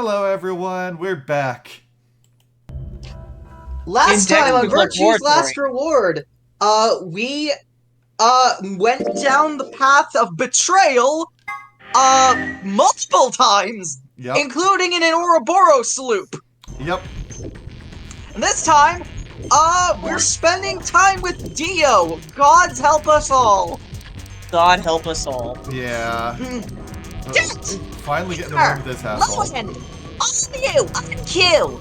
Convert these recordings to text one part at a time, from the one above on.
Hello, everyone. We're back. Last time on Virtue's Laboratory. Last Reward, we went down the path of betrayal, multiple times, Yep. including in an Ouroboros loop. Yep. And this time, we're spending time with Dio. Gods help us all. God help us all. Yeah. Get! Finally getting to remember this hassle. Lowen! On you! On kill!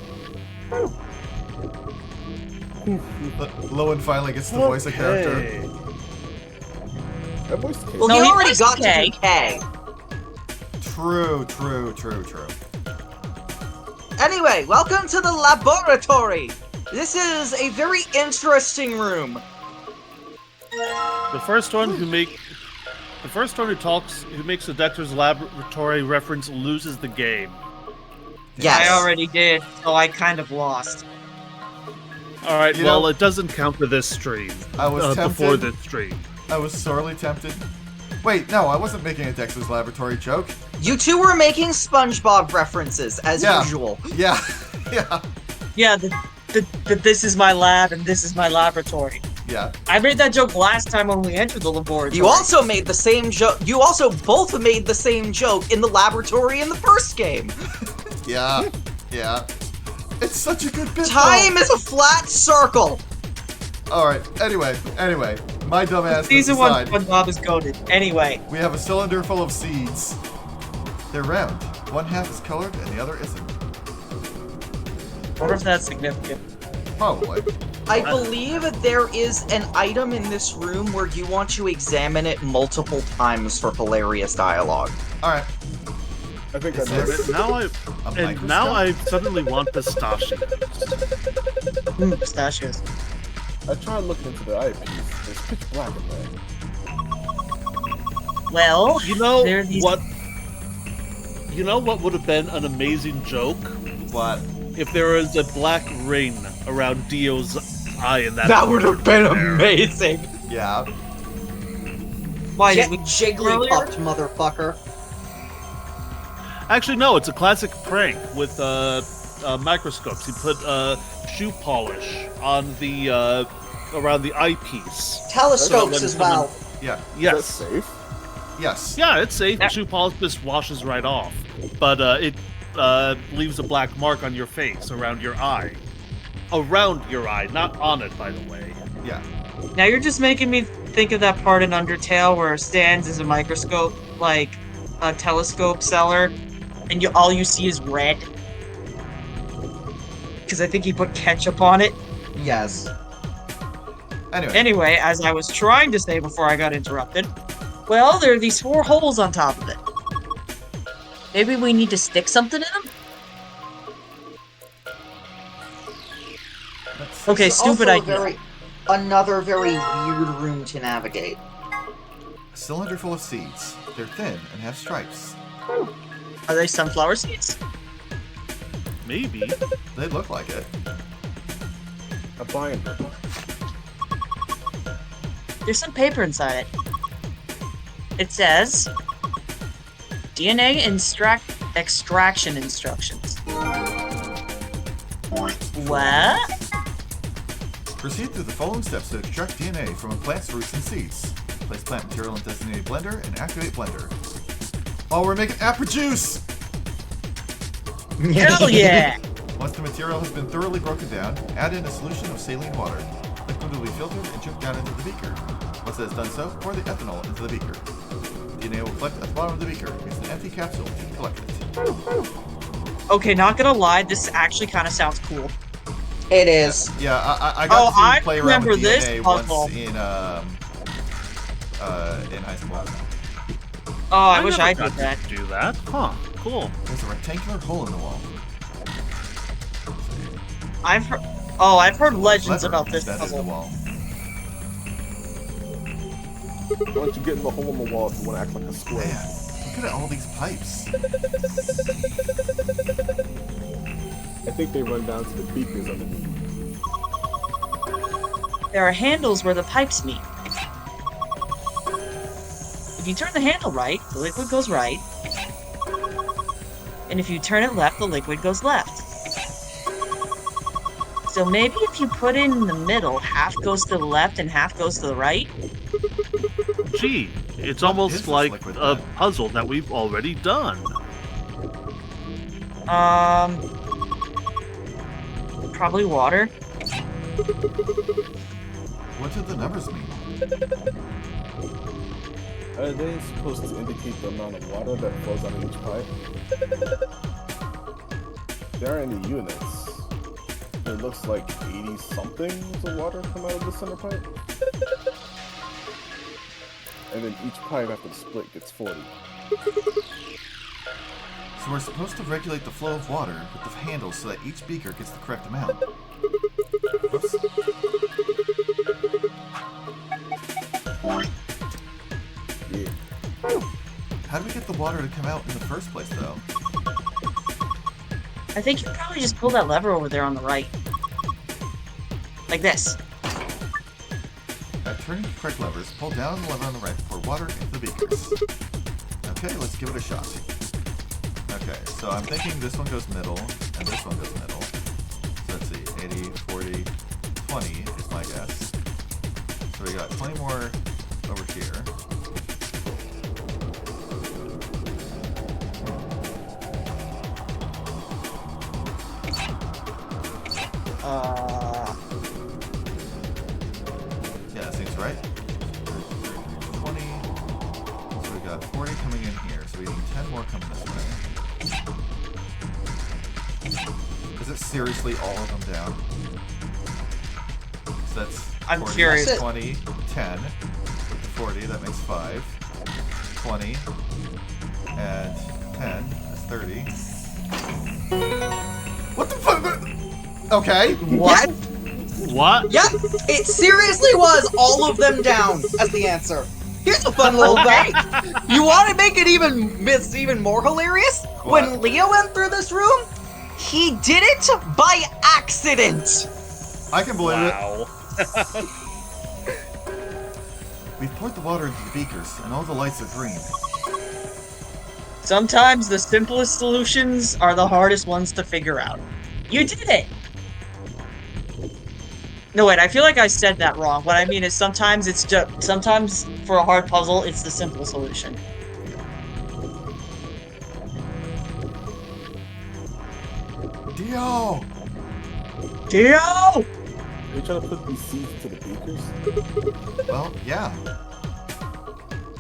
Lowen finally gets to voice a character. That voice came. Well, No, he he already voiced got K. to do K. True. Anyway, welcome to the laboratory. This is a very interesting room. The first one who makes the Dexter's Laboratory reference loses the game. Yes. I already did, so I kind of lost. All right, You well, know- it doesn't count for this stream. I was tempted. Before this stream. I was sorely tempted. Wait, no, I wasn't making a Dexter's Laboratory joke. You two were making SpongeBob references, as Yeah. usual. Yeah. Yeah, this is my lab and this is my laboratory. Yeah. I made that joke last time when we entered the laboratory. You also made the same joke. You also both made the same joke in the laboratory in the first game. Yeah. It's such a good bit. Time is a flat circle. Alright, anyway, my dumbass Season 1 decided SpongeBob is goated. Anyway, we have a cylinder full of seeds. They're round. One half is colored and the other isn't. I wonder if that's significant. Probably. I believe there is an item in this room where you want to examine it multiple times for hilarious dialogue. Alright. I think Is I know this- it. Now I suddenly want pistachios. Pistachios. I tried looking into the eyepiece. It's pitch black in there. Well, You know there are these- what? You know what would have been an amazing joke What? if there was a black ring around Dio's eye in that. That would have been amazing. Yeah. Why did we Jigglypuff, motherfucker. Actually, no. It's a classic prank with microscopes. You put shoe polish on the around the eyepiece. Telescopes as well. Yeah. Is that Yes. safe? Yes. Yeah, it's safe. Yeah. Shoe polish just washes right off, but it leaves a black mark on your face around your eye. Around your eye, not on it, by the way. Yeah. Now you're just making me think of that part in Undertale where Stan's is a microscope, like a telescope seller, and all you see is red. Because I think he put ketchup on it. Yes. Anyway. Anyway, as I was trying to say before I got interrupted, well, there are these 4 holes on top of it. Maybe we need to stick something in them? Okay, It's stupid also idea. Another very weird room to navigate. A cylinder full of seeds. They're thin and have stripes. Are they sunflower seeds? Maybe. They look like it. A binder. There's some paper inside it. It says DNA extraction instructions. What? Proceed through the following steps to extract DNA from a plant's roots and seeds. Place plant material in designated blender and activate blender. Oh, we're making apple juice! Hell yeah! Once the material has been thoroughly broken down, add in a solution of saline water. Liquid will be filtered and dripped down into the beaker. Once it has done so, pour the ethanol into the beaker. DNA will collect at the bottom of the beaker. Use an empty capsule to collect it. Okay, not gonna lie, this actually kind of sounds cool. It is. Yeah, I Oh, got I to play around with remember this DNA puzzle. once in high school. Oh, I wish never I got did that. to do that. Huh? Cool. There's a rectangular hole in the wall. I've heard legends Lever, about this that is the puzzle. wall. Once you get in the hole in the wall, if you want to act like a square. Man, look at all these pipes. I think they run down to the beakers underneath. There are handles where the pipes meet. If you turn the handle right, the liquid goes right. And if you turn it left, the liquid goes left. So maybe if you put it in the middle, half goes to the left and half goes to the right. Gee, it's What is almost this like liquid a then? puzzle that we've already done. Probably water. What do the numbers mean? Are they supposed to indicate the amount of water that flows out of each pipe? There aren't any units. It looks like 80 something of water come out of the center pipe. And then each pipe after the split gets 40. So we're supposed to regulate the flow of water with the handles so that each beaker gets the correct amount. Whoops. Yeah. How do we get the water to come out in the first place, though? I think you probably just pull that lever over there on the right. Like this. By turning the correct levers, pull down the lever on the right to pour water into the beakers. Okay, let's give it a shot. Okay, so I'm thinking this one goes middle, and this one goes middle. So let's see, 80, 40, 20 is my guess. So we got 20 more over here. Yeah, that seems right. 20. So we got 40 coming in here, so we need 10 more coming this way. Is it seriously all of them down? So that's I'm 40, curious. 20, 10, 40, that makes 5. 20, and 10, that's 30. What the fuck? Okay. What? What? Yep, it seriously was all of them down as the answer. Here's a fun little thing. You want to make it even more hilarious? What? When Leo went through this room, he did it by accident. I can believe Wow. it. We've poured the water into the beakers, and all the lights are green. Sometimes the simplest solutions are the hardest ones to figure out. You did it! No, wait, I feel like I said that wrong. What I mean is sometimes for a hard puzzle, it's the simple solution. Dio! Dio! Are you trying to put these seeds to the beakers? Well, yeah.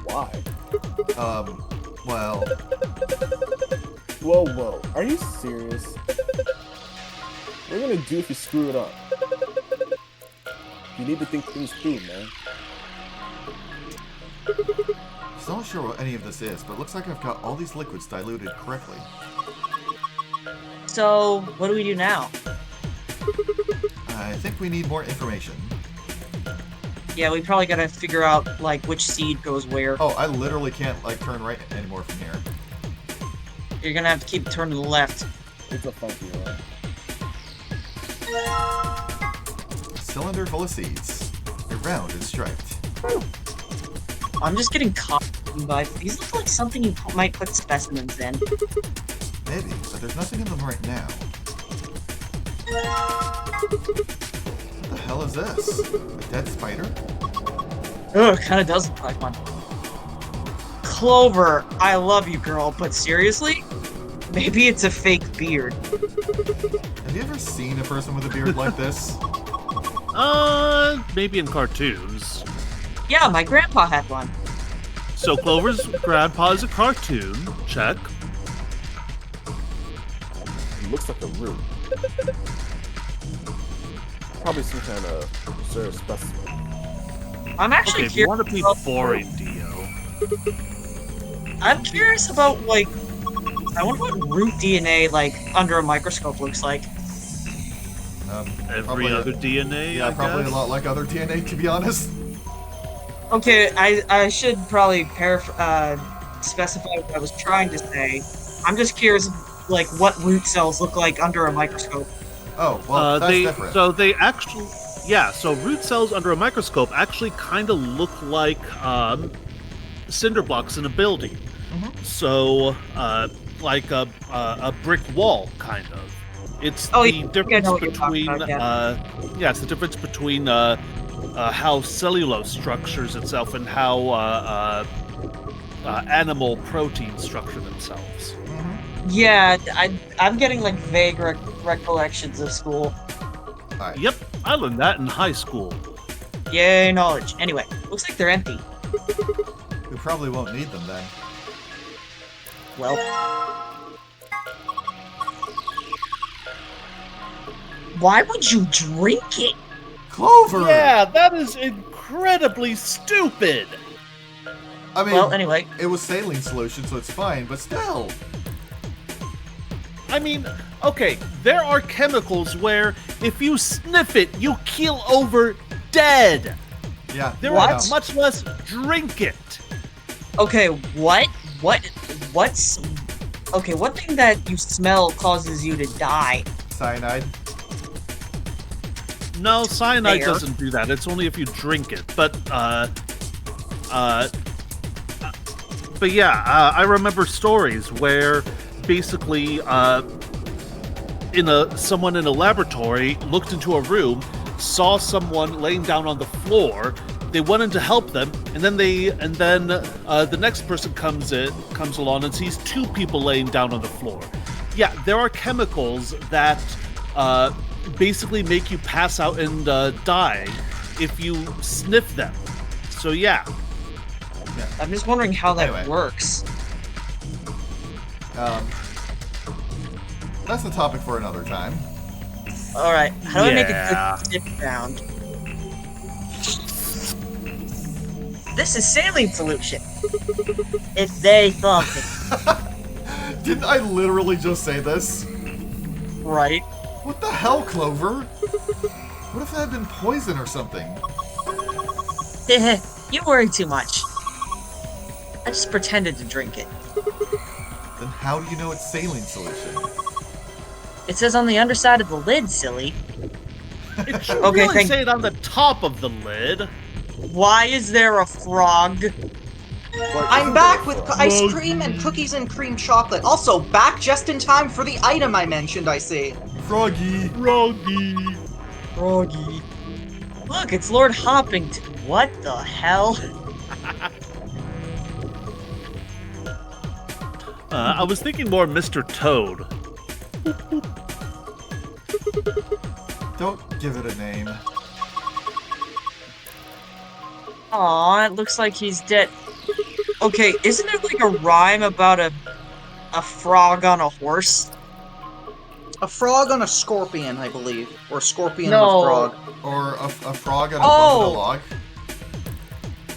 Why? Well, Whoa. Are you serious? What are you gonna do if you screw it up? You need to think things through, man. still not sure what any of this is, but it looks like I've got all these liquids diluted correctly. So, what do we do now? I think we need more information. Yeah, we probably gotta figure out, like, which seed goes where. Oh, I literally can't, like, turn right anymore from here. You're gonna have to keep turning to the left. It's a funky one. Cylinder full of seeds. They're round and striped. I'm just getting caught by these. Look like something you might put specimens in. Maybe, but there's nothing in them right now. What the hell is this? A dead spider? Ugh, kinda does look like one. Clover, I love you, girl, but seriously? Maybe it's a fake beard. Have you ever seen a person with a beard like this? Maybe in cartoons. Yeah, my grandpa had one. So Clover's grandpa is a cartoon. Check. It looks like a root. Probably some kind of reserve specimen. I'm actually Okay, if you curious. want to be boring, Dio. I'm curious about, like, I wonder what root DNA, like, under a microscope looks like. Every Probably other DNA, Yeah, I probably guess? a lot like other DNA, to be honest. Okay, I should probably specify what I was trying to say. I'm just curious, like, what root cells look like under a microscope. Oh, well, that's different. So they actually, yeah. So root cells under a microscope actually kind of look like cinder blocks in a building. Mhm. So like a brick wall, kind of. It's Oh, the yeah, I difference know what you're talking between about, yeah, it's the difference between how cellulose structures itself and how animal proteins structure themselves. Yeah, I'm getting like vague recollections of school. Alright. Yep, I learned that in high school. Yay, knowledge. Anyway, looks like they're empty. We probably won't need them then. Well, why would you drink it? Clover! Yeah, that is incredibly stupid. I mean, Well, anyway, it was saline solution, so it's fine, but still. I mean, okay, there are chemicals where if you sniff it, you keel over dead. Yeah. There What? are much less drink it. okay, what's okay? What thing that you smell causes you to die? Cyanide. No, cyanide Fair. doesn't do that. It's only if you drink it. But yeah, I remember stories where basically someone in a laboratory looked into a room, saw someone laying down on the floor. They went in to help them, and then the next person comes along and sees two people laying down on the floor. Yeah, there are chemicals that basically make you pass out and die if you sniff them. So yeah. I'm just wondering how that Anyway. works. That's a topic for another time. All right, how do I make a Yeah. good sniff sound? This is saline solution. If they thought it, Didn't I literally just say this? right? What the hell, Clover? What if that had been poison or something? You worry too much. I just pretended to drink it. Then how do you know it's saline solution? It says on the underside of the lid, silly. It should Okay, really thank- say it on the top of the lid. Why is there a frog? I'm back with ice cream and cookies and cream chocolate. Also, back just in time for the item I mentioned, I see. Froggy. Froggy. Froggy. Look, it's Lord Hoppington. What the hell? I was thinking more Mr. Toad. Don't give it a name. Aw, it looks like he's dead. Okay, isn't there like a rhyme about a frog on a horse? A frog on a scorpion, I believe. Or a scorpion No. on a frog. Or a frog on a Oh. bump in a log.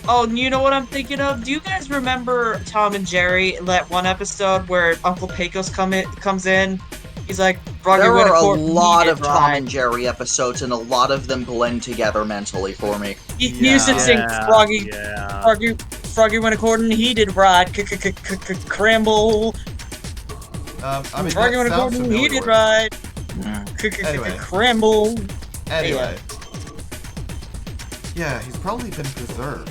Oh, you know what I'm thinking of? Do you guys remember Tom and Jerry, that one episode where Uncle Pecos comes in? He's like, Froggy There went are a court, lot he of did Tom ride. and Jerry episodes, and a lot of them blend together mentally for me. He used to sing Yeah, Froggy, Yeah. Froggy went according, he did ride, cramble. I mean, Froggy that went sounds according, he did familiar. ride, Anyway. cramble. Anyway. Yeah, he's probably been preserved.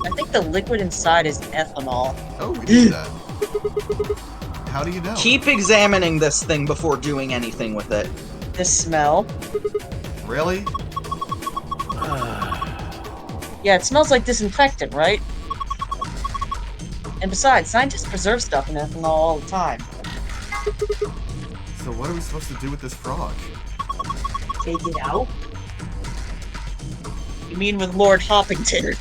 I think the liquid inside is ethanol. Oh, we did that. How do you know? Keep examining this thing before doing anything with it. The smell. Really? Yeah, it smells like disinfectant, right? And besides, scientists preserve stuff in ethanol all the time. So what are we supposed to do with this frog? Take it out? You mean with Lord Hoppington?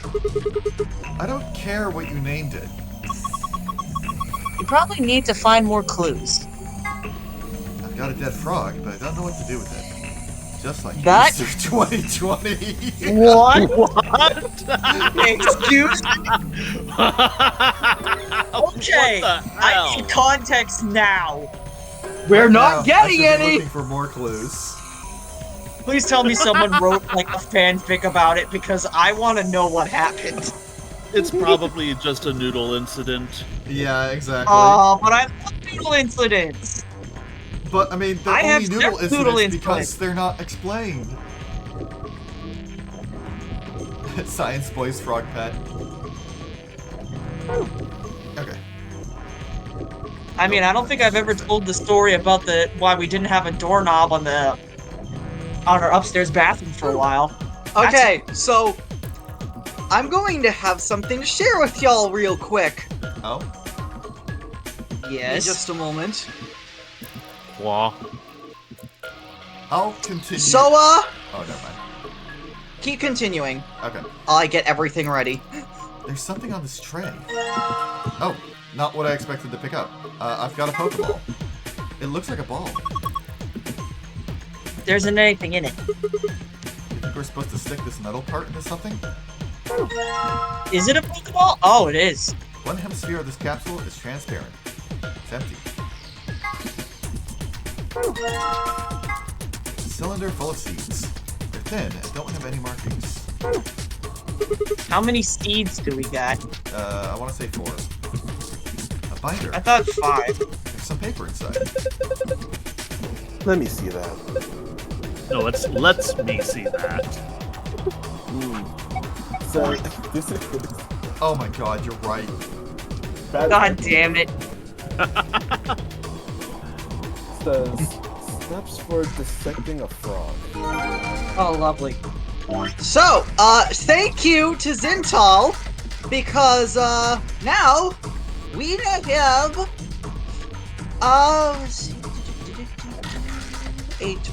I don't care what you named it. You probably need to find more clues. I've got a dead frog, but I don't know what to do with it. Just like That- Easter 2020. What? What? Excuse me? Okay, What the I hell? need context now. We're Right not now, I getting should be any! Looking for more clues. Please tell me someone wrote like a fanfic about it because I want to know what happened. It's probably just a noodle incident. Yeah, exactly. Oh, but I love noodle incidents. But I mean, they're I only have noodle noodle incidents incidents. because they're not explained. Science boy's frog pet. Okay. I mean, I don't think I've ever told the story about why we didn't have a doorknob on our upstairs bathroom for a while. Okay, so I'm going to have something to share with y'all real quick. Oh? In Yes. just a moment. Wah. I'll continue. So, Oh, never mind. keep continuing. Okay. I get everything ready. There's something on this tray. Oh, not what I expected to pick up. I've got a Pokeball. It looks like a ball. There isn't anything in it. You think we're supposed to stick this metal part into something? Is it a Pokeball? Oh, it is. One hemisphere of this capsule is transparent. It's empty. It's a cylinder full of seeds. They're thin and don't have any markings. How many seeds do we got? I want to say 4. A binder. I thought 5. There's some paper inside. Let me see that. No, it's lets me see that. So this is Oh my god, you're right. bad. God damn it. Says steps for dissecting a frog. Oh, lovely. So, thank you to Zintal, because, now, we have, let's see, 8,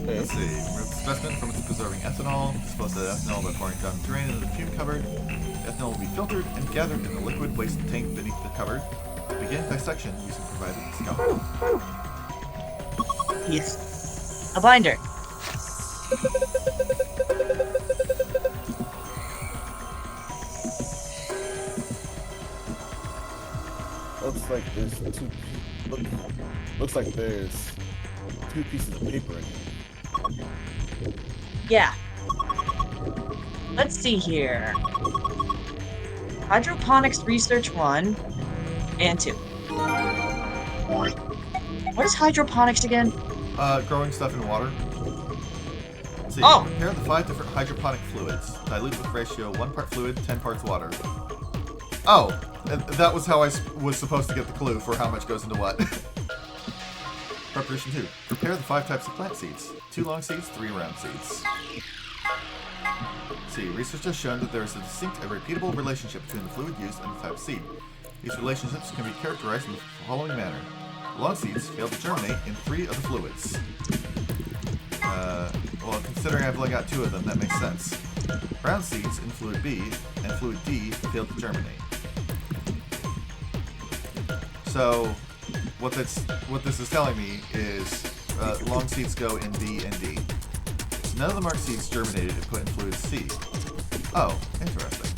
Let's see. Remove the specimen from its preserving ethanol. Dispose of the ethanol by pouring down the drain into the fume cupboard. The ethanol will be filtered and gathered in the liquid waste tank beneath the cupboard. Begin dissection using provided scalpel. Yes. A binder. Looks like there's looks like there's 2 pieces of paper in here. Yeah. Let's see here. Hydroponics Research 1 and 2. What is hydroponics again? Growing stuff in water. Let's see. Oh. Prepare the 5 different hydroponic fluids. Dilute with ratio 1 part fluid, 10 parts water. Oh, that was how I was supposed to get the clue for how much goes into what. Preparation 2. Prepare the 5 types of plant seeds. 2 long seeds, 3 round seeds. See, research has shown that there is a distinct and repeatable relationship between the fluid used and the type of seed. These relationships can be characterized in the following manner. Long seeds fail to germinate in 3 of the fluids. Well, considering I've only got 2 of them, that makes sense. Round seeds in fluid B and fluid D fail to germinate. So, what this is telling me is long seeds go in B and D. None of the marked seeds germinated and put in fluid C. Oh, interesting.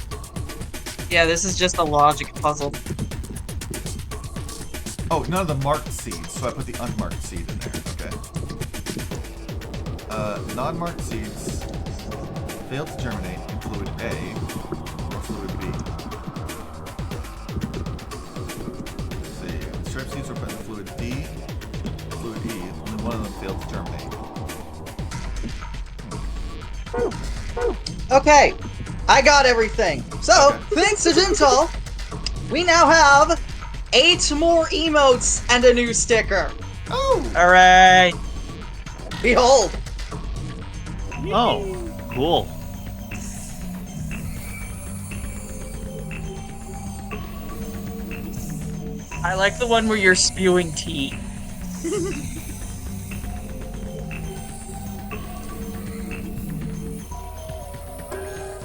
Yeah, this is just a logic puzzle. Oh, none of the marked seeds, so I put the unmarked seed in there. Okay. Non-marked seeds failed to germinate in fluid A or fluid B. Let's see. Striped seeds were put in fluid D, fluid E, only one of them failed to germinate. Okay, I got everything. So, Okay. thanks to Zintal, we now have 8 more emotes and a new sticker. Oh! Alright. Behold. Oh, cool. I like the one where you're spewing tea.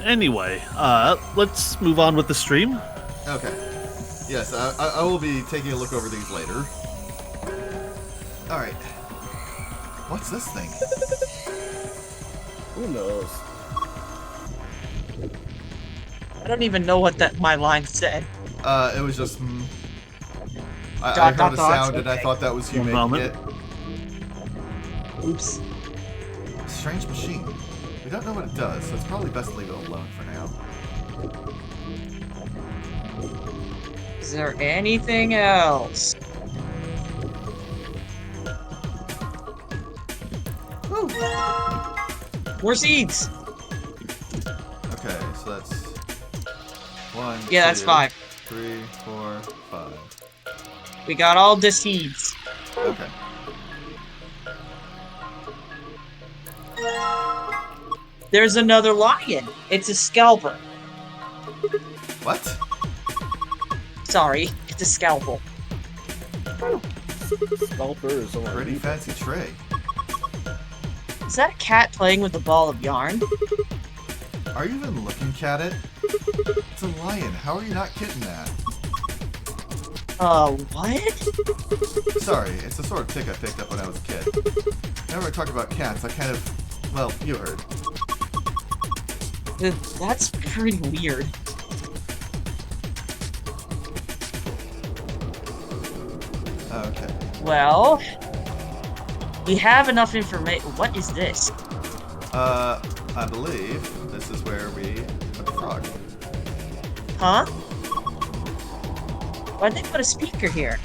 Anyway, let's move on with the stream. Okay. Yes, I will be taking a look over these later. Alright. What's this thing? Who knows? I don't even know what my line said. It was just, I Dot, heard a dot, sound and I okay. thought that was you One making moment. it. Oops. Strange machine. We don't know what it does, so it's probably best to leave it alone for now. Is there anything else? More seeds! So that's 1, Yeah, that's 2, 5. 3, 4, 5. We got all the seeds. Okay. There's another lion. It's a scalper. What? Sorry, it's a scalpel. Scalper is on Pretty fancy tray. Is that a cat playing with a ball of yarn? Are you even looking at it? It's a lion. How are you not getting that? What? Sorry, it's the sort of tick I picked up when I was a kid. Whenever I talk about cats, I kind of... Well, you heard. That's pretty weird. Okay. Well, we have enough information. What is this? I believe this is where we put the frog. Huh? Why'd they put a speaker here?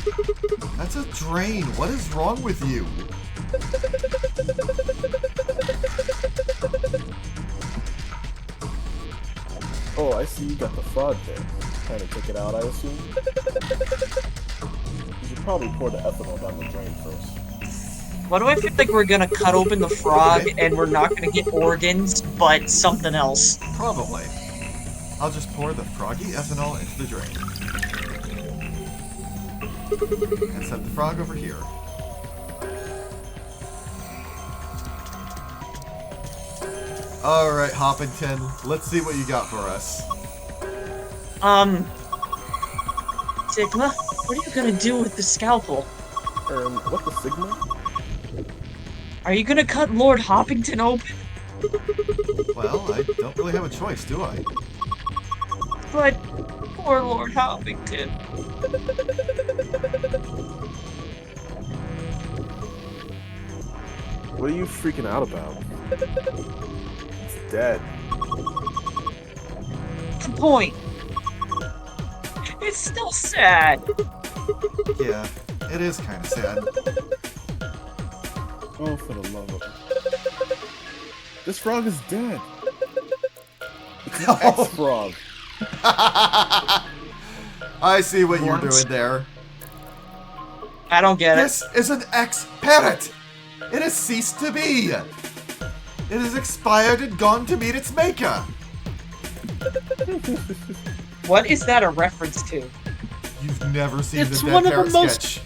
That's a drain. What is wrong with you? Oh, I see you got the frog there. Trying to take it out, I assume? You should probably pour the ethanol down the drain first. Why do I feel like we're gonna cut open the frog and we're not gonna get organs, but something else? Probably. I'll just pour the froggy ethanol into the drain. And set the frog over here. Alright, Hoppington, let's see what you got for us. Sigma, what are you gonna do with the scalpel? What the Sigma? Are you gonna cut Lord Hoppington open? Well, I don't really have a choice, do I? But poor Lord Hoppington. What are you freaking out about? It's dead. Good point. It's still sad. Yeah, it is kind of sad. Oh, for the love of... This frog is dead. It's an ex-frog. I see what you're What? doing there. I don't get it. This is an ex-parrot! It has ceased to be! It has expired and gone to meet its maker! What is that a reference to? You've never seen It's the one dead of the parrot most- sketch.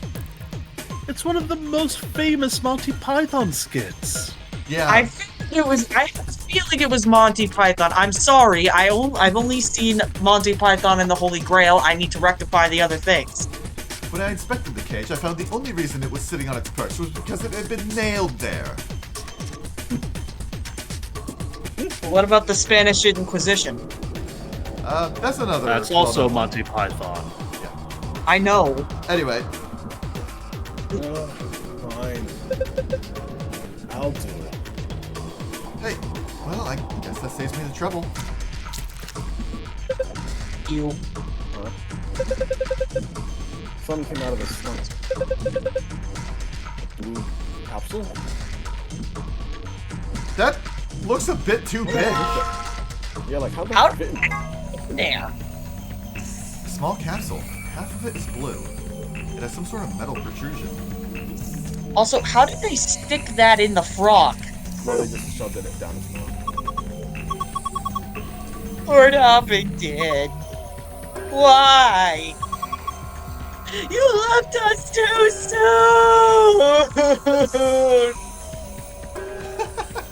It's one of the most famous Monty Python skits. Yeah. I think it was. I have a feeling it was Monty Python. I'm sorry. I've only seen Monty Python and the Holy Grail. I need to rectify the other things. When I inspected the cage, I found the only reason it was sitting on its perch was because it had been nailed there. What about the Spanish Inquisition? That's another... That's also well-known- Monty Python. I know. Anyway, Fine. I'll do it. hey, well, I guess that saves me the trouble. You. Huh? Something came out of his stomach. A blue capsule? That looks a bit too big. Yeah, like how did How- that fit in? There. A small capsule. Half of it is blue. It has some sort of metal protrusion. Also, how did they stick that in the frog? Well, they just shoved it down his throat. Lord Hoppington. Why? You left us too soon!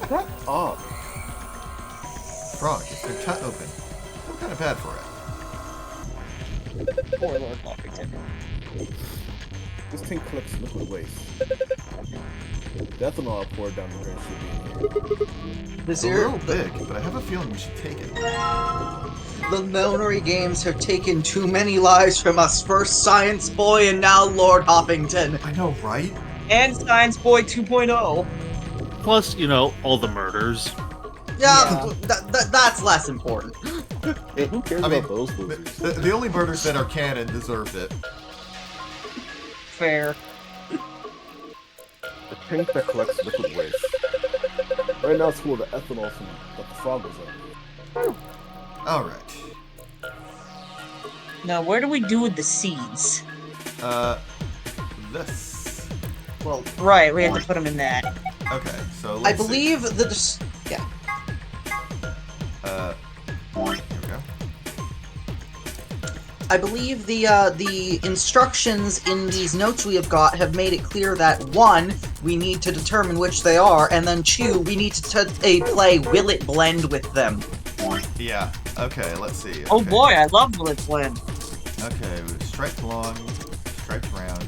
Shut up. Frog, it's been cut open. I'm kind of bad for it. Poor Lord Hoppington. This tank collects liquid waste. The ethanol I poured down the drain should be in here. The It's a zero, little big, but I have a feeling we should take it. the Memory Games have taken too many lives from us. First Science Boy and now Lord Hoppington. I know, right? And Science Boy 2.0. Plus, you know, all the murders. Yeah, that's less important. Hey, who cares I mean, about those losers? the only murders that are canon deserved it. Fair. The tank that collects liquid waste. Right now it's full of the ethanol from that the frog was in. Alright. Now, where do we do with the seeds? This. Well, Right, we have to put them in that. Okay, so I let's see. believe the yeah. Here we go. I believe the instructions in these notes we have got have made it clear that 1, we need to determine which they are, and then 2, we need to play Will It Blend with them. Yeah. Okay, let's see. Oh Okay. boy, I love Will It Blend. Okay, striped long, striped round.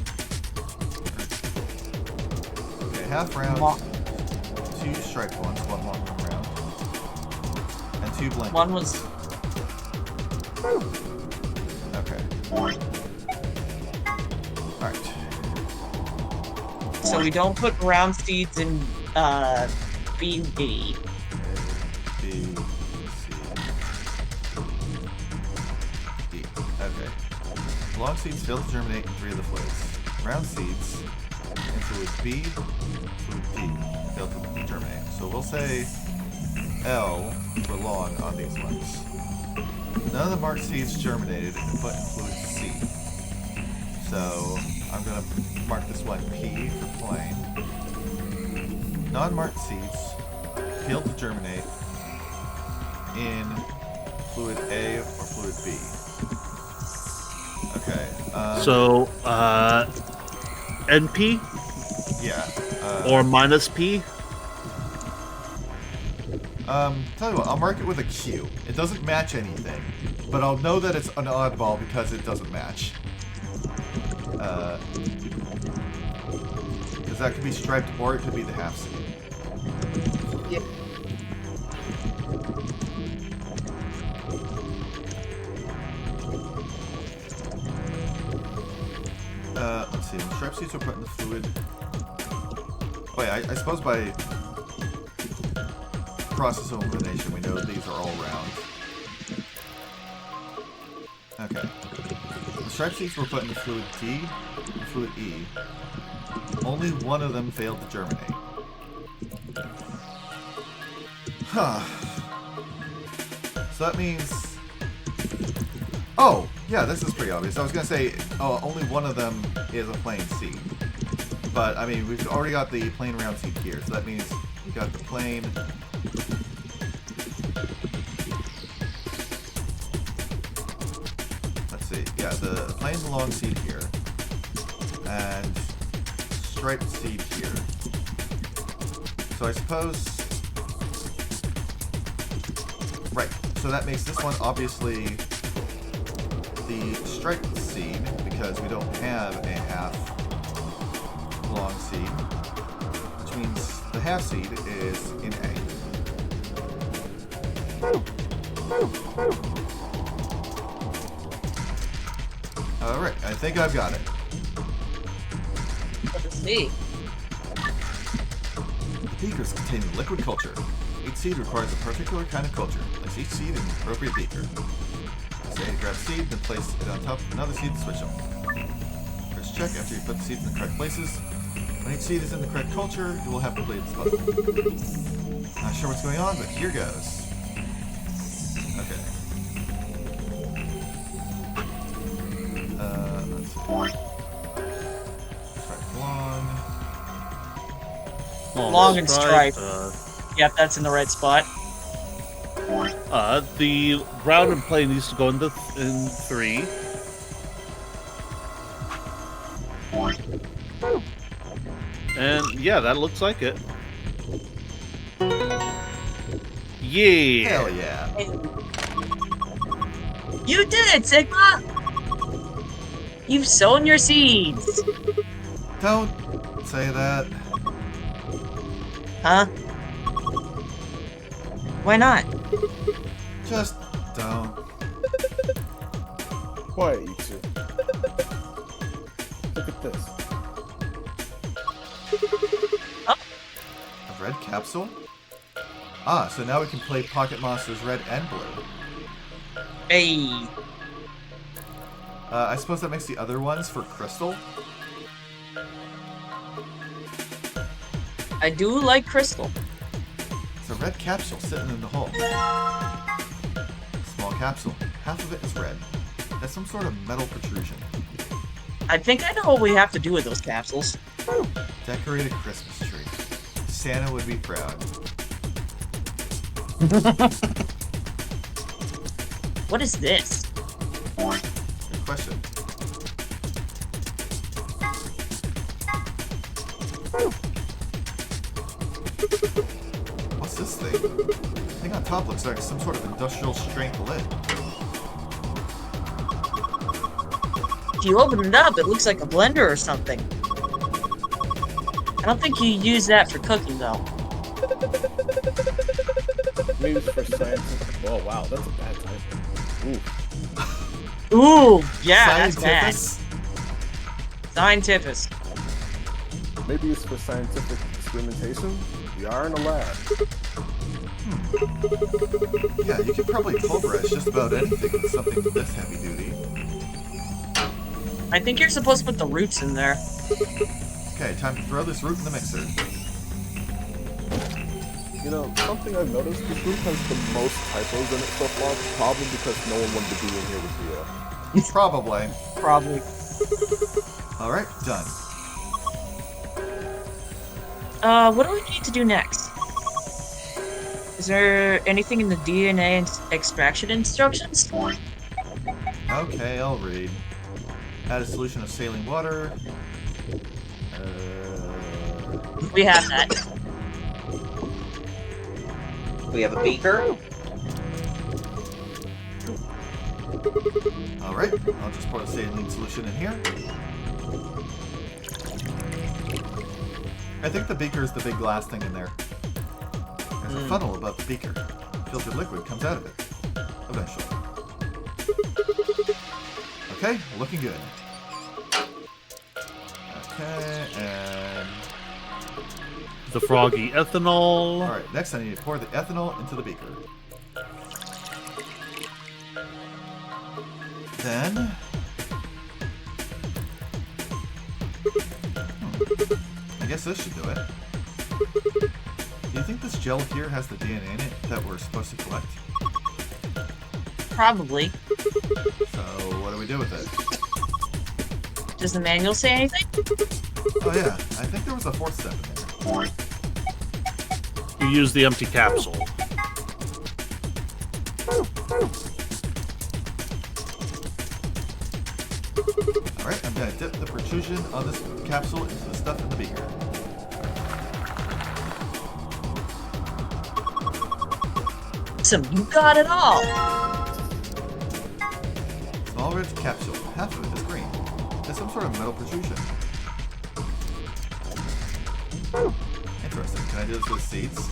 Okay, half round, Long. 2 striped ones, 1 long, 1 round. And 2 blended. One was... Okay. Alright. So we don't put round seeds in, B and D. B, C, D. Okay. Long seeds fail to germinate in 3 of the fluids. Round seeds in fluid B, fluid D fail to germinate. So we'll say L for long on these ones. None of the marked seeds germinated and put in fluid C. So I'm going to mark this one P for plain. Non-marked seeds failed to germinate in fluid A or fluid B. Okay. So, NP Yeah. or minus P? Tell you what, I'll mark it with a Q. It doesn't match anything, but I'll know that it's an oddball because it doesn't match. Because that could be striped or it could be the half seed. Yep. Let's see. When striped seeds are put in the fluid. Oh yeah, I suppose by process of elimination, we know that these are all round. Okay. The striped seeds were put in the fluid D and fluid E. Only one of them failed to germinate. Huh. So that means... Oh! Yeah, this is pretty obvious. I was gonna say, oh, only one of them is a plain seed. But, I mean, we've already got the plain round seed here, so that means we got the plain... Let's see. Yeah, the plain long seed here. And striped seed here. So I suppose... Right. So that makes this one obviously the striped seed, because we don't have a half long seed, which means the half seed is in A. Alright, I think I've got it. Let's see. Beakers containing liquid culture. Each seed requires a particular kind of culture. Place each seed in the appropriate beaker. Say to grab a seed, then place it on top of another seed and switch them. First check after you put the seeds in the correct places. When each seed is in the correct culture, you will have completed this puzzle. Not sure what's going on, but here goes. Okay. Let's see. Stripe long. Long and stripe. Yep, that's in the right spot. The round and plain needs to go in 3. And yeah, that looks like it. Yeah. Hell yeah. You did it, Sigma! You've sown your seeds! Don't say that. Huh? Why not? Just don't. Quiet, you two. Look at this. A red capsule? Ah, so now we can play Pocket Monsters Red and Blue. Hey. I suppose that makes the other ones for Crystal? I do like Crystal. It's a red capsule sitting in the hole. Small capsule. Half of it is red. That's some sort of metal protrusion. I think I know what we have to do with those capsules. Decorate a Christmas tree. Santa would be proud. What is this? Good question. What's this thing? The thing on top looks like some sort of industrial strength lid. If you open it up, it looks like a blender or something. I don't think you use that for cooking, though. Maybe it's for science. Oh wow, that's a bad type. Ooh. Ooh, yeah, that's bad. Scientific. Scientific. Maybe it's for scientific experimentation. We are in a lab. Yeah, you could probably pulverize just about anything with something this heavy duty. I think you're supposed to put the roots in there. Okay, time to throw this root in the mixer. You know, something I've noticed, this group has the most typos in it so far, probably because no one wanted to be in here with Ria. Probably. Probably. Alright, done. What do we need to do next? Is there anything in the DNA extraction instructions? Okay, I'll read. Add a solution of saline water. We have that. We have a beaker. Alright, I'll just pour the saline solution in here. I think the beaker is the big glass thing in there. There's a funnel above the beaker. Filtered liquid comes out of it. Eventually. Okay, looking good. Okay, and... The froggy ethanol. Alright, next I need to pour the ethanol into the beaker. Then... I guess this should do it. Do you think this gel here has the DNA in it that we're supposed to collect? Probably. So, what do we do with it? Does the manual say anything? Oh yeah, I think there was a fourth step in there. You use the empty capsule. Alright, I'm gonna dip the protrusion of this capsule into the stuff in the beaker. Awesome, you got it all! Small red capsule. Half of it is green. There's some sort of metal protrusion. Interesting. Can I do this with seeds?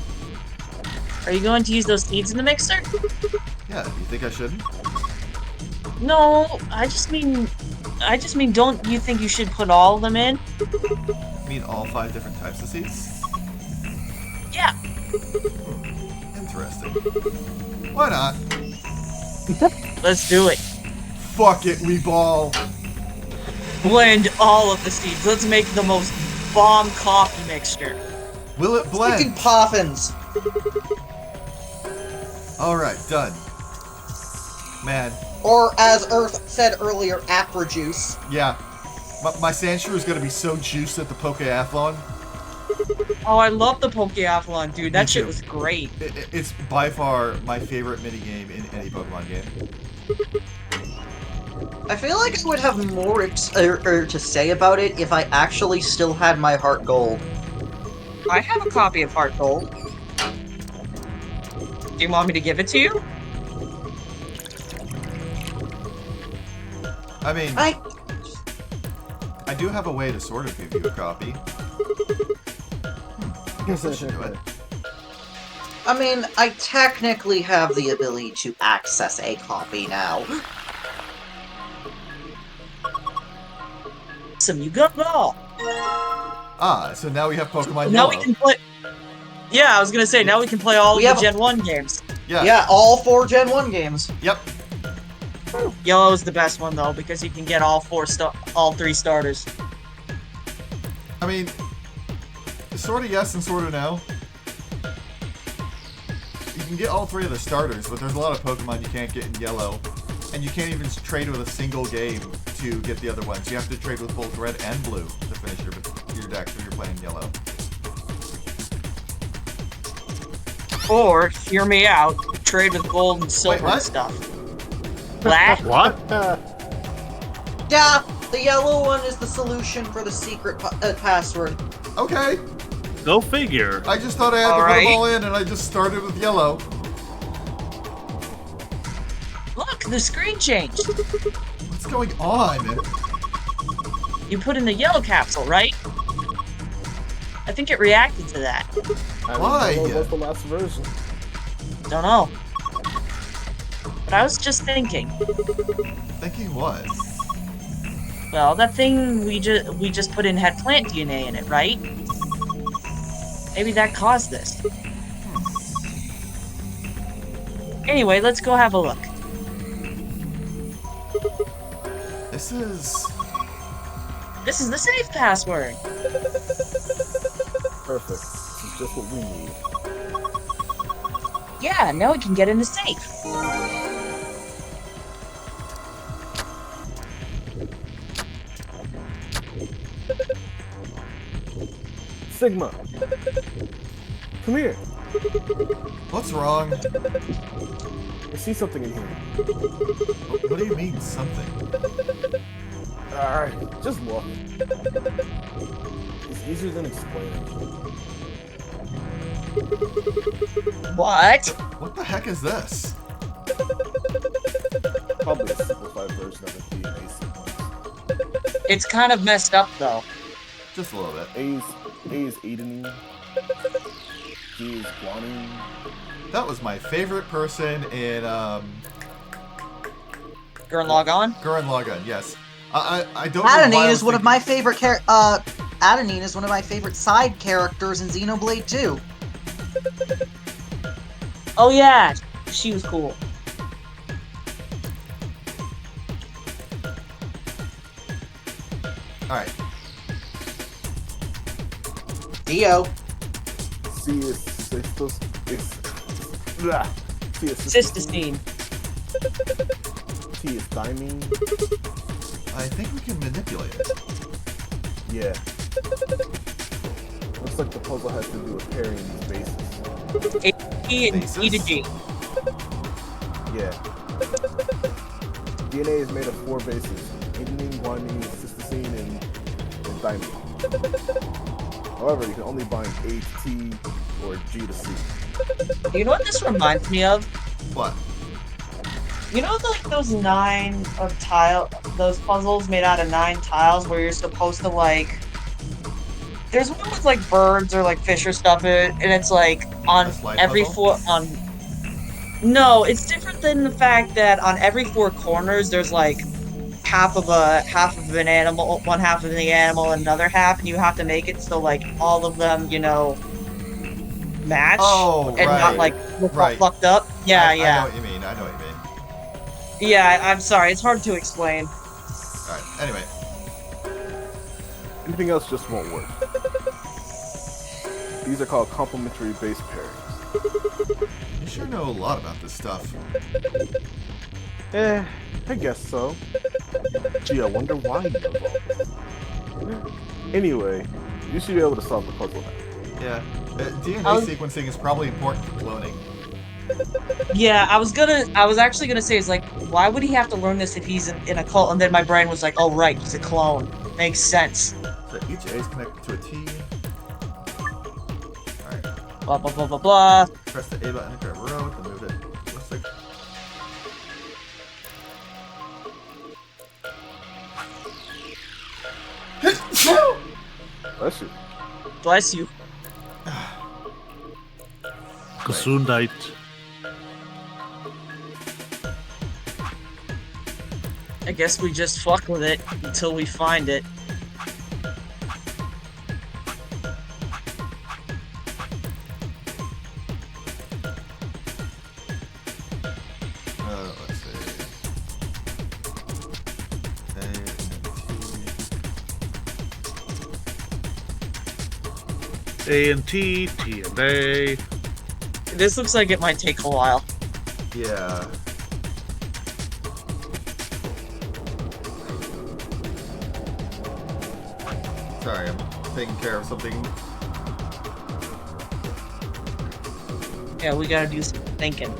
Are you going to use those seeds in the mixer? Yeah, you think I shouldn't? No, I just mean, don't you think you should put all of them in? You mean all 5 different types of seeds? Yeah. Interesting. Why not? Let's do it. Fuck it, we ball. Blend all of the seeds. Let's make the most bomb coffee mixture. Will it blend? Fucking poffins. Alright, done. Man, Or as Earth said earlier, apple juice. yeah. My sand shrew is gonna be so juiced at the Pokeathlon. Oh, I love the Pokeathlon, dude. That Me shit too. was great. It's by far my favorite minigame in any Pokemon game. I feel like I would have more to say about it if I actually still had my heart gold. I have a copy of Heart Gold. Do you want me to give it to you? I mean, I I do have a way to sort of give you a copy. I guess I should do it. I mean, I technically have the ability to access a copy now. Awesome, you got it all. Ah, so now we have Pokemon Now Yellow. we can play. Yeah, I was gonna say, now we can play all of We the have- Gen 1 games. Yeah. Yeah, all 4 Gen 1 games. Yep. Yellow's the best one, though, because you can get all 3 starters. I mean, sort of yes and sort of no. can get all 3 of the starters, but there's a lot of Pokemon you can't get in yellow. And you can't even trade with a single game to get the other ones. You have to trade with both red and blue to finish your deck if you're playing yellow. Or, hear me out, trade with gold and silver what? and stuff. What? What? Yeah, the yellow one is the solution for the secret password. Okay. Go figure. I just thought I had to put them all in, and I just started with yellow. Look, the screen changed. What's going on? You put in the yellow capsule, right? I think it reacted to that. Why? What was the last version? Don't know. But I was just thinking. Thinking what? Well, that thing we just put in had plant DNA in it, right? Maybe that caused this. Anyway, let's go have a look. This is the safe password. Perfect. This is just what we need. Yeah, now we can get in the safe. Sigma! Come here! What's wrong? I see something in here. What do you mean, something? Alright, just look. It's easier than explaining. What? What the heck is this? Probably a simplified version of the DNA sequence. It's kind of messed up, though. Just a little bit. A is adenine. G is guanine. That was my favorite person in Gurren Lagann? Gurren Lagann, yes. I don't know why I Adenine was is one of thinking- my favorite Adenine is one of my favorite side characters in Xenoblade 2. Oh yeah, she was cool. Alright. Dio. C is cystos. C is Cystosine. T is thymine. I think we can manipulate it. Yeah. Looks like the puzzle has to do with pairing these bases. A and E to G. Yeah. DNA is made of 4 bases: adenine, guanine, cystosine, and thymine. However, you can only bind A to T or G to C. You know what this reminds me of? What? You know, like those those puzzles made out of 9 tiles where you're supposed to like. There's one with like birds or like fish or stuff in it, and it's like on A slide every puzzle? 4 on. No, it's different than the fact that on every 4 corners there's like half of an animal, one half of the animal, and another half, and you have to make it so like all of them, you know, match and not like look all fucked up. Yeah, I yeah. know what you mean. I know what you mean. Yeah, I'm sorry, it's hard to explain. Alright, anyway. Anything else just won't work. These are called complementary base pairings. You sure know a lot about this stuff. I guess so. Gee, I wonder why you know all this. Anyway, you should be able to solve the puzzle now. Yeah. DNA sequencing is probably important for cloning. Yeah, I was actually gonna say, is like, why would he have to learn this if he's in a cult? And then my brain was like, oh right, he's a clone. Makes sense. So each A is connected to a T. Alright. Blah blah blah blah blah. Press the A button to grab a row to move it. Looks like. Bless you. Bless you. Gesundheit. I guess we just fuck with it until we find it. Let's see. A and T. A and T, T and A. This looks like it might take a while. Yeah. Sorry, I'm taking care of something. Yeah, we gotta do some thinking.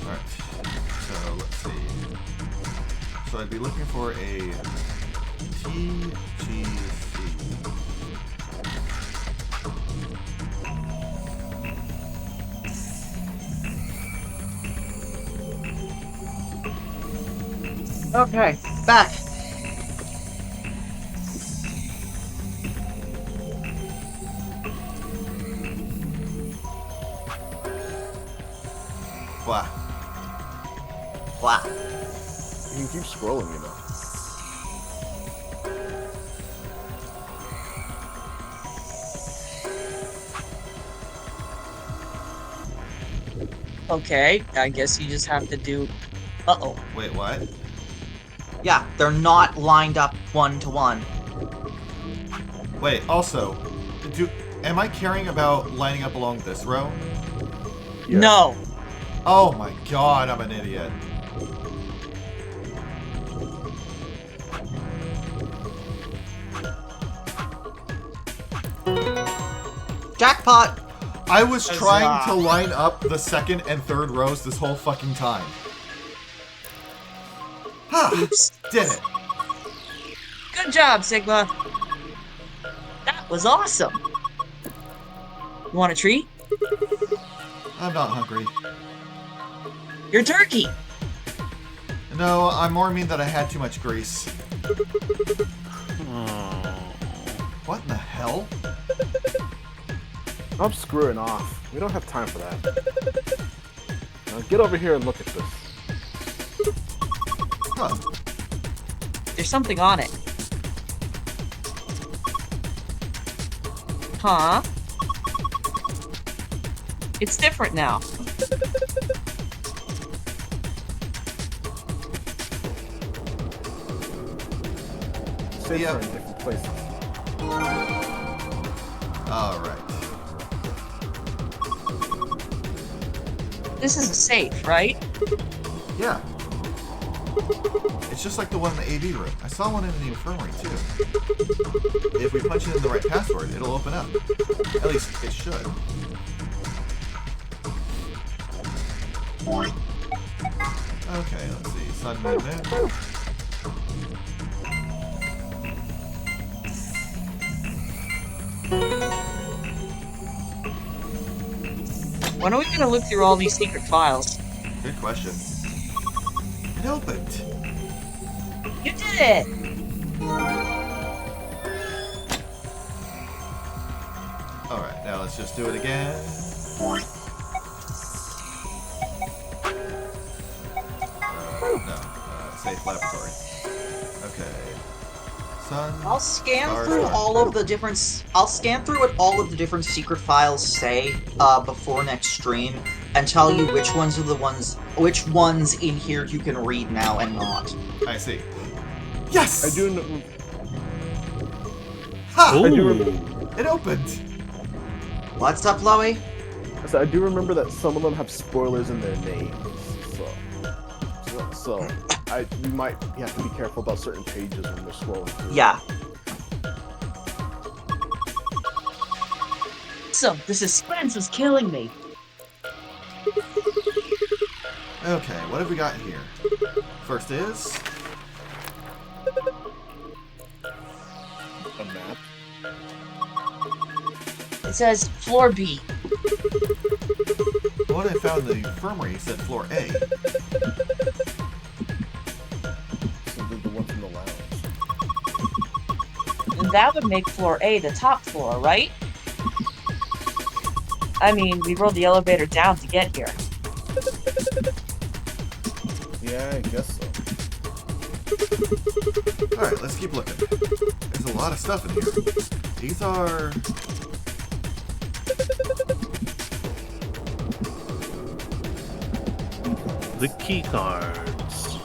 Alright. So, let's see. So I'd be looking for a TGC. Okay, back. Blah. Blah. You can keep scrolling, you know. Okay, I guess you just have to do... Uh-oh. Wait, what? Yeah, they're not lined up 1-to-1. Wait, also, am I caring about lining up along this row? Yeah. No! Oh my god, I'm an idiot. Jackpot! I was trying Huzzah. to line up the second and third rows this whole fucking time. Ha! Oops. Did it. Good job, Sigma! That was awesome! You want a treat? I'm not hungry. Your turkey! No, I more mean that I had too much grease. What in the hell? I'm screwing off. We don't have time for that. Now get over here and look at this. Huh. There's something on it. Huh? It's different now. Safe Yep. are in different places. Alright. This is a safe, right? Yeah. It's just like the one in the AV room. I saw one in the infirmary, too. If we punch in the right password, it'll open up. At least, it should. Okay, let's see. Sun, moon, moon. When are we gonna look through all these secret files? Good question. It opened. You did it! Alright, now let's just do it again. Safe laboratory. Okay. Sun. I'll scan Stars through are- all of the different. I'll scan through what all of the different secret files say before next stream, and tell you which ones in here you can read now and not. I see. Yes! I do know. Ha! I do Ooh. remember. It opened! What's up, Loey? I do remember that some of them have spoilers in their names. So you might have to be careful about certain pages when they're scrolling through. Yeah. So, the suspense is killing me. Okay, what have we got here? First is... A map. It says floor B. The one I found in the infirmary said floor A. So the one from the lounge. And that would make floor A the top floor, right? I mean, we rode the elevator down to get here. Yeah, I guess so. Alright, let's keep looking. There's a lot of stuff in here. These are... The key cards.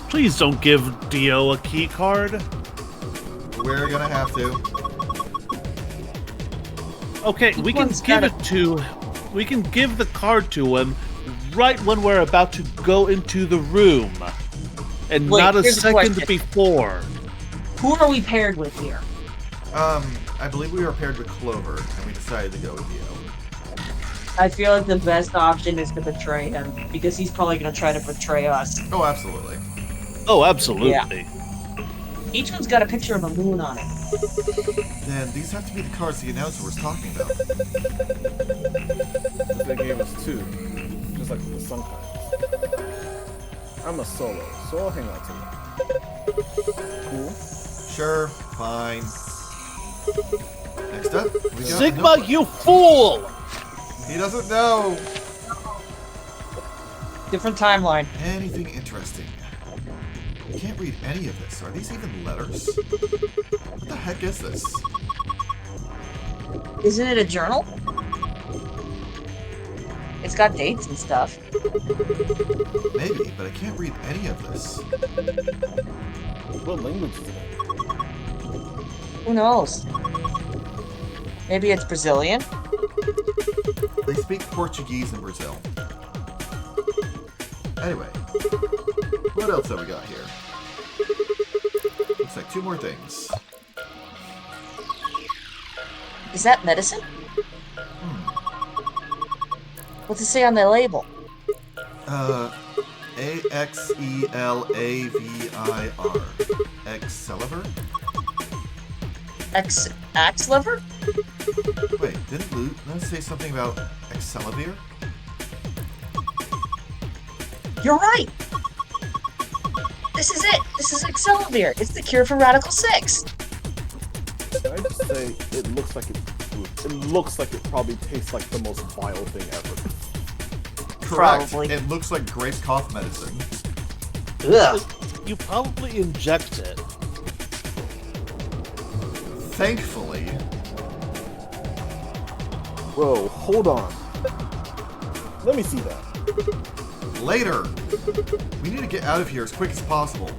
Please don't give Dio a key card. We're gonna have to. Okay, we can give it to. We can give the card to him right when we're about to go into the room, and Wait, not a here's the second question. before. Who are we paired with here? I believe we were paired with Clover, and we decided to go with Dio. I feel like the best option is to betray him, because he's probably going to try to betray us. Oh, absolutely. Oh, absolutely. Yeah. Each one's got a picture of a moon on it. Then these have to be the cards the announcer was talking about. They gave us two, just like the sun cards. I'm a solo, so I'll hang on to it. Cool. Sure, fine. Next up, we got Sigma, notebook. you fool! He doesn't know Different timeline. anything interesting. I can't read any of this. Are these even letters? What the heck is this? Isn't it a journal? It's got dates and stuff. Maybe, but I can't read any of this. What language is it? Who knows? Maybe it's Brazilian? They speak Portuguese in Brazil. Anyway, what else have we got here? Looks like two more things. Is that medicine? What's it say on the label? A-X-E-L-A-V-I-R. Excalibur? Axe lever? Wait, didn't Lou say something about Excalibur? You're right! This is it! This is Excalibur! It's the cure for Radical 6! Can I just say it looks like it looks like it probably tastes like the most vile thing ever. Correct. Probably. It looks like grape cough medicine. Ugh! You probably inject it. Thankfully, Whoa, hold on. Let me see that. later. We need to get out of here as quick as possible.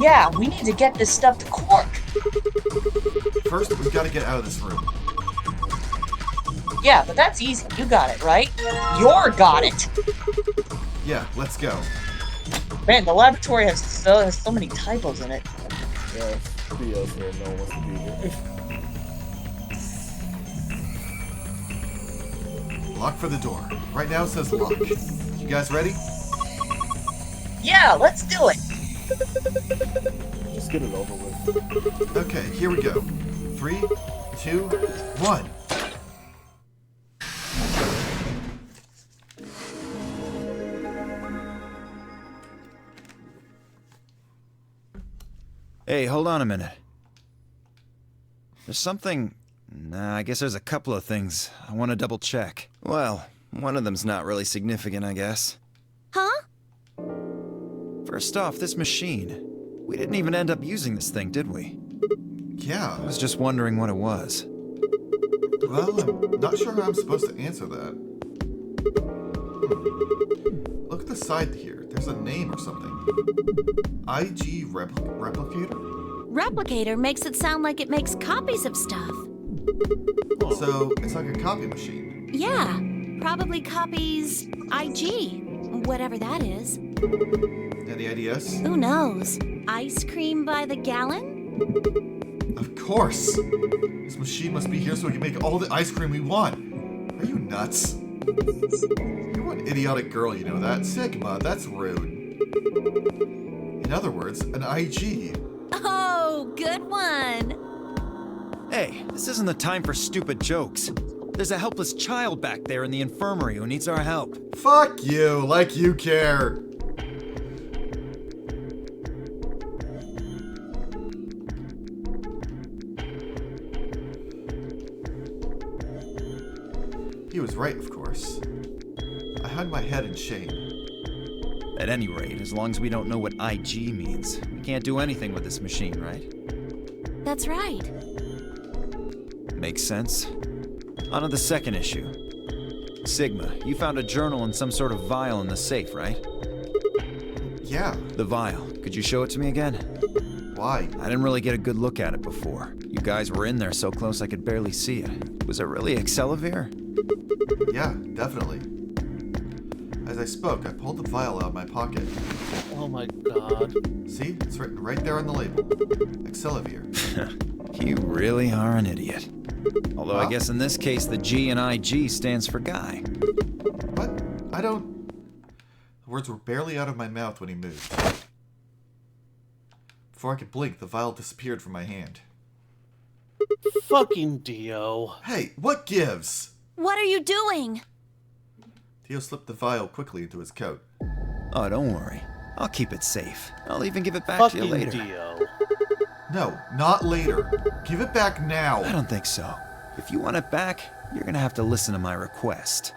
Yeah, we need to get this stuff to Quark! First, we've got to get out of this room. Yeah, but that's easy. You got it, right? You're got it! Yeah, let's go. Man, the laboratory has so many typos in it. Yeah, Theo's here, no one wants to be here. Lock for the door. Right now it says lock. You guys ready? Yeah, let's do it! Just get it over with. Okay, here we go. 3, 2, 1. Hey, hold on a minute. There's something... Nah, I guess there's a couple of things I want to double check. Well, one of them's not really significant, I guess. Huh? First off, this machine. We didn't even end up using this thing, did we? Yeah, I was just wondering what it was. well, I'm not sure how I'm supposed to answer that. Look at the side here. There's a name or something. IG Replicator? Replicator makes it sound like it makes copies of stuff. So, it's like a copy machine. Yeah, probably copies IG, whatever that is. Any ideas? Who knows? Ice cream by the gallon? Of course! This machine must be here so we can make all the ice cream we want. Are you nuts? You're one idiotic girl, you know that. Sigma, that's rude. In other words, an IG. Oh, good one. Hey, this isn't the time for stupid jokes. There's a helpless child back there in the infirmary who needs our help. Fuck you, like you care. He was right, of course. I hung my head in shame. At any rate, as long as we don't know what IG means, we can't do anything with this machine, right? That's right. Makes sense. On to the second issue. Sigma, you found a journal and some sort of vial in the safe, right? Yeah. The vial. Could you show it to me again? Why? I didn't really get a good look at it before. You guys were in there so close I could barely see it. Was it really Excelavir? Yeah, definitely. As I spoke, I pulled the vial out of my pocket. Oh my god. See? It's written right there on the label. Excelavir. You really are an idiot. Although I Huh? guess in this case the G in IG stands for guy. What? I don't... The words were barely out of my mouth when he moved. Before I could blink, the vial disappeared from my hand. Fucking Dio. Hey, what gives? What are you doing? Theo slipped the vial quickly into his coat. Oh, don't worry. I'll keep it safe. I'll even give it back to Fucking you later. Dio. No, not later. Give it back I now. don't think so. If you want it back, you're gonna have to listen to my request.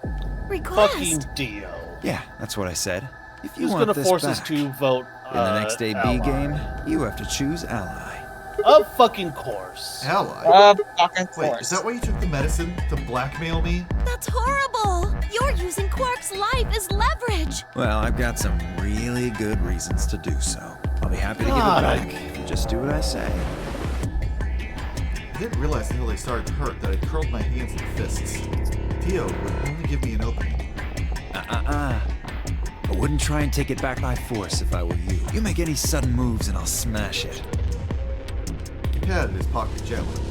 Request? Fucking Dio. Yeah, that's what I said. If you Who's want gonna this force back, us to vote in the next AB ally? game, you have to choose ally. Of fucking course. Ally? Fucking Wait, course. is that why you took the medicine? To blackmail me? That's horrible! You're using Quark's life as leverage! Well, I've got some really good reasons to do so. I'll be happy to God. give it back if you just do what I say. I didn't realize until they started to hurt that I curled my hands into fists. Theo would only give me an opening. I wouldn't try and take it back by force if I were you. You make any sudden moves and I'll smash it. He patted his pocket gently.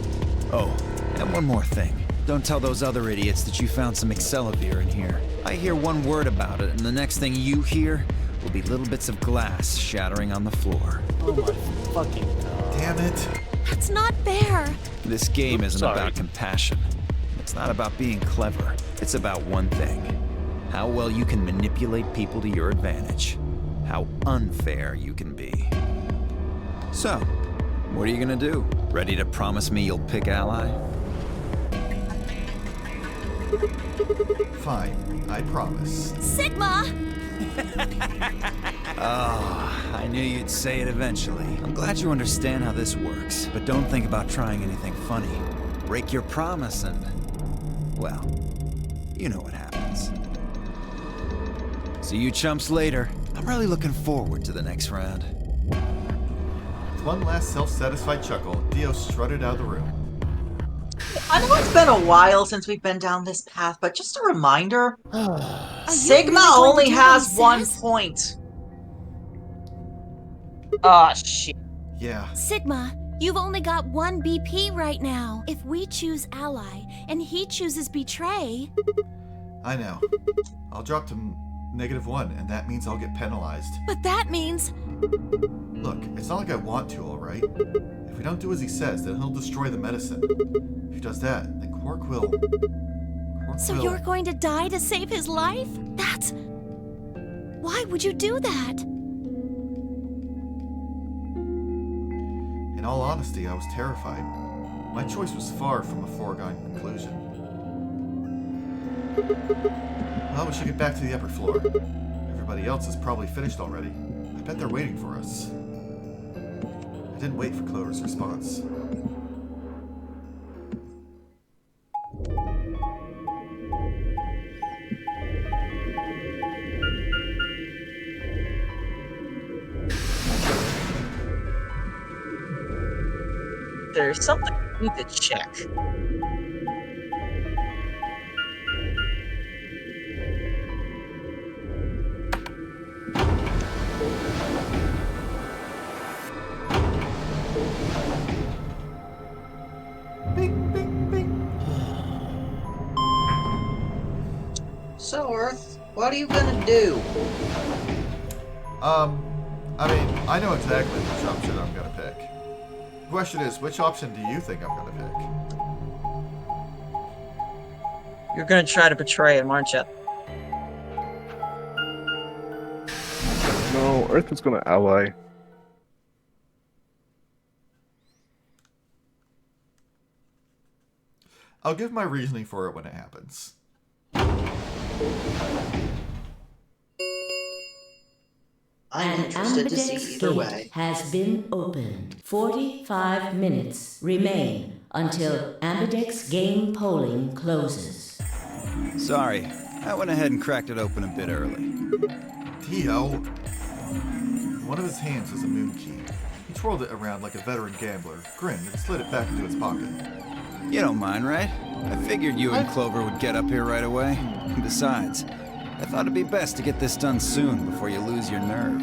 Oh, and one more thing. Don't tell those other idiots that you found some Excelavir in here. I hear one word about it, and the next thing you hear will be little bits of glass shattering on the floor. Oh my fucking god. Damn it. That's not fair! This game isn't Sorry. about compassion. It's not about being clever. It's about one thing. How well you can manipulate people to your advantage. How unfair you can be. So, what are you gonna do? Ready to promise me you'll pick ally? Fine, I promise. Sigma! I knew you'd say it eventually. I'm glad you understand how this works, but don't think about trying anything funny. Break your promise and, well, you know what happens. See you chumps later. I'm really looking forward to the next round. With one last self-satisfied chuckle, Theo strutted out of the room. I know it's been a while since we've been down this path, but just a reminder, Are you Sigma really going only to do what has he 1 says? point. Oh, shit. Yeah, Sigma, you've only got 1 BP right now. If we choose ally and he chooses betray, I know. I'll drop to -1, and that means I'll get penalized. but that means Look, it's not like I want to, alright? If we don't do as he says, then he'll destroy the medicine. If he does that, then Quark will... so you're going to die to save his life? That's... Why would you do that? In all honesty, I was terrified. My choice was far from a foregone conclusion. Well, we should get back to the upper floor. Everybody else is probably finished already. I bet they're waiting for us. I didn't wait for Clover's response. There's something I need to check. Bing, bing, bing. So, Earth, what are you gonna do? I mean, I know exactly which option I'm gonna pick. The question is, which option do you think I'm gonna pick? You're gonna try to betray him, aren't you? No, Earth is gonna ally. I'll give my reasoning for it when it happens. I'm An interested to see ambidex either gate way. has been opened. 45 minutes remain until ambidex game polling closes. Sorry, I went ahead and cracked it open a bit early. Theo, In one of his hands was a moon key. He twirled it around like a veteran gambler, grinned, and slid it back into his pocket. You don't mind, right? I figured you and Clover would get up here right away. Besides, I thought it'd be best to get this done soon before you lose your nerve.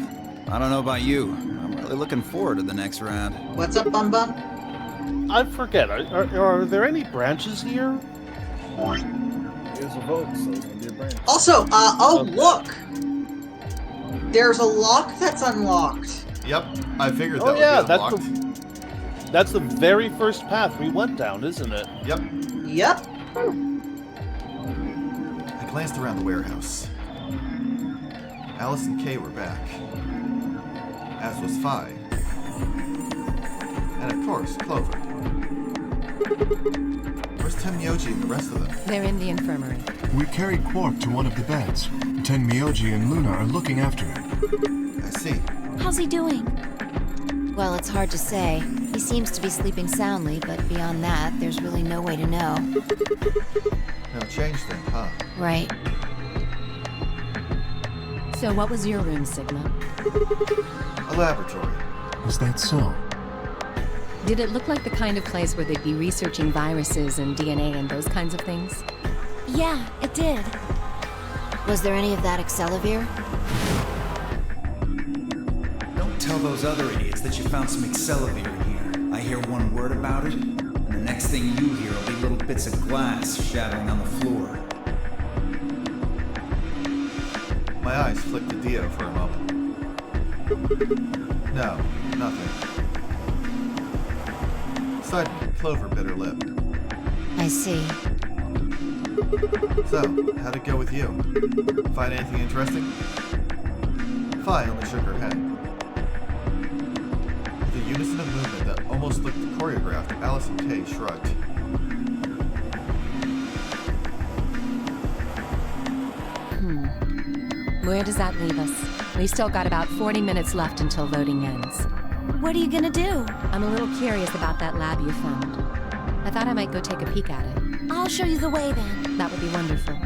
I don't know about you. I'm really looking forward to the next round. What's up, Bum Bum? I forget. Are there any branches here? Here's a vote, so it's gonna be a branch. Also, oh, look! There's a lock that's unlocked. Yep, I figured that Oh would yeah, be unlocked. that's the very first path we went down, isn't it? Yep. Yep. I glanced around the warehouse. Alice and Kay were back. As was Phi. And of course, Clover. Where's Tenmyoji and the rest of them? They're in the infirmary. We carried Quark to one of the beds. Tenmyoji and Luna are looking after him. I see. How's he doing? Well, it's hard to say. He seems to be sleeping soundly, but beyond that, there's really no way to know. No change then, huh? Right. So what was your room, Sigma? A laboratory. Is that so? Did it look like the kind of place where they'd be researching viruses and DNA and those kinds of things? Yeah, it did. Was there any of that Excelavir? Don't tell those other idiots that you found some Excelavir in here. I hear one word about it, and the next thing you hear will be little bits of glass shattering on the floor. My eyes flicked to Dio for a moment. No, nothing. Suddenly, Clover bit her lip. I see. So, how'd it go with you? Find anything interesting? Phi only shook her head. With a unison of movement that almost looked choreographed, Alice and Kay shrugged. Where does that leave us? We've still got about 40 minutes left until voting ends. What are you gonna do? I'm a little curious about that lab you found. I thought I might go take a peek at it. I'll show you the way then. That would be wonderful.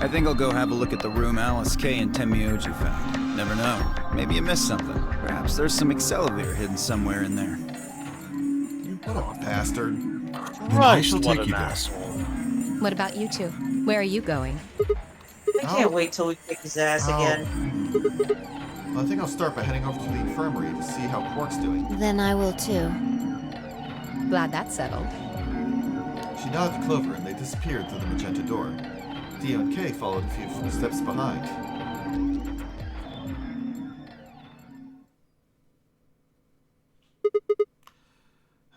I think I'll go have a look at the room Alice, Kay, and Tenmyoji found. Never know. Maybe you missed something. Perhaps there's some Excelavir hidden somewhere in there. What a bastard. Then I shall what take an you there. asshole. What about you two? Where are you going? I can't wait till we kick his ass again. Well, I think I'll start by heading over to the infirmary to see how Quark's doing. Then I will too. Glad that's settled. She nodded to Clover and they disappeared through the magenta door. Dio and Kay followed a few steps behind.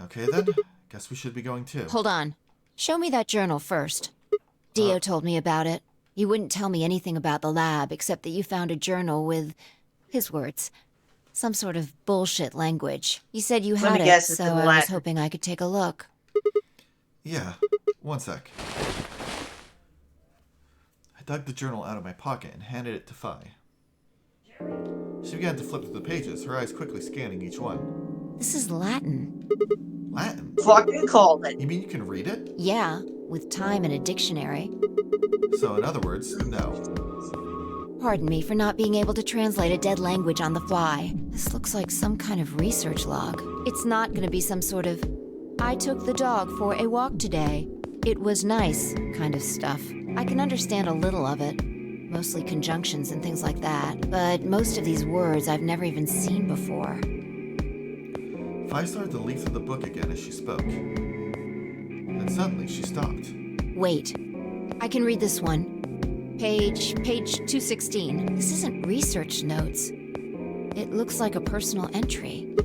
Okay then, guess we should be going too. Hold on. Show me that journal first. Dio told me about it. You wouldn't tell me anything about the lab except that you found a journal with, his words, some sort of bullshit language. You said you Let had me it, guess, it's so in I was Latin. hoping I could take a look. Yeah, one sec. I dug the journal out of my pocket and handed it to Phi. She began to flip through the pages, her eyes quickly scanning each one. This is Latin. Latin? Fucking called it. You mean you can read it? Yeah, with time in a dictionary. So in other words, no. Pardon me for not being able to translate a dead language on the fly. This looks like some kind of research log. It's not gonna be some sort of, I took the dog for a walk today. It was nice kind of stuff. I can understand a little of it. Mostly conjunctions and things like that. But most of these words I've never even seen before. Phi started to leaf through the book again as she spoke. Then suddenly she stopped. Wait. I can read this one. Page 216. This isn't research notes. It looks like a personal entry.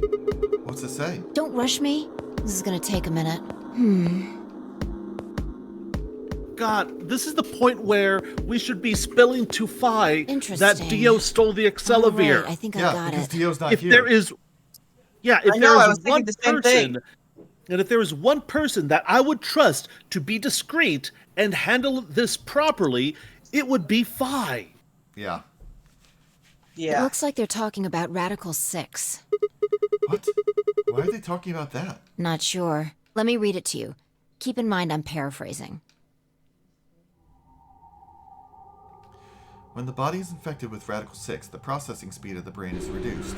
What's it say? Don't rush me. This is gonna take a minute. God, this is the point where we should be spilling to Phi that Interesting. Dio stole the Excelavir. Right, I think I Yeah, got because it. Dio's not If here. there is, yeah, if I there know, I is was thinking one the same thing. person, and if there is one person that I would trust to be discreet and handle this properly, it would be Phi. Yeah. It Yeah. looks like they're talking about Radical 6. What? Why are they talking about that? Not sure. Let me read it to you. Keep in mind I'm paraphrasing. When the body is infected with Radical 6, the processing speed of the brain is reduced.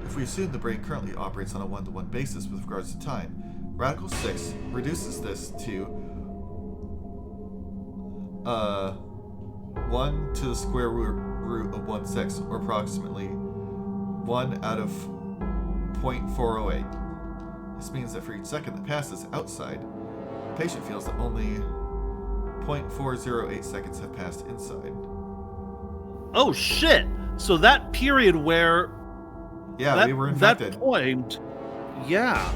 If we assume the brain currently operates on a one-to-one basis with regards to time, Radical 6 reduces this to 1 to the square root of 1/6, or approximately 1 out of 0.408. This means that for each second that passes outside, the patient feels that only 0.408 seconds have passed inside. Oh shit! So that period where we were infected. That point, yeah.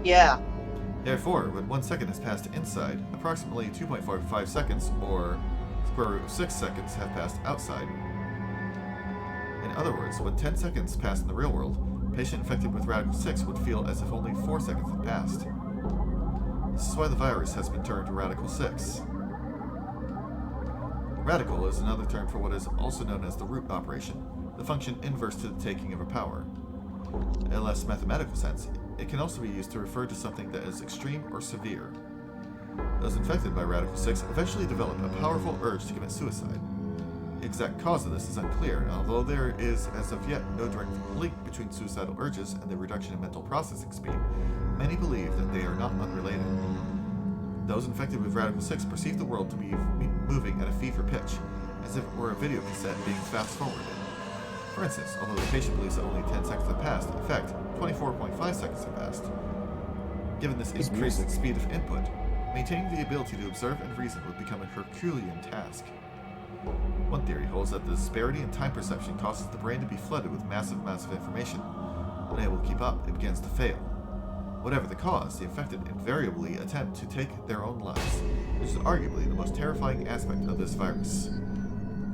Yeah. Therefore, when 1 second has passed inside, approximately 2.45 seconds, or square root of 6 seconds, have passed outside. In other words, when 10 seconds pass in the real world, a patient infected with Radical 6 would feel as if only 4 seconds had passed. This is why the virus has been termed Radical 6. Radical is another term for what is also known as the root operation, the function inverse to the taking of a power. In a less mathematical sense, it can also be used to refer to something that is extreme or severe. Those infected by Radical 6 eventually develop a powerful urge to commit suicide. The exact cause of this is unclear, and although there is, as of yet, no direct link between suicidal urges and the reduction in mental processing speed, many believe that they are not unrelated. Those infected with Radical 6 perceive the world to be moving at a fever pitch, as if it were a video cassette being fast-forwarded. For instance, although the patient believes that only 10 seconds have passed, in fact, 24.5 seconds have passed. Given this increased speed of input, maintaining the ability to observe and reason would become a Herculean task. One theory holds that the disparity in time perception causes the brain to be flooded with massive amounts of information. Unable to keep up, it begins to fail. Whatever the cause, the infected invariably attempt to take their own lives, which is arguably the most terrifying aspect of this virus.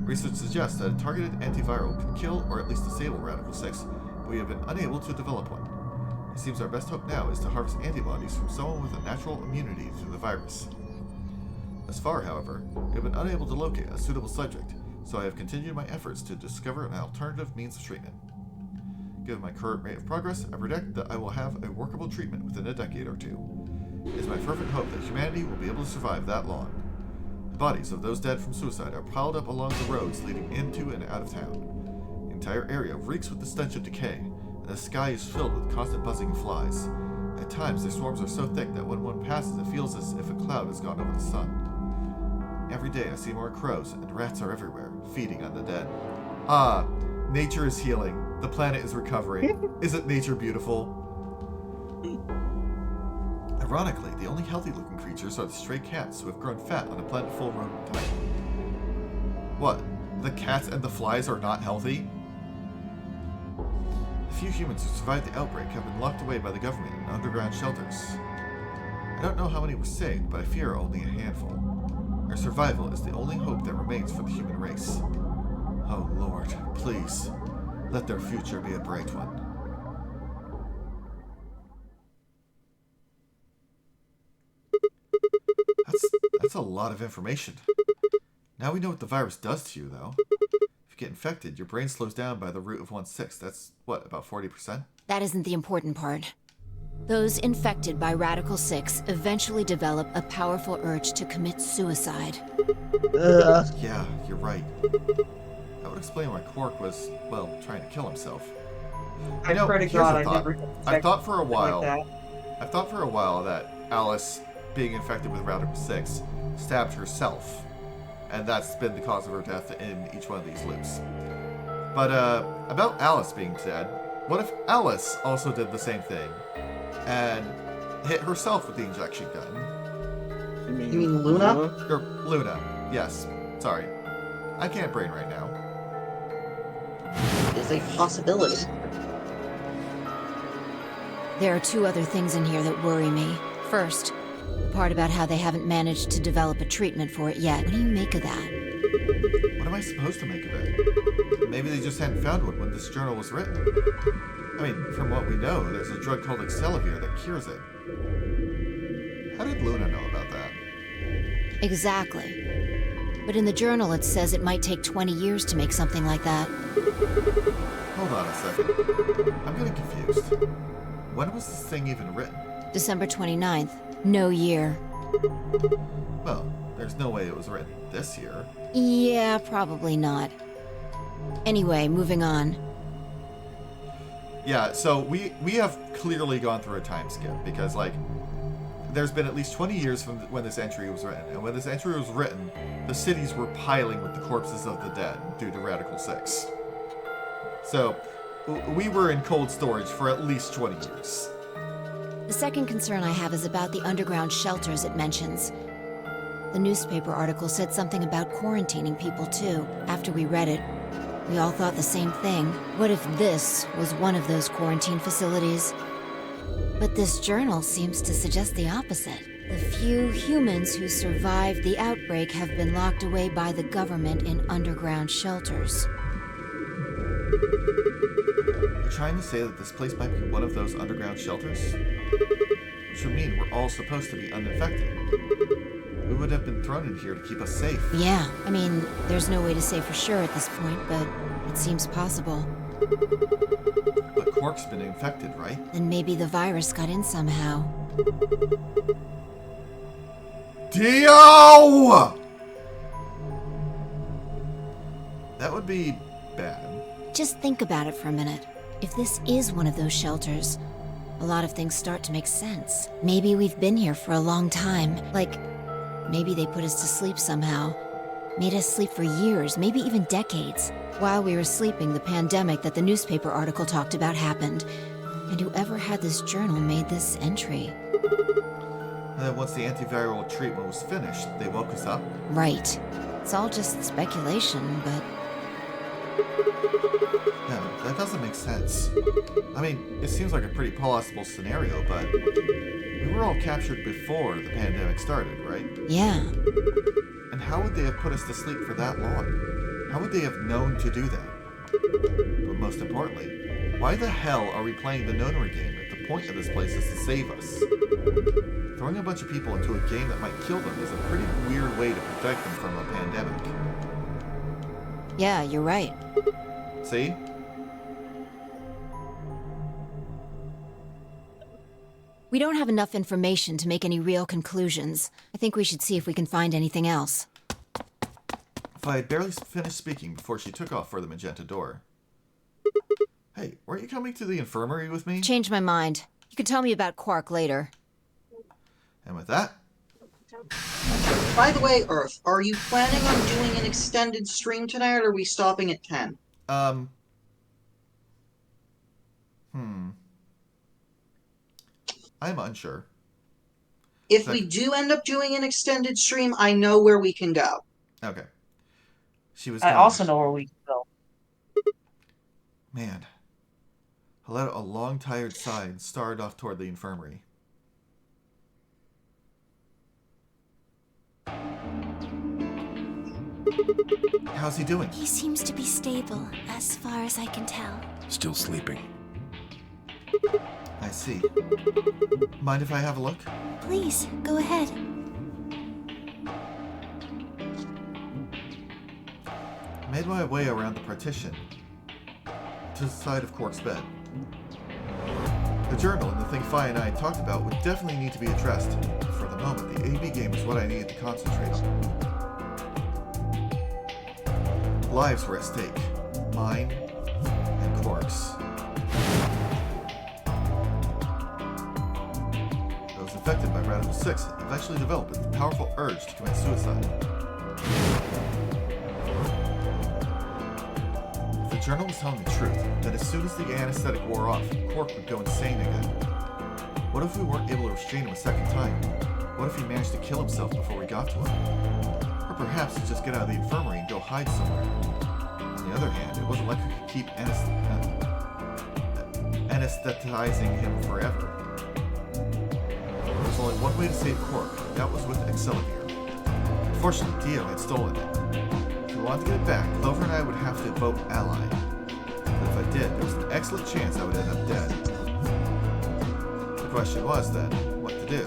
Research suggests that a targeted antiviral can kill or at least disable Radical 6, but we have been unable to develop one. It seems our best hope now is to harvest antibodies from someone with a natural immunity to the virus. Thus far, however, we have been unable to locate a suitable subject, so I have continued my efforts to discover an alternative means of treatment. Given my current rate of progress, I predict that I will have a workable treatment within a decade or two. It is my fervent hope that humanity will be able to survive that long. The bodies of those dead from suicide are piled up along the roads leading into and out of town. The entire area reeks with the stench of decay, and the sky is filled with constant buzzing of flies. At times, their swarms are so thick that when one passes, it feels as if a cloud has gone over the sun. Every day I see more crows, and rats are everywhere, feeding on the dead. Ah, nature is healing. The planet is recovering. Isn't nature beautiful? Ironically, the only healthy-looking creatures are the stray cats who have grown fat on a plentiful rodent diet. What? The cats and the flies are not healthy? The few humans who survived the outbreak have been locked away by the government in underground shelters. I don't know how many were saved, but I fear only a handful. Their survival is the only hope that remains for the human race. Oh Lord, please, let their future be a bright one. That's a lot of information. Now we know what the virus does to you, though. If you get infected, your brain slows down by the root of 1/6. That's, what, about 40%? That isn't the important part. Those infected by Radical 6 eventually develop a powerful urge to commit suicide. Yeah, you're right. That would explain why Quark was, well, trying to kill himself. I swear to God, I never I've thought for a while. like I've thought for a while that Alice, being infected with Radical 6, stabbed herself, and that's been the cause of her death in each one of these loops. But about Alice being dead, what if Alice also did the same thing and hit herself with the injection gun? You mean Luna? Or Luna, yes. Sorry. I can't brain right now. Is a possibility. There are two other things in here that worry me. First, the part about how they haven't managed to develop a treatment for it yet. What do you make of that? What am I supposed to make of it? Maybe they just hadn't found one when this journal was written. I mean, from what we know, there's a drug called Excelivir that cures it. How did Luna know about that? Exactly. But in the journal it says it might take 20 years to make something like that. Hold on a second. I'm getting confused. When was this thing even written? December 29th. No year. Well, there's There's no way it was written this year. Yeah, probably not. Anyway, moving on. Yeah, so we have clearly gone through a time skip because, like, there's been at least 20 years from when this entry was written. And when this entry was written, the cities were piling with the corpses of the dead due to Radical 6. So, we were in cold storage for at least 20 years. The second concern I have is about the underground shelters it mentions. The newspaper article said something about quarantining people too. After we read it, we all thought the same thing. What if this was one of those quarantine facilities? But this journal seems to suggest the opposite. The few humans who survived the outbreak have been locked away by the government in underground shelters. You're trying to say that this place might be one of those underground shelters? Which would mean we're all supposed to be uninfected. We would have been thrown in here to keep us safe. Yeah, I mean, there's no way to say for sure at this point, but it seems possible. But Quark's been infected, right? Then maybe the virus got in somehow. Dio! That would be bad. Just think about it for a minute. If this is one of those shelters, a lot of things start to make sense. Maybe we've been here for a long time. Like, maybe they put us to sleep somehow. Made us sleep for years, maybe even decades. While we were sleeping, the pandemic that the newspaper article talked about happened. And whoever had this journal made this entry. And then once the antiviral treatment was finished, they woke us up? Right. It's all just speculation, but... No, that doesn't make sense. I mean, it seems like a pretty plausible scenario, but we were all captured before the pandemic started, right? Yeah. And how would they have put us to sleep for that long? How would they have known to do that? But most importantly, why the hell are we playing the Nonary game if the point of this place is to save us? Throwing a bunch of people into a game that might kill them is a pretty weird way to protect them from a pandemic. Yeah, you're right. See? We don't have enough information to make any real conclusions. I think we should see if we can find anything else. If I had barely finished speaking before she took off for the magenta door. Hey, weren't you coming to the infirmary with me? Changed my mind. You can tell me about Quark later. And with that... By the way, Earth, are you planning on doing an extended stream tonight, or are we stopping at 10? I'm unsure. If we do end up doing an extended stream, I know where we can go. Okay. She was I gone. also know where we can go. Man. I let out a long, tired sigh and started off toward the infirmary. How's he doing? He seems to be stable, as far as I can tell. Still sleeping. I see. Mind if I have a look? Please, go ahead. I made my way around the partition to the side of Quark's bed. The journal and the thing Fi and I talked about would definitely need to be addressed. For the moment, the AB game is what I needed to concentrate on. Lives were at stake. Mine and Quark's. Those infected by Radical 6 eventually developed a powerful urge to commit suicide. If the journal was telling the truth, then as soon as the anesthetic wore off, Quark would go insane again. What if we weren't able to restrain him a second time? What if he managed to kill himself before we got to him? Or perhaps he'd just get out of the infirmary and go hide somewhere. On the other hand, it wasn't like we could keep anesthetizing him forever. There's only one way to save Quark, and that was with Excalibur. Unfortunately, Dio had stolen it. If we wanted to get it back, Clover and I would have to vote ally. But if I did, there was an excellent chance I would end up dead. The question was, then, what to do?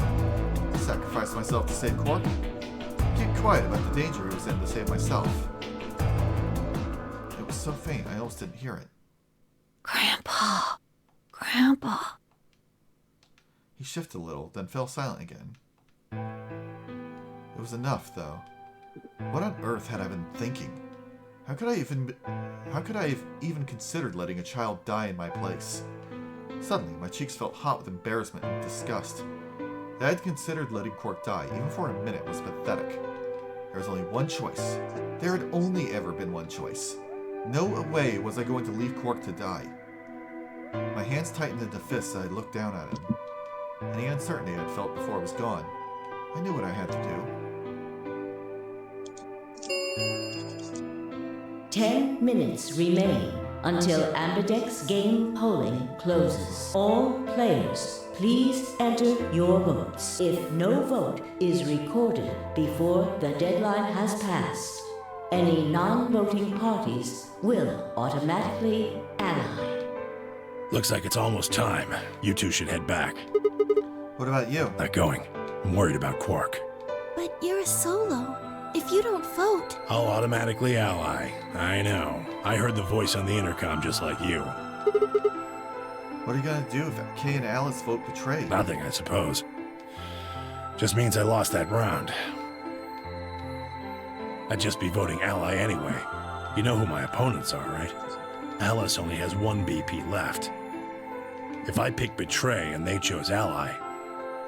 Sacrifice myself to save Quark? Keep quiet about the danger he was in to save myself. It was so faint, I almost didn't hear it. Grandpa. Grandpa. He shifted a little, then fell silent again. It was enough, though. What on earth had I been thinking? How could I have even considered letting a child die in my place? Suddenly, my cheeks felt hot with embarrassment and disgust. That I had considered letting Quark die, even for a minute, was pathetic. There was only one choice. There had only ever been one choice. No way was I going to leave Quark to die. My hands tightened into fists as I looked down at him. Any uncertainty I'd felt before I was gone, I knew what I had to do. 10 minutes remain until Ambidex game polling closes. All players, please enter your votes. If no vote is recorded before the deadline has passed, any non-voting parties will automatically ally. Looks like it's almost time. You two should head back. What about you? Not going. I'm worried about Quark. But you're a solo. If you don't vote... I'll automatically ally. I know. I heard the voice on the intercom just like you. What are you gonna do if Kay and Alice vote betray? Nothing, I suppose. Just means I lost that round. I'd just be voting ally anyway. You know who my opponents are, right? Alice only has one BP left. If I pick betray and they chose ally,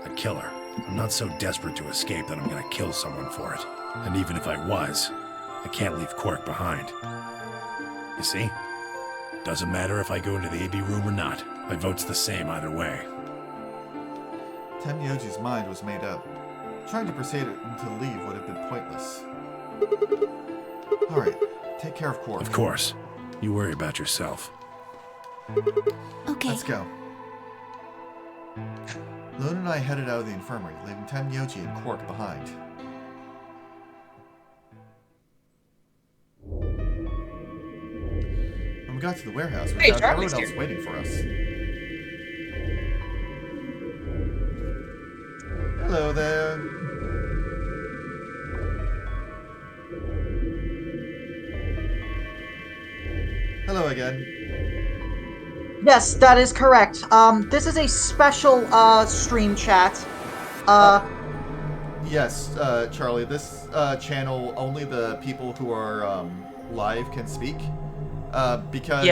I'd kill her. I'm not so desperate to escape that I'm gonna kill someone for it. And even if I was, I can't leave Quark behind. You see? Doesn't matter if I go into the AB room or not. My vote's the same either way. Tenmyoji's mind was made up. Trying to persuade him to leave would have been pointless. Alright, take care of Quark. Of course. You worry about yourself. Okay. Let's go. Luna and I headed out of the infirmary, leaving Tenmyoji and Quark behind. When we got to the warehouse, we found everyone else waiting for us. Hello there. Hello again. Yes, that is correct. This is a special, stream chat. Yes, Charlie, this, channel, only the people who are, live can speak. Because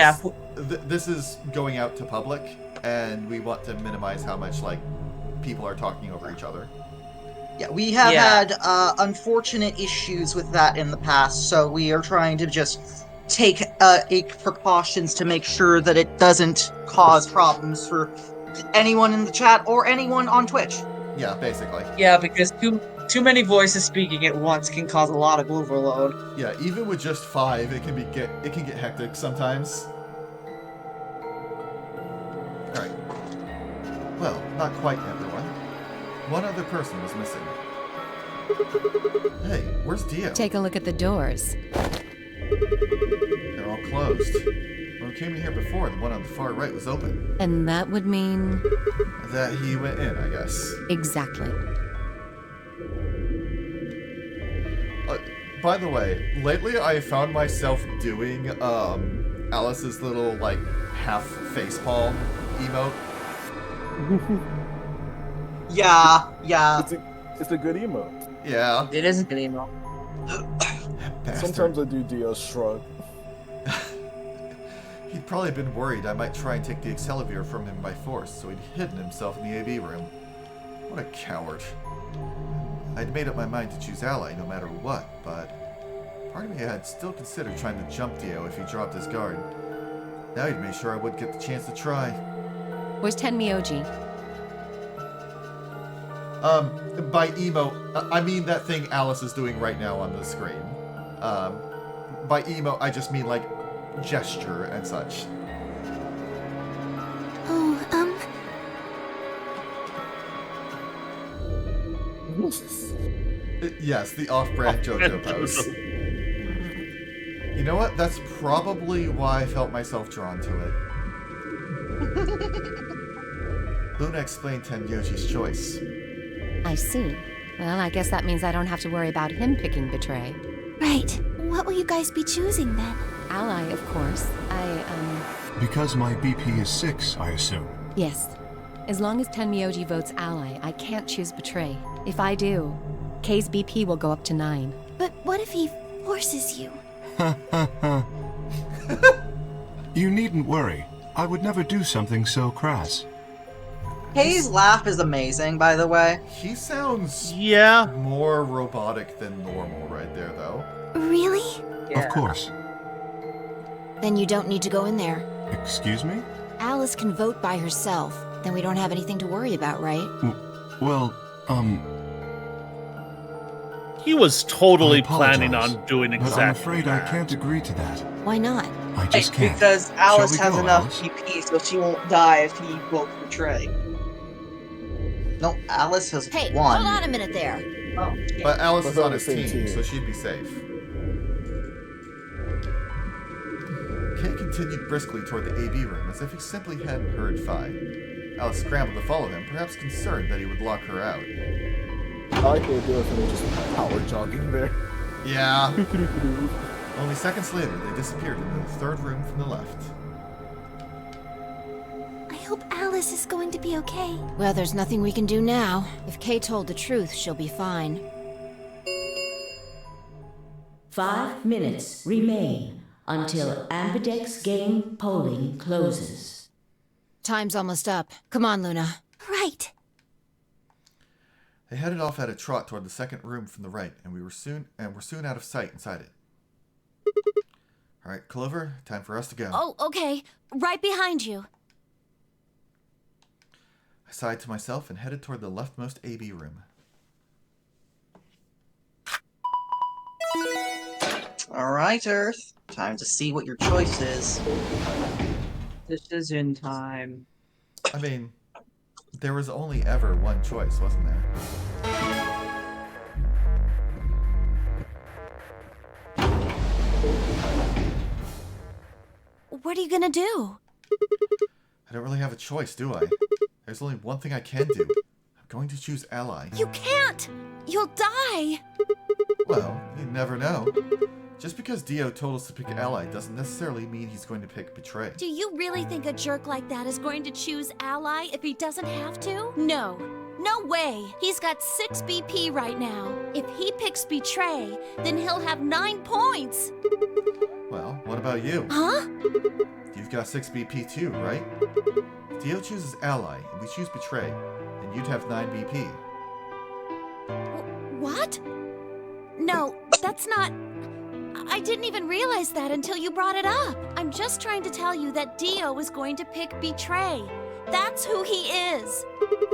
this is going out to public, and we want to minimize how much, like, people are talking over each other. Yeah, we have had, unfortunate issues with that in the past, so we are trying to just take precautions to make sure that it doesn't cause problems for anyone in the chat or anyone on Twitch. Yeah, basically. Yeah, because too many voices speaking at once can cause a lot of overload. Yeah, even with just 5, it can get hectic sometimes. All right. Well, not quite everyone. One other person was missing. Hey, where's Dio? Take a look at the doors. They're all closed. When we came in here before, the one on the far right was open. And that would mean... That he went in, I guess. Exactly. By the way, lately I found myself doing, Alice's little, like, half facepalm emote. Yeah. It's a good emote. Yeah. It is a good emote. Sometimes I do Dio's shrug. He'd probably been worried I might try and take the Excalibur from him by force, so he'd hidden himself in the AV room. What a coward. I'd made up my mind to choose Ally no matter what, but part of me had still considered trying to jump Dio if he dropped his guard. Now he'd made sure I would get the chance to try. Where's Tenmyoji? By emote, I mean that thing Alice is doing right now on the screen. By emote, I just mean, like, gesture and such. Oh, Yes, the off-brand JoJo pose. You know what? That's probably why I felt myself drawn to it. Luna explained Tenmyoji's choice. I see. Well, I guess that means I don't have to worry about him picking betray. right. What will you guys be choosing then? Ally, of course. Because my BP is 6, I assume. Yes. As long as Tenmyoji votes ally, I can't choose betray. If I do, Kay's BP will go up to 9. But what What if he forces you? You needn't worry. I would never do something so crass. Kay's laugh is amazing, by the way. He sounds more robotic than normal right there, though. Really? Of course. Then you don't need to go in there. Excuse me? Alice can vote by herself. Then we don't have anything to worry about, right? Well, He was totally I apologize, planning on doing exactly but I'm afraid that. I can't agree to that. Why not? I just can't. Because Alice Shall we has go, enough Alice? BP, so she won't die if he votes for Trey. No, Alice has Hey, won. hold on a minute there. Oh, But Alice But is they're on on his the same team, team. so she'd be safe. Kay continued briskly toward the AB room as if he simply hadn't heard Phi. Alice scrambled to follow him, perhaps concerned that he would lock her out. I like the idea of him just power jogging there. Yeah. Only seconds later, they disappeared into the third room from the left. I hope Alice is going to be okay. Well, there's nothing we can do now. If Kay told the truth, she'll be fine. 5 minutes remain until Ambidex game polling closes. Time's almost up. Come on, Luna. Right. They headed off at a trot toward the second room from the right, and were soon out of sight inside it. All right, Clover, time for us to go. Oh, okay. Right behind you. I sighed to myself and headed toward the leftmost AB room. Alright, Earth. Time to see what your choice is. decision time. I mean, there was only ever one choice, wasn't there? What are you gonna do? I don't really have a choice, do I? There's only one thing I can do. I'm going to choose Ally. You can't! You'll die! Well, you never know. Just because Dio told us to pick Ally doesn't necessarily mean he's going to pick Betray. Do you really think a jerk like that is going to choose Ally if he doesn't have to? No. No way! He's got 6 BP right now. If he picks Betray, then he'll have 9 points! Well, what about you? Huh? You've got 6 BP too, right? If Dio chooses Ally and we choose Betray, then you'd have 9 BP. What? No, that's not... I didn't even realize that until you brought it up. I'm just trying to tell you that Dio is going to pick Betray. That's who he is.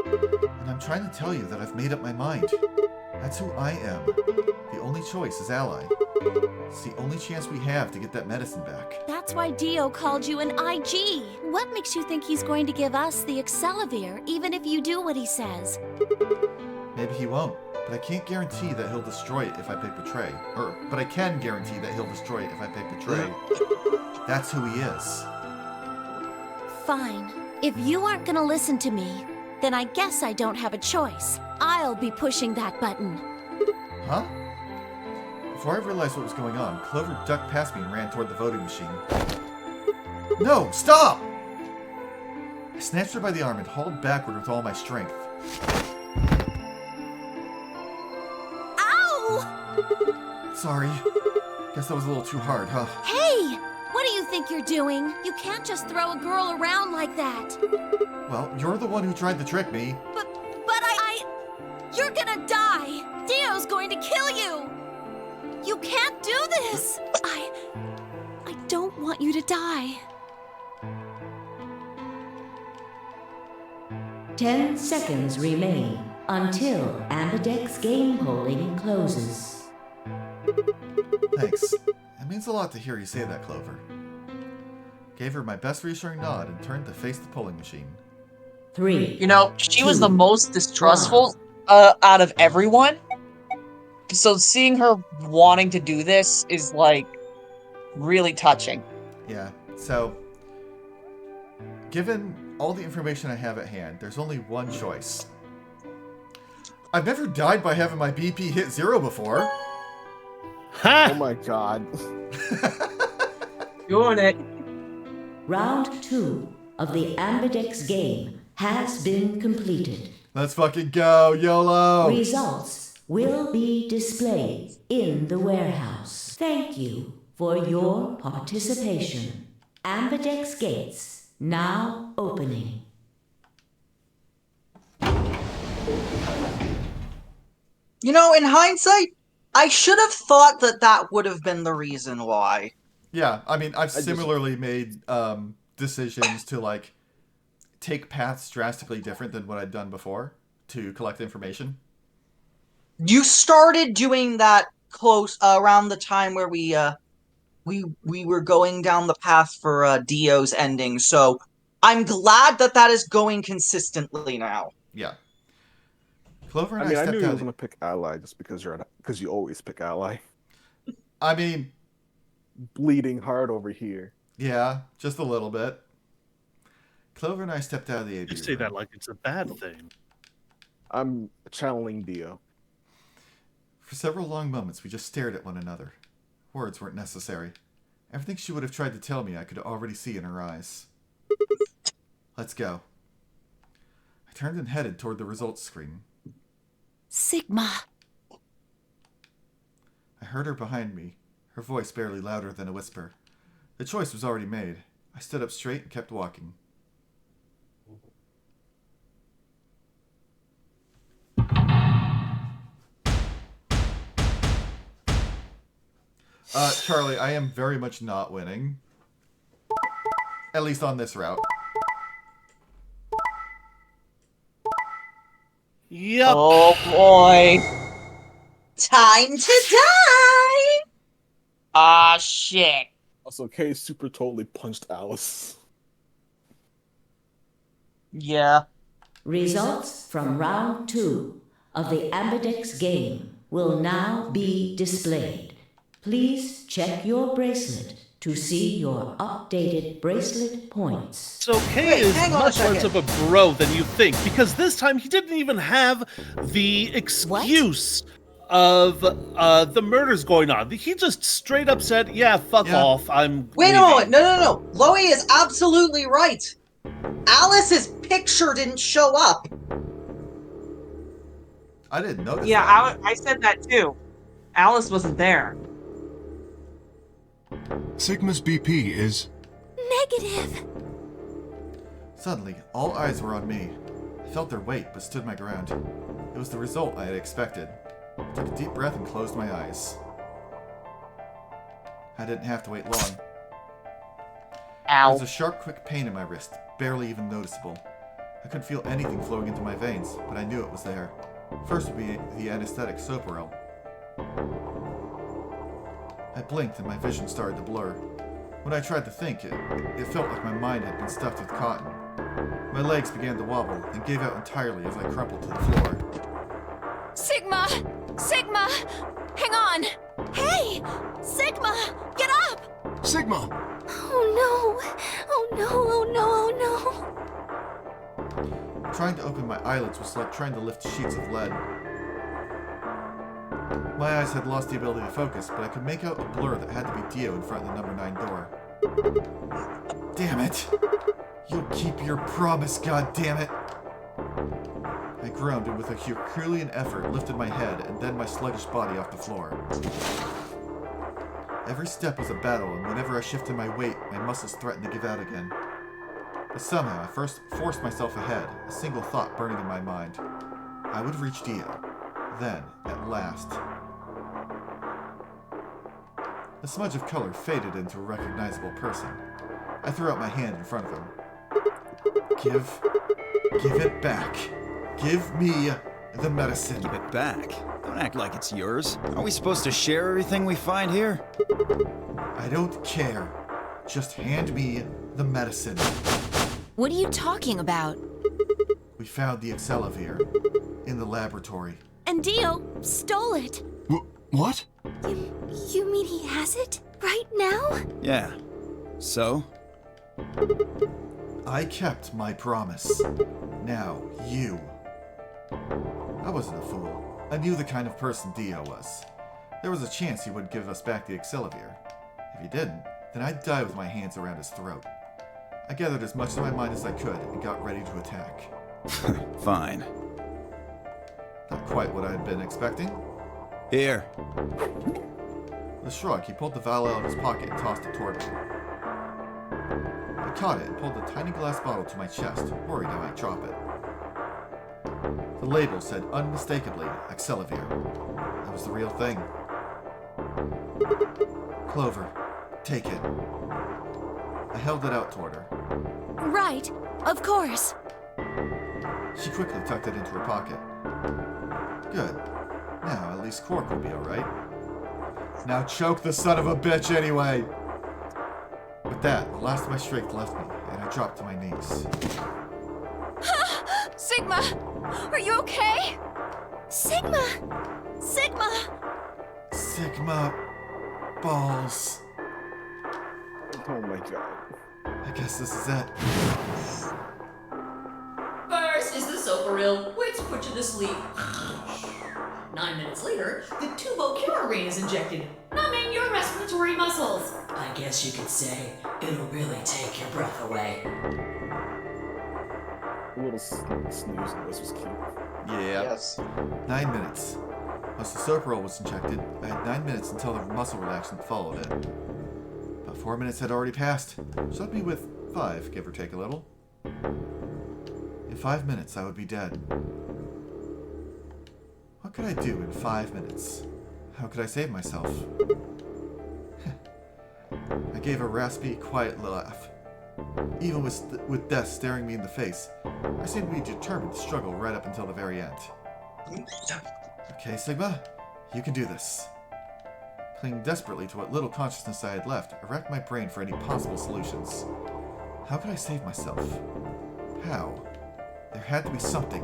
And I'm trying to tell you that I've made up my mind. That's who I am. The only choice is Ally. It's the only chance we have to get that medicine back. That's why Dio called you an IG. What makes you think he's going to give us the Excelivir, even if you do what he says? Maybe he won't, but I can't guarantee that he'll destroy it if I pick Betray. But I can guarantee that he'll destroy it if I pick Betray. That's who he is. Fine. If you aren't gonna listen to me, then I guess I don't have a choice. I'll be pushing that button. Huh? Before I realized what was going on, Clover ducked past me and ran toward the voting machine. No! Stop! I snatched her by the arm and hauled backward with all my strength. Ow! Sorry. Guess that was a little too hard, huh? Hey! What do you think you're doing? You can't just throw a girl around like that. Well, you're the one who tried to trick me. But you're gonna die! Dio's going to kill you! You can't do this! I don't want you to die. 10 seconds remain until Ambidex game polling closes. Thanks. It means a lot to hear you say that, Clover. Gave her my best reassuring nod and turned to face the polling machine. 3. You know, she was the most distrustful out of everyone. So seeing her wanting to do this is, like, really touching. Yeah, so... Given all the information I have at hand, there's only one choice. I've never died by having my BP hit 0 before. Oh my god. Doing it. Round 2 of the Ambidex game has been completed. Let's fucking go, YOLO! Results will be displayed in the warehouse. Thank you for your participation. Ambidex gates now opening. You know, in hindsight, I should have thought that that would have been the reason why. Yeah, I mean, I've similarly made decisions to like take paths drastically different than what I'd done before to collect information. You started doing that close around the time where we were going down the path for Dio's ending, so I'm glad that that is going consistently now. Yeah. Clover and I mean, I stepped knew you out. was gonna pick Ally just because you always pick Ally. I mean, Bleeding hard over here. yeah, just a little bit. Clover and I stepped out of the AV You say room. that like it's a bad thing. I'm channeling Dio. For several long moments, we just stared at one another. Words weren't necessary. Everything she would have tried to tell me I could already see in her eyes. Let's go. I turned and headed toward the results screen. Sigma. I heard her behind me, her voice barely louder than a whisper. The choice was already made. I stood up straight and kept walking. Charlie, I am very much not winning. At least on this route. Yep. Oh boy. Time to die! Ah, shit. Also, Kay super totally punched Alice. Yeah. Results from round 2 of the Ambidex game will now be displayed. Please check your bracelet to see your updated bracelet points. So Kay Wait, is hang on a much less second. of a bro than you think, because this time he didn't even have the excuse of the murders going on. He just straight up said, yeah, fuck off, I'm Wait leaving. a moment, no. Loey is absolutely right. Alice's picture didn't show up. I didn't notice Yeah, that. I said that too. Alice wasn't there. Sigma's BP is... Negative. Suddenly, all eyes were on me. I felt their weight, but stood my ground. It was the result I had expected. I took a deep breath and closed my eyes. I didn't have to wait long. There Ow. was a sharp, quick pain in my wrist, barely even noticeable. I couldn't feel anything flowing into my veins, but I knew it was there. First would be the anesthetic Soparel. I blinked and my vision started to blur. When I tried to think, it felt like my mind had been stuffed with cotton. My legs began to wobble and gave out entirely as I crumpled to the floor. Sigma! Sigma! Hang on! Hey! Sigma! Get up! Sigma! Oh no! Oh no! Oh no! Oh no! Trying to open my eyelids was like trying to lift sheets of lead. My eyes had lost the ability to focus, but I could make out a blur that had to be Dio in front of the number 9 door. Damn it! You'll keep your promise, goddammit! I groaned and with a Herculean effort lifted my head and then my sluggish body off the floor. Every step was a battle, and whenever I shifted my weight, my muscles threatened to give out again. But somehow I first forced myself ahead, a single thought burning in my mind. I would reach Dio. Then, at last... The smudge of color faded into a recognizable person. I threw out my hand in front of him. Give it back. Give me the medicine. Give it back. Don't act like it's yours. Are we supposed to share everything we find here? I don't care. Just hand me the medicine. What are you talking about? We found the Excelavir in the laboratory. And Dio stole it. What? You mean he has it? Right now? Yeah. So? I kept my promise. Now, you. I wasn't a fool. I knew the kind of person Dio was. There was a chance he would give us back the Excelavir. If he didn't, then I'd die with my hands around his throat. I gathered as much of my mind as I could and got ready to attack. Fine. Not quite what I had been expecting. Here. With a shrug, he pulled the vial out of his pocket and tossed it toward me. I caught it and pulled a tiny glass bottle to my chest, worried I might drop it. The label said unmistakably, Accelavir. It was the real thing. Clover, take it. I held it out toward her. Right, of course. She quickly tucked it into her pocket. Good. Now, at least Quark will be alright. Now choke the son of a bitch anyway! With that, the last of my strength left me, and I dropped to my knees. Sigma! Are you okay? Sigma! Sigma! Sigma... balls. Oh my god. I guess this is it. First is the Soparil, which puts you to sleep. 9 minutes later, the tubocurarine is injected, numbing your respiratory muscles. I guess you could say it'll really take your breath away. A little snooze in this was cute. Yeah. Yes. 9 minutes. Once the Soparil was injected, I had 9 minutes until the muscle relaxant followed it. About 4 minutes had already passed, which left me with 5, give or take a little. In 5 minutes, I would be dead. What could I do in 5 minutes? How could I save myself? I gave a raspy, quiet laugh. Even with death staring me in the face, I seemed to be determined to struggle right up until the very end. Okay, Sigma, you can do this. Clinging desperately to what little consciousness I had left, I racked my brain for any possible solutions. How could I save myself? How? There had to be something.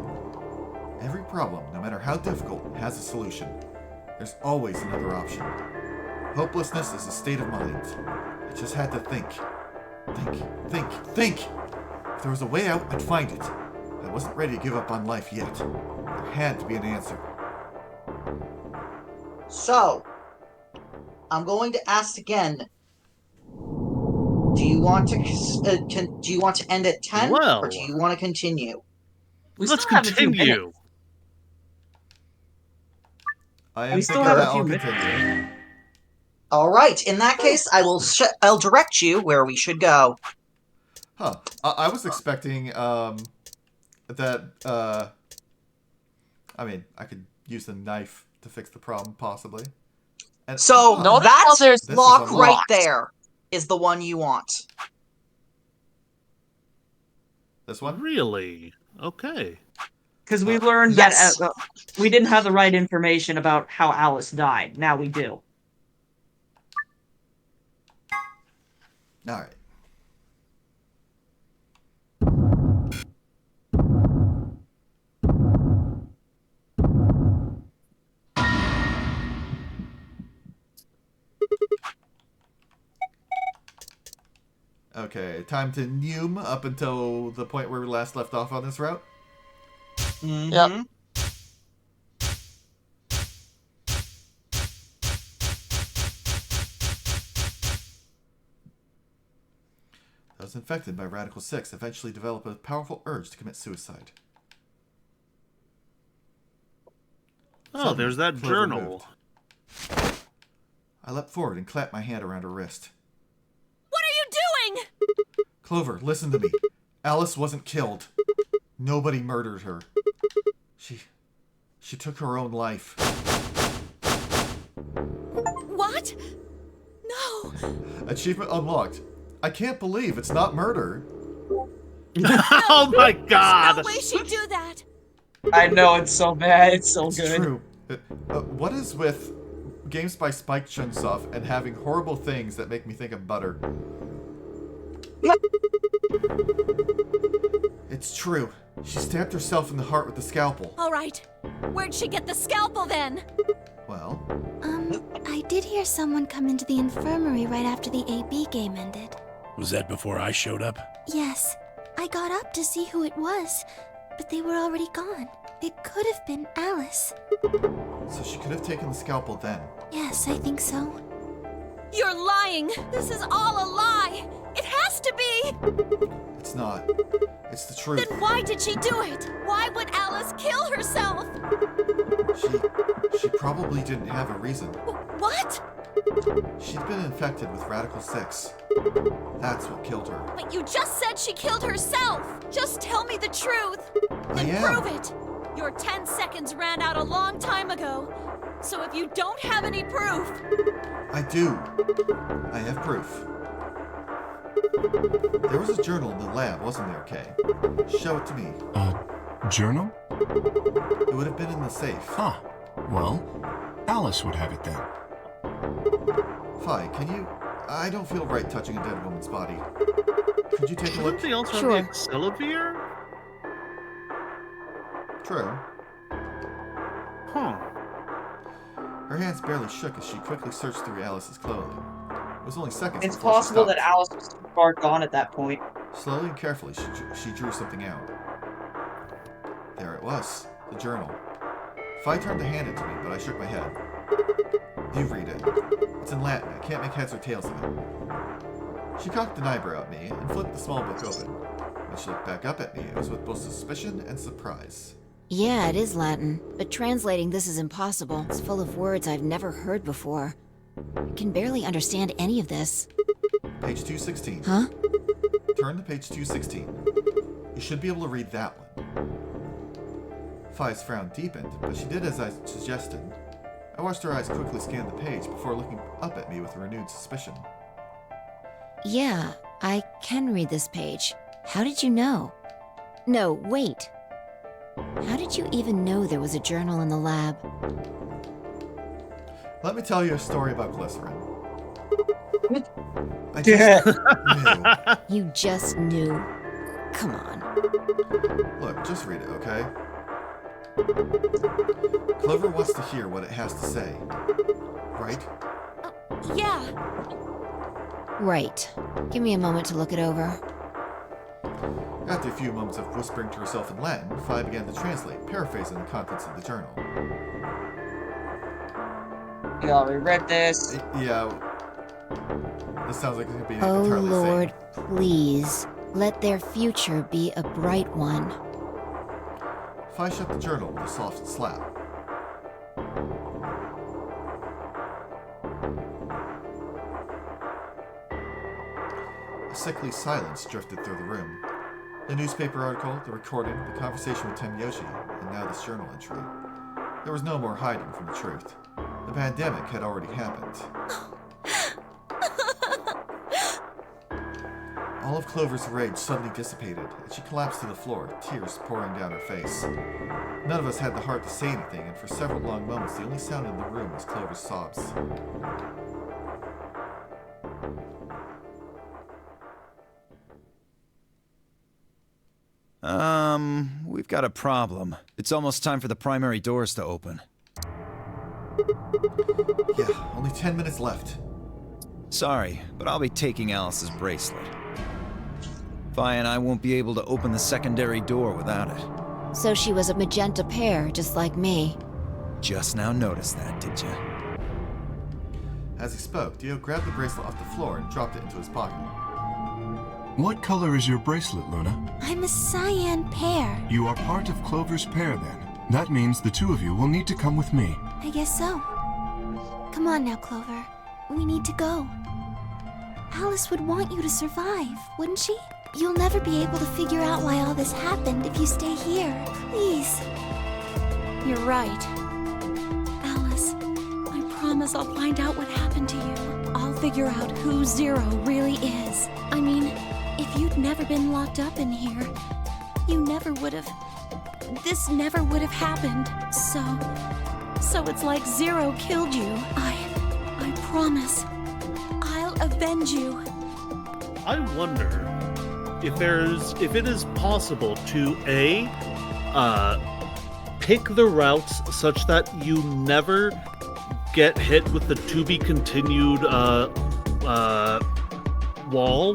Every problem, no matter how difficult, has a solution. There's always another option. Hopelessness is a state of mind. I just had to think. Think! If there was a way out, I'd find it. I wasn't ready to give up on life yet. There had to be an answer. So, I'm going to ask again. Do you want to end at 10, or do you want to continue? Let's continue. I am We still thinking have a that few I'll minutes. continue. All right. In that case, I'll direct you where we should go. Huh. I was expecting that I mean, I could use the knife to fix the problem, possibly. And, So Notice that how there's this lock is right unlocked. there is the one you want. This one? Really? Okay. Because we learned Yes. that we didn't have the right information about how Alice died. Now we do. Alright. Okay, time to Neum up until the point where we last left off on this route. Yep. Those infected by Radical 6 eventually develop a powerful urge to commit suicide. Oh, Suddenly, there's that Clover journal. moved. I leapt forward and clapped my hand around her wrist. What are you doing? Clover, listen to me. Alice wasn't killed. Nobody murdered her. She took her own life. What? No. Achievement unlocked. I can't believe it's not murder. Oh my god! No way she'd do that. I know, it's so bad. It's so It's good. true. What is with games by Spike Chunsoft and having horrible things that make me think of butter? It's true. She stabbed herself in the heart with the scalpel. All right. Where'd she get the scalpel then? Well, I did hear someone come into the infirmary right after the AB game ended. Was that before I showed up? Yes. I got up to see who it was, but they were already gone. It could have been Alice. so she could have taken the scalpel then. Yes, I think so. You're lying. This is all a lie. It has has to be! It's not. It's the truth. Then why did she do it? Why would Alice kill herself? She probably didn't have a reason. What? She'd been infected with Radical 6. That's what killed her. But you just said she killed herself! Just tell me the truth! I Then am. prove it! Your 10 seconds ran out a long time ago. So if you don't have any proof... I do. I have proof. There was a journal in the lab, wasn't there, Kay? Show it to me. Journal? It would have been in the safe. Huh. Well, Alice would have it then. Fi, can you... I don't feel right touching a dead woman's body. Could you take a look? Something else on the Accelevier? True. Huh. Her hands barely shook as she quickly searched through Alice's clothing. It was only seconds It's before she possible stopped. that Alice was too far gone at that point. Slowly and carefully, she drew something out. There it was, the journal. Fi turned to hand it to me, but I shook my head. You read it. It's in Latin. I can't make heads or tails of it. She cocked an eyebrow at me and flipped the small book open. When she looked back up at me, it was with both suspicion and surprise. Yeah, it is Latin, but translating this is impossible. It's full of words I've never heard before. I can barely understand any of this. Page 216. Huh? Turn to page 216. You should be able to read that one. Fi's frown deepened, but she did as I suggested. I watched her eyes quickly scan the page before looking up at me with renewed suspicion. Yeah, I can read this page. How did you know? No, wait. How did you even know there was a journal in the lab? Let me tell you a story about glycerin. I just knew. You just knew. Come on. Look, just read it, okay? Clover wants to hear what it has to say. Right? Yeah. Right. Give me a moment to look it over. After a few moments of whispering to herself in Latin, Fi began to translate, paraphrasing the contents of the journal. We already read this. Yeah. This sounds like it could be Oh entirely the same. Lord, please. Let their future be a bright one. Fi shut the journal with a soft slap. A sickly silence drifted through the room. The newspaper article, the recording, the conversation with Temyoshi, and now this journal entry. There was no more hiding from the truth. The pandemic had already happened. All of Clover's rage suddenly dissipated, and she collapsed to the floor, tears pouring down her face. None of us had the heart to say anything, and for several long moments the only sound in the room was Clover's sobs. We've got a problem. It's almost time for the primary doors to open. Yeah, only 10 minutes left. Sorry, but I'll be taking Alice's bracelet. Vi and I won't be able to open the secondary door without it. So she was a magenta pair, just like me. Just now noticed that, did you? As he spoke, Dio grabbed the bracelet off the floor and dropped it into his pocket. What color is your bracelet, Luna? I'm a cyan pair. You are part of Clover's pair, then. That means the two of you will need to come with me. I guess so. Come on now, Clover. We need to go. Alice would want you to survive, wouldn't she? You'll never be able to figure out why all this happened if you stay here. Please. You're right. Alice, I promise I'll find out what happened to you. I'll figure out who Zero really is. I mean, if you'd never been locked up in here, you never would have... This never would have happened. So it's like Zero killed you. I promise. I'll avenge you. I wonder if it is possible to pick the routes such that you never get hit with the to be continued wall,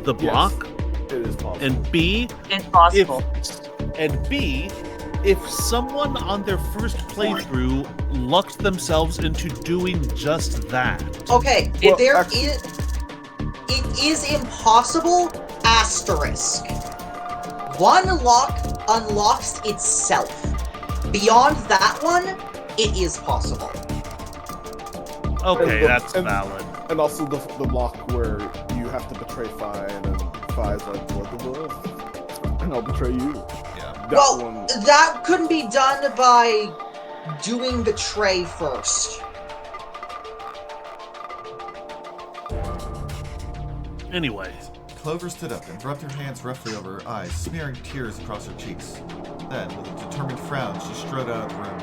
the block. Yes, it is possible. And B, Impossible. if someone on their first playthrough lucked themselves into doing just that. Okay, Well, there actually- is... It is impossible, asterisk. One lock unlocks itself. Beyond that one, it is possible. Okay, that's valid. And also the lock where you have to betray Fi, and then Fi's like, and I'll betray you. Yeah. That couldn't be done by doing betray first. Anyway. Clover stood up and rubbed her hands roughly over her eyes, smearing tears across her cheeks. Then, with a determined frown, she strode out of the room.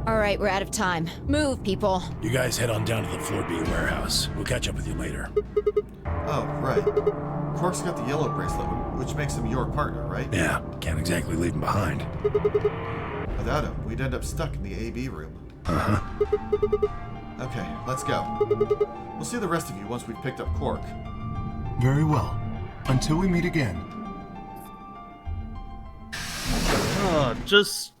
All right, we're out of time. Move, people. You guys head on down to the Floor B warehouse. We'll catch up with you later. Oh, right. Quark's got the yellow bracelet, which makes him your partner, right? Yeah, can't exactly leave him behind. Without him, we'd end up stuck in the AB room. Uh-huh. Okay, let's go. We'll see the rest of you once we've picked up Quark. Very well. Until we meet again. Those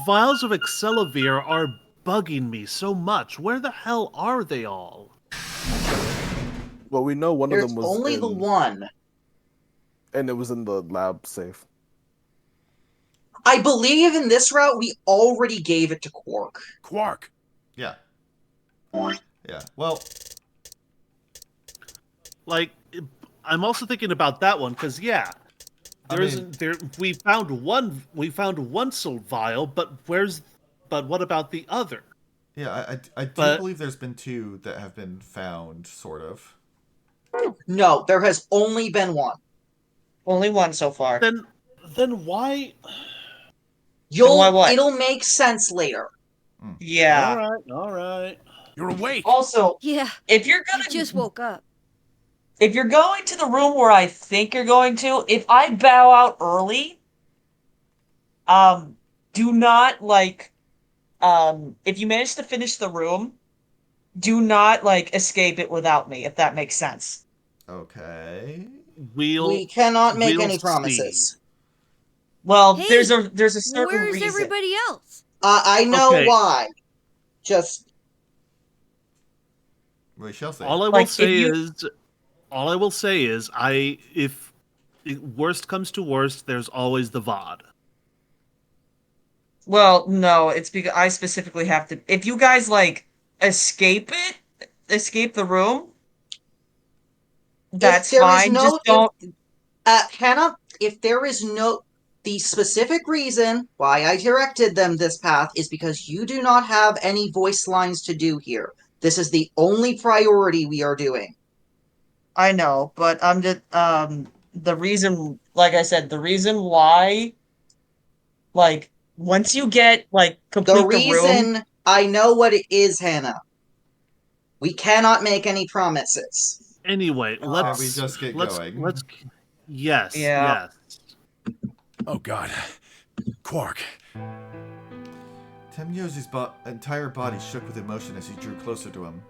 vials of Excelavir are bugging me so much. Where the hell are they all? Well, we know one of them was only the one. And it was in the lab safe. I believe in this route, we already gave it to Quark. Quark! Yeah. Yeah, well... Like, I'm also thinking about that one, because, yeah, we found one vial, but what about the other? Yeah, I do believe there's been two that have been found, sort of. No, there has only been one. Only one so far. Then why? It'll make sense later. Yeah. All right. You're awake. Also, yeah. If you're gonna just woke up. If you're going to the room where I think you're going to, if I bow out early, do not if you manage to finish the room, do not escape it without me, if that makes sense. Okay. We cannot make any promises. Well, Hey, there's a certain where's reason. everybody else? I know why. Just. We shall say. All I will say is, if worst comes to worst, there's always the VOD. Well, no, it's because I specifically have to. If you guys escape the room, that's fine. Just don't. Hannah, if there is the specific reason why I directed them this path is because you do not have any voice lines to do here. This is the only priority we are doing. I know, but I'm just the reason, like I said, the reason why, once you get complete the room, I know what it is, Hannah. We cannot make any promises. Anyway, let's we just get going. Yes. Yeah. Yes. Oh God, Quark. Temyoji's entire body shook with emotion as he drew closer to him.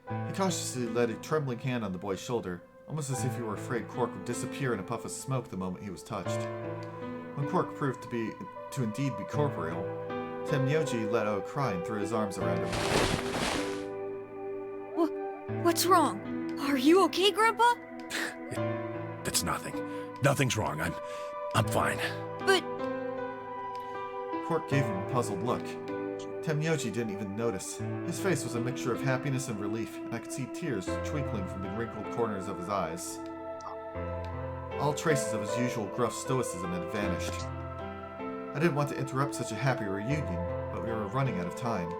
He cautiously laid a trembling hand on the boy's shoulder, almost as if he were afraid Quark would disappear in a puff of smoke the moment he was touched. When Quark proved to indeed be corporeal, Temyoji let out a cry and threw his arms around him. What's wrong? Are you okay, Grandpa? That's nothing. Nothing's wrong. I'm fine. But... Quark gave him a puzzled look. Temyoji didn't even notice. His face was a mixture of happiness and relief, and I could see tears twinkling from the wrinkled corners of his eyes. All traces of his usual gruff stoicism had vanished. I didn't want to interrupt such a happy reunion, but we were running out of time.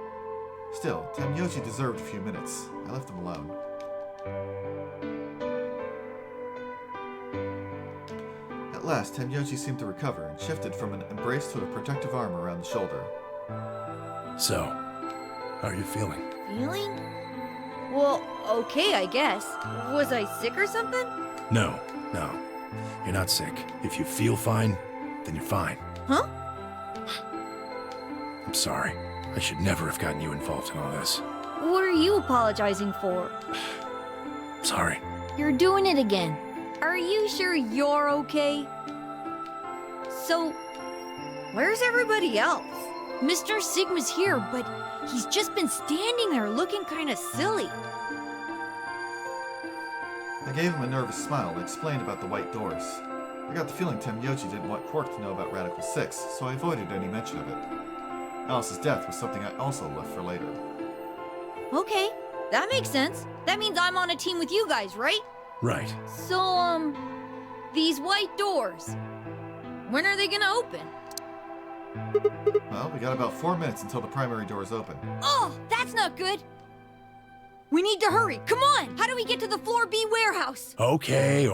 Still, Temyoji deserved a few minutes. I left him alone. At last, Temyoji seemed to recover and shifted from an embrace to a protective arm around the shoulder. So, how are you feeling? Feeling? Well, okay, I guess. Was I sick or something? No. You're not sick. If you feel fine, then you're fine. Huh? I'm sorry. I should never have gotten you involved in all this. What are you apologizing for? Sorry. You're doing it again. Are you sure you're okay? So, where's everybody else? Mr. Sigma's here, but he's just been standing there looking kind of silly. I gave him a nervous smile and explained about the white doors. I got the feeling Tenmyoji didn't want Quark to know about Radical 6, so I avoided any mention of it. Alice's death was something I also left for later. Okay, that makes sense. That means I'm on a team with you guys, right? Right. So, these white doors, when are they gonna open? Well, we got about 4 minutes until the primary doors open. Oh, that's not good. We need to hurry. Come on. How do we get to the floor B warehouse? Okay,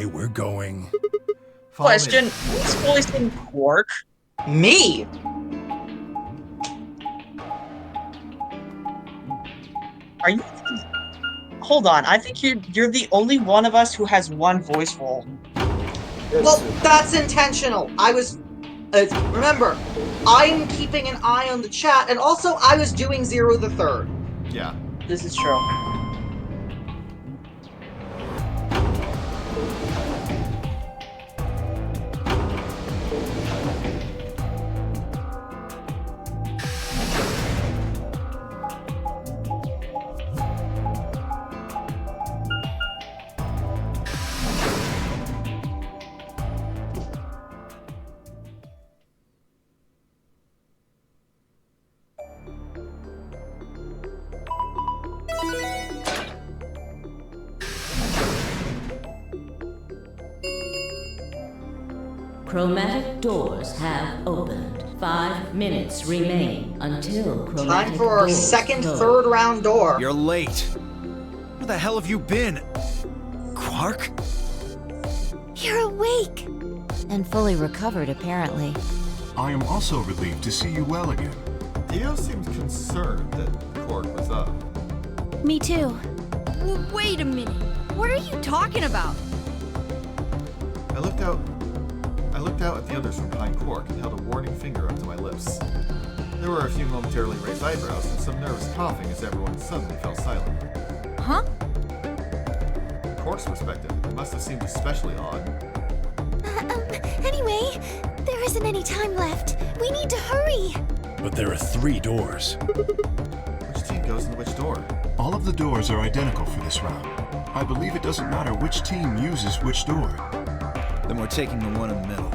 we're going. Question: who's voicing Quark? Me! Are you? Hold on. I think you're the only one of us who has one voice role. Well, that's intentional. I was... remember, I'm keeping an eye on the chat, and also I was doing 0 the 3rd. Yeah. This is true. Chromatic doors have opened. 5 minutes remain until chromatic Time for our doors second, close. third round door. You're late. Where the hell have you been? Quark? You're awake. And fully recovered, apparently. I am also relieved to see you well again. Dio seemed concerned that Quark was up. Me too. Wait a minute. What are you talking about? I looked out at the others from behind Quark and held a warning finger up to my lips. There were a few momentarily raised eyebrows and some nervous coughing as everyone suddenly fell silent. Huh? From Quark's perspective, it must have seemed especially odd. Anyway, there isn't any time left. We need to hurry. But there are 3 doors. Which team goes in which door? All of the doors are identical for this round. I believe it doesn't matter which team uses which door. Then we're taking the one in the middle.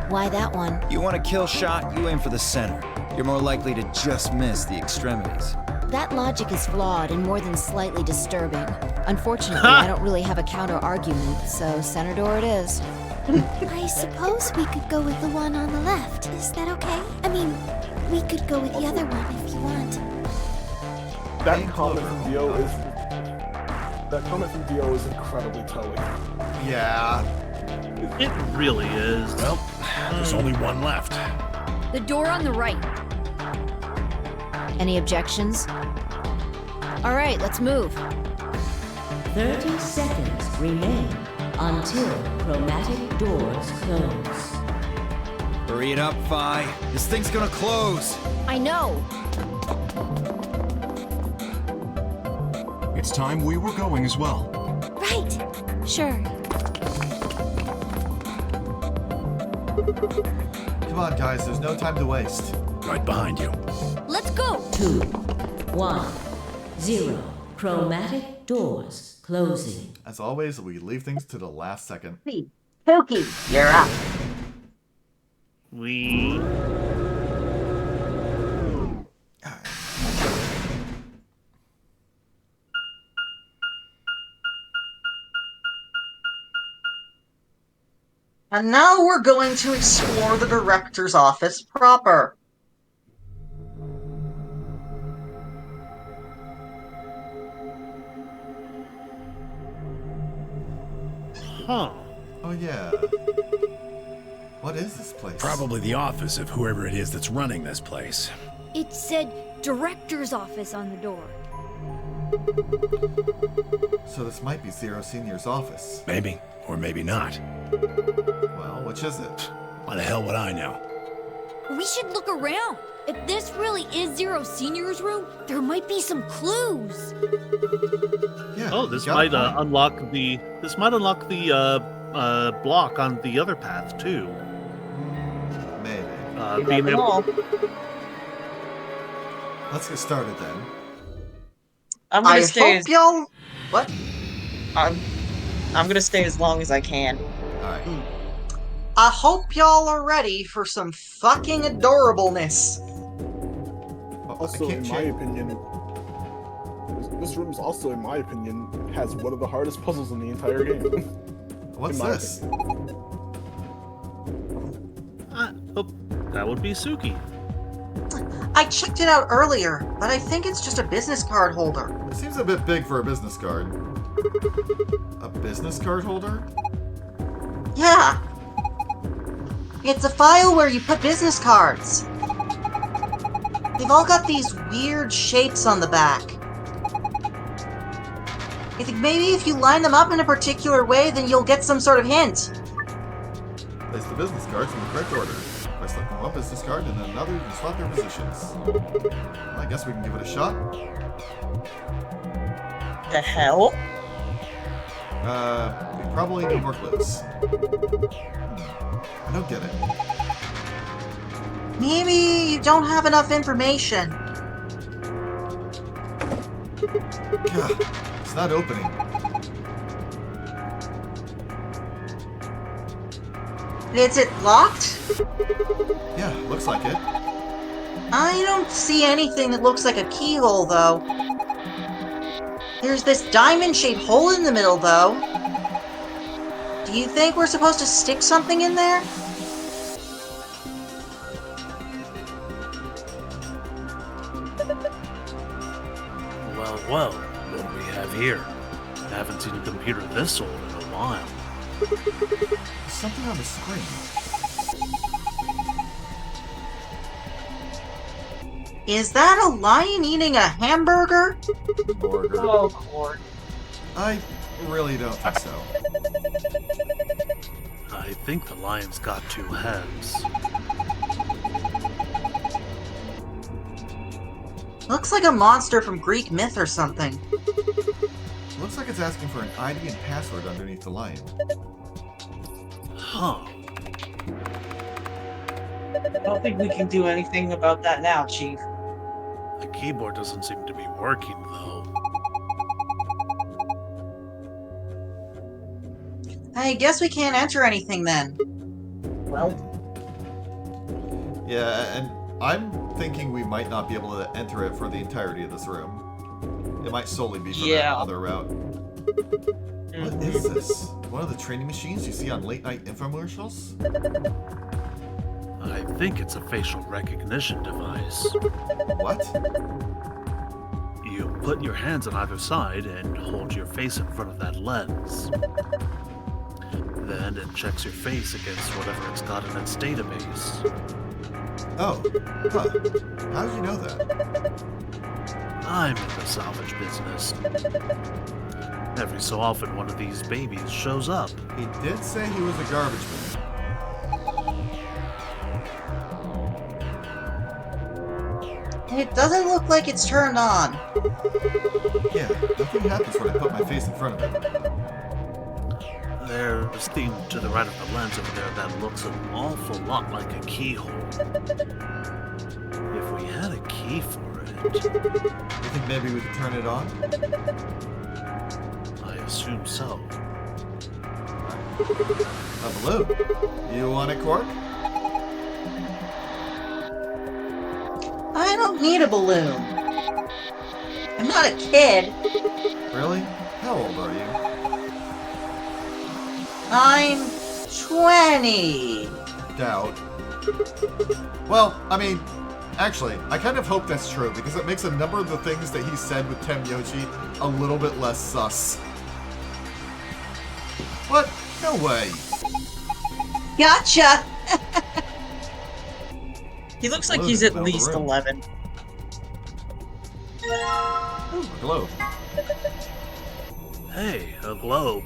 Why that one? You want a kill shot, you aim for the center. You're more likely to just miss the extremities. That logic is flawed and more than slightly disturbing. Unfortunately, I don't really have a counter-argument, so center door it is. I suppose we could go with the one on the left. Is that okay? I mean, we could go with the other one if you want. That comment from Dio is incredibly telling. Yeah. It really is. Well, there's only one left. The door on the right. Any objections? All right, let's move. 30 seconds remain until chromatic doors close. Hurry it up, Vi. This thing's gonna close. I know. It's time we were going as well. Right. Sure. Come on, guys, there's no time to waste. Right behind you. Let's go. 2, 1, 0. Chromatic doors closing. As always, we leave things to the last second. Pookie, you're up. We... And now we're going to explore the director's office proper. Huh. Oh, yeah. What is this place? Probably the office of whoever it is that's running this place. It said director's office on the door. So this might be Zero Senior's office. Maybe, or maybe not. Well, which is it? Why the hell would I know? We should look around. If this really is Zero Senior's room, there might be some clues. Yeah. Oh, this might unlock the. This might unlock the block on the other path too. Maybe. You being never able. know. Let's get started then. I'm gonna I stay. hope y'all. What? I'm gonna stay as long as I can. Alright. I hope y'all are ready for some fucking adorableness. Also, in my opinion, this room's also, in my opinion, has one of the hardest puzzles in the entire game. What's this? That would be Suki. I checked it out earlier, but I think it's just a business card holder. It seems a bit big for a business card. A business card holder? Yeah. It's a file where you put business cards. They've all got these weird shapes on the back. I think maybe if you line them up in a particular way, then you'll get some sort of hint. Place the business cards in the correct order. By selecting one business card and then another, you can swap their positions. Well, I guess we can give it a shot. The hell? We probably need more clues. I don't get it. Maybe you don't have enough information. God, it's not opening. Is it locked? Yeah, looks like it. I don't see anything that looks like a keyhole, though. There's this diamond-shaped hole in the middle, though. Do you think we're supposed to stick something in there? Well, what do we have here? I haven't seen a computer this old in a while. There's something on the screen. Is that a lion eating a hamburger? Burger. Oh, Lord. I really don't think so. I think the lion's got two heads. Looks like a monster from Greek myth or something. Looks like it's asking for an ID and password underneath the lion. Huh. I don't think we can do anything about that now, Chief. The keyboard doesn't seem to be working, though. I guess we can't enter anything then. Well, Yeah, and I'm thinking we might not be able to enter it for the entirety of this room. It might solely be for that other route. What is this? One of the training machines you see on late-night infomercials? I think it's a facial recognition device. What? You put your hands on either side and hold your face in front of that lens. Then it checks your face against whatever it's got in its database. Oh, huh. How did you know that? I'm in the salvage business. Every so often one of these babies shows up. He did say he was a garbage man. It doesn't look like it's turned on. Yeah, nothing happens when I put my face in front of it. There's a thing to the right of the lens over there that looks an awful lot like a keyhole. If we had a key for it... You think maybe we could turn it on? I assume so. A balloon. You want it, Quark? I don't need a balloon. I'm not a kid. Really? How old are you? I'm 20. Doubt. Well, I mean, actually, I kind of hope that's true, because it makes a number of the things that he said with Temyoji a little bit less sus. What? No way. Gotcha! He looks like he's at least 11. Ooh, a globe. Hey, a globe.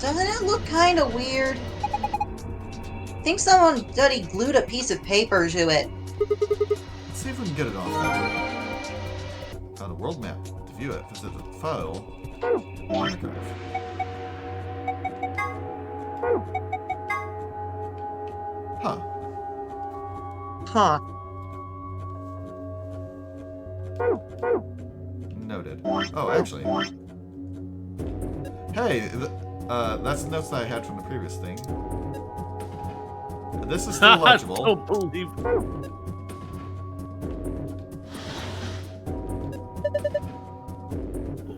Doesn't it look kind of weird? I think someone bloody glued a piece of paper to it. Let's see if we can get it off that way. Found a world map. To view it, visit the file. Archive. Huh. Huh. Noted. Oh, actually. Hey, that's the notes that I had from the previous thing. This is still legible. I don't believe.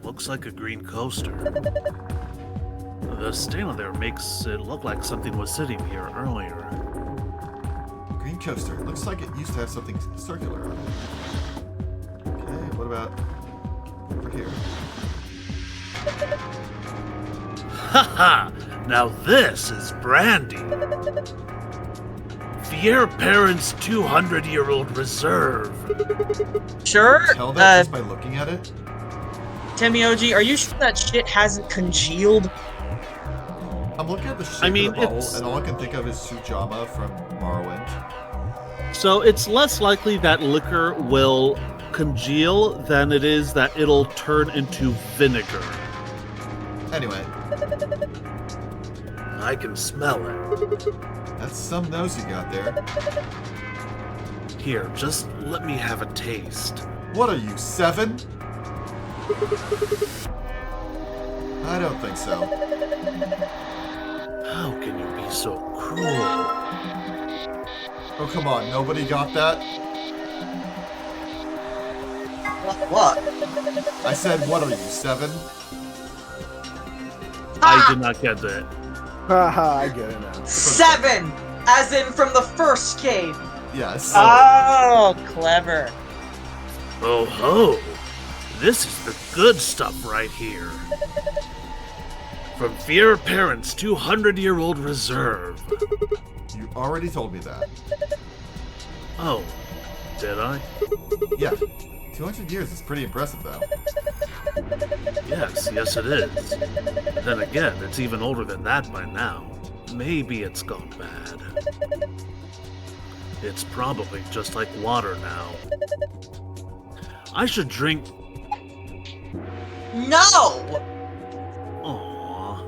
Looks like a green coaster. The stain on there makes it look like something was sitting here earlier. Green coaster. Looks like it used to have something circular on it. Okay, what about over here? Haha! Now this is brandy. Fier Parent's 200-year-old reserve. Sure. Tell that just by looking at it? Temioji, are you sure that shit hasn't congealed? I'm looking at the shape of the bottle, and all I can think of is Sujama from Morrowind. So it's less likely that liquor will congeal than it is that it'll turn into vinegar. Anyway. I can smell it. That's some nose you got there. Here, just let me have a taste. What are you, 7? I don't think so. How can you be so cruel? Oh, come on, nobody got that? What? I said, what are you, 7? I did not get that. Haha, I get it now. 7! As in from the first cave. Yes. Oh, clever. Oh ho! This is the good stuff right here. From Fier Parent's 200-year-old reserve. You already told me that. Oh, did I? Yeah. 200 years is pretty impressive, though. Yes it is. Then again, it's even older than that by now. Maybe it's gone bad. It's probably just like water now. I should drink... No! Aww.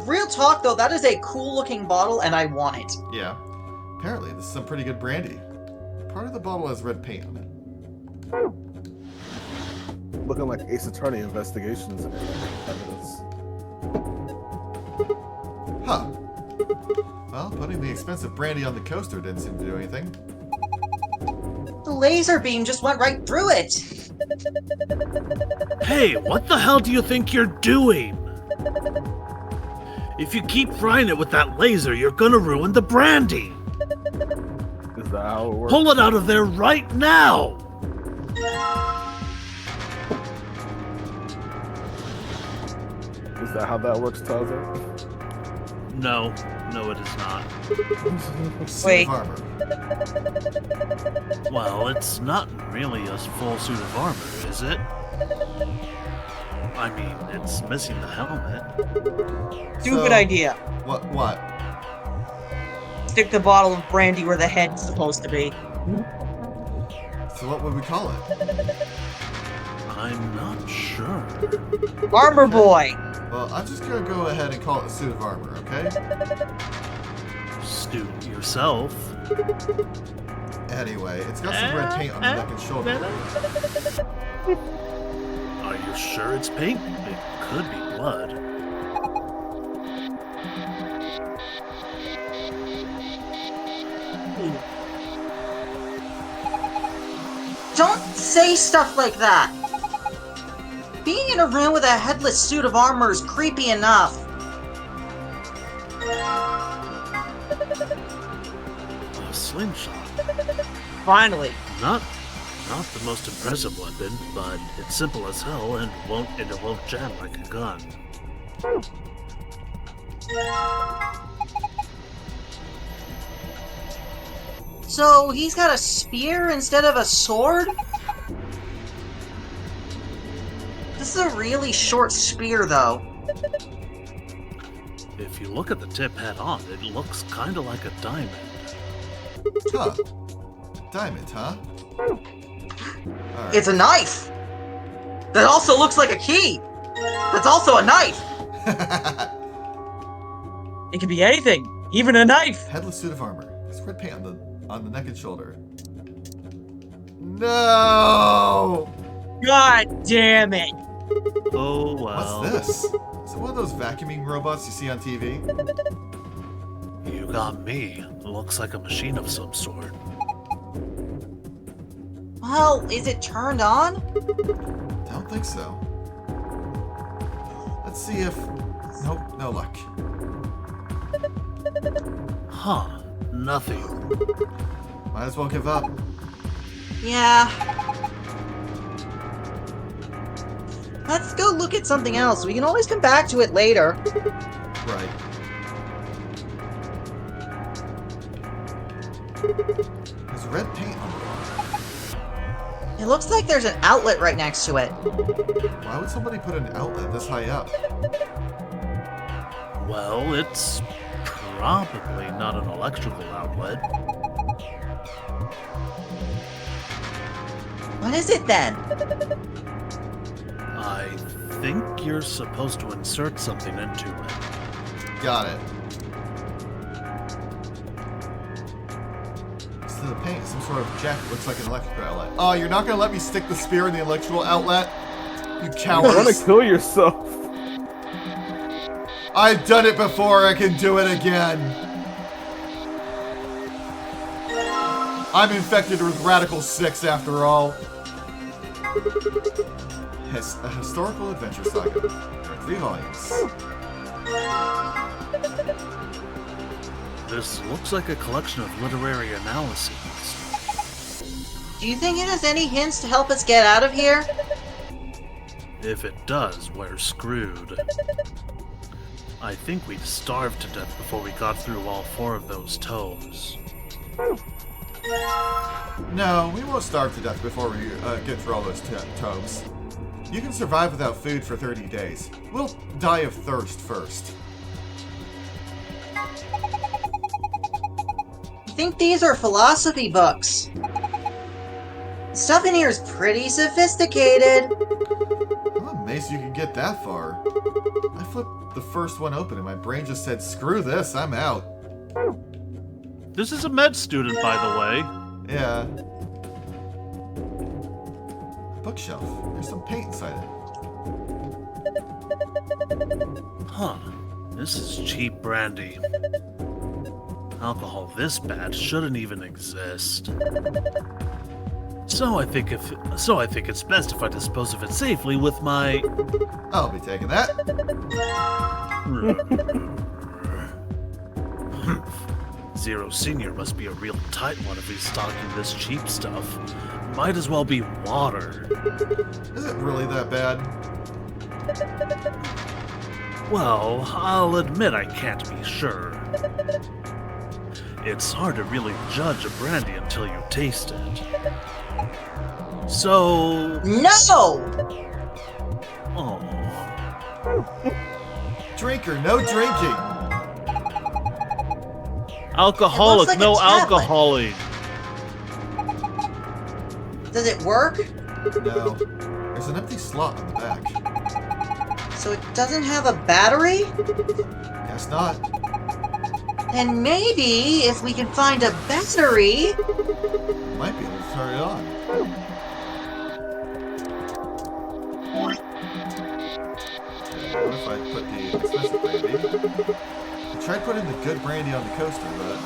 Real talk, though, that is a cool-looking bottle, and I want it. Yeah. Apparently, this is some pretty good brandy. Part of the bottle has red paint on it. Looking like Ace Attorney investigations. Huh. Well, putting the expensive brandy on the coaster didn't seem to do anything. The laser beam just went right through it. Hey, what the hell do you think you're doing? If you keep frying it with that laser, you're gonna ruin the brandy. Is that how it works? Pull it out of there right now! Is that how that works, Tarzan? No, it is not. Wait. Well, it's not really a full suit of armor, is it? I mean, it's missing the helmet. Stupid idea. What? Stick the bottle of brandy where the head's supposed to be. So what would we call it? I'm not sure. Armor Boy! Well, I'm just gonna go ahead and call it a suit of armor, okay? Suit yourself. Anyway, it's got some red paint on the neck and shoulder. Are you sure it's pink? It could be blood. Don't say stuff like that! Being in a room with a headless suit of armor is creepy enough. A slingshot. Finally. Not the most impressive weapon, but it's simple as hell and it won't jam like a gun. So he's got a spear instead of a sword? This is a really short spear, though. If you look at the tip head on, it looks kind of like a diamond. Huh. Diamond, huh? Right. It's a knife! That also looks like a key! That's also a knife! It could be anything. Even a knife! Headless suit of armor. There's red paint on the neck and shoulder. No! God damn it! Oh, well. What's this? Is it one of those vacuuming robots you see on TV? You got me. Looks like a machine of some sort. Well, is it turned on? Don't think so. Let's see if... Nope, no luck. Huh. Nothing. Might as well give up. Yeah. Let's go look at something else. We can always come back to it later. Right. There's red paint on the wall. It looks like there's an outlet right next to it. Why would somebody put an outlet this high up? Well, it's probably not an electrical outlet. What is it then? I think you're supposed to insert something into it. Got it. To the paint, some sort of jacket looks like an electrical outlet. Oh, you're not gonna let me stick the spear in the electrical outlet? You You cowards. want to kill yourself. I've done it before, I can do it again. I'm infected with Radical 6 after all. A historical adventure saga. 3 volumes. This looks like a collection of literary analyses. Do you think it has any hints to help us get out of here? If it does, we're screwed. I think we'd starve to death before we got through all 4 of those tomes. No, we won't starve to death before we get through all those tomes. You can survive without food for 30 days. We'll die of thirst first. I think these are philosophy books. The stuff in here is pretty sophisticated. I'm amazed you can get that far. I flipped the first one open and my brain just said, screw this, I'm out. This is a med student, by the way. Yeah. Bookshelf. There's some paint inside it. Huh. This is cheap brandy. Alcohol this bad shouldn't even exist. So I think it's best if I dispose of it safely with my... I'll be taking that. Zero Senior must be a real tight one if he's stocking this cheap stuff. Might as well be water. Is it really that bad? Well, I'll admit I can't be sure. It's hard to really judge a brandy until you taste it. So... No! Oh. Drinker, no drinking. Alcoholic, like a no tablet. alcoholing. Does it work? No. There's an empty slot on the back. So it doesn't have a battery? Guess not. And maybe if we can find a battery... Might be able to turn it on. What if I put the expensive brandy? I tried putting the good brandy on the coaster, but...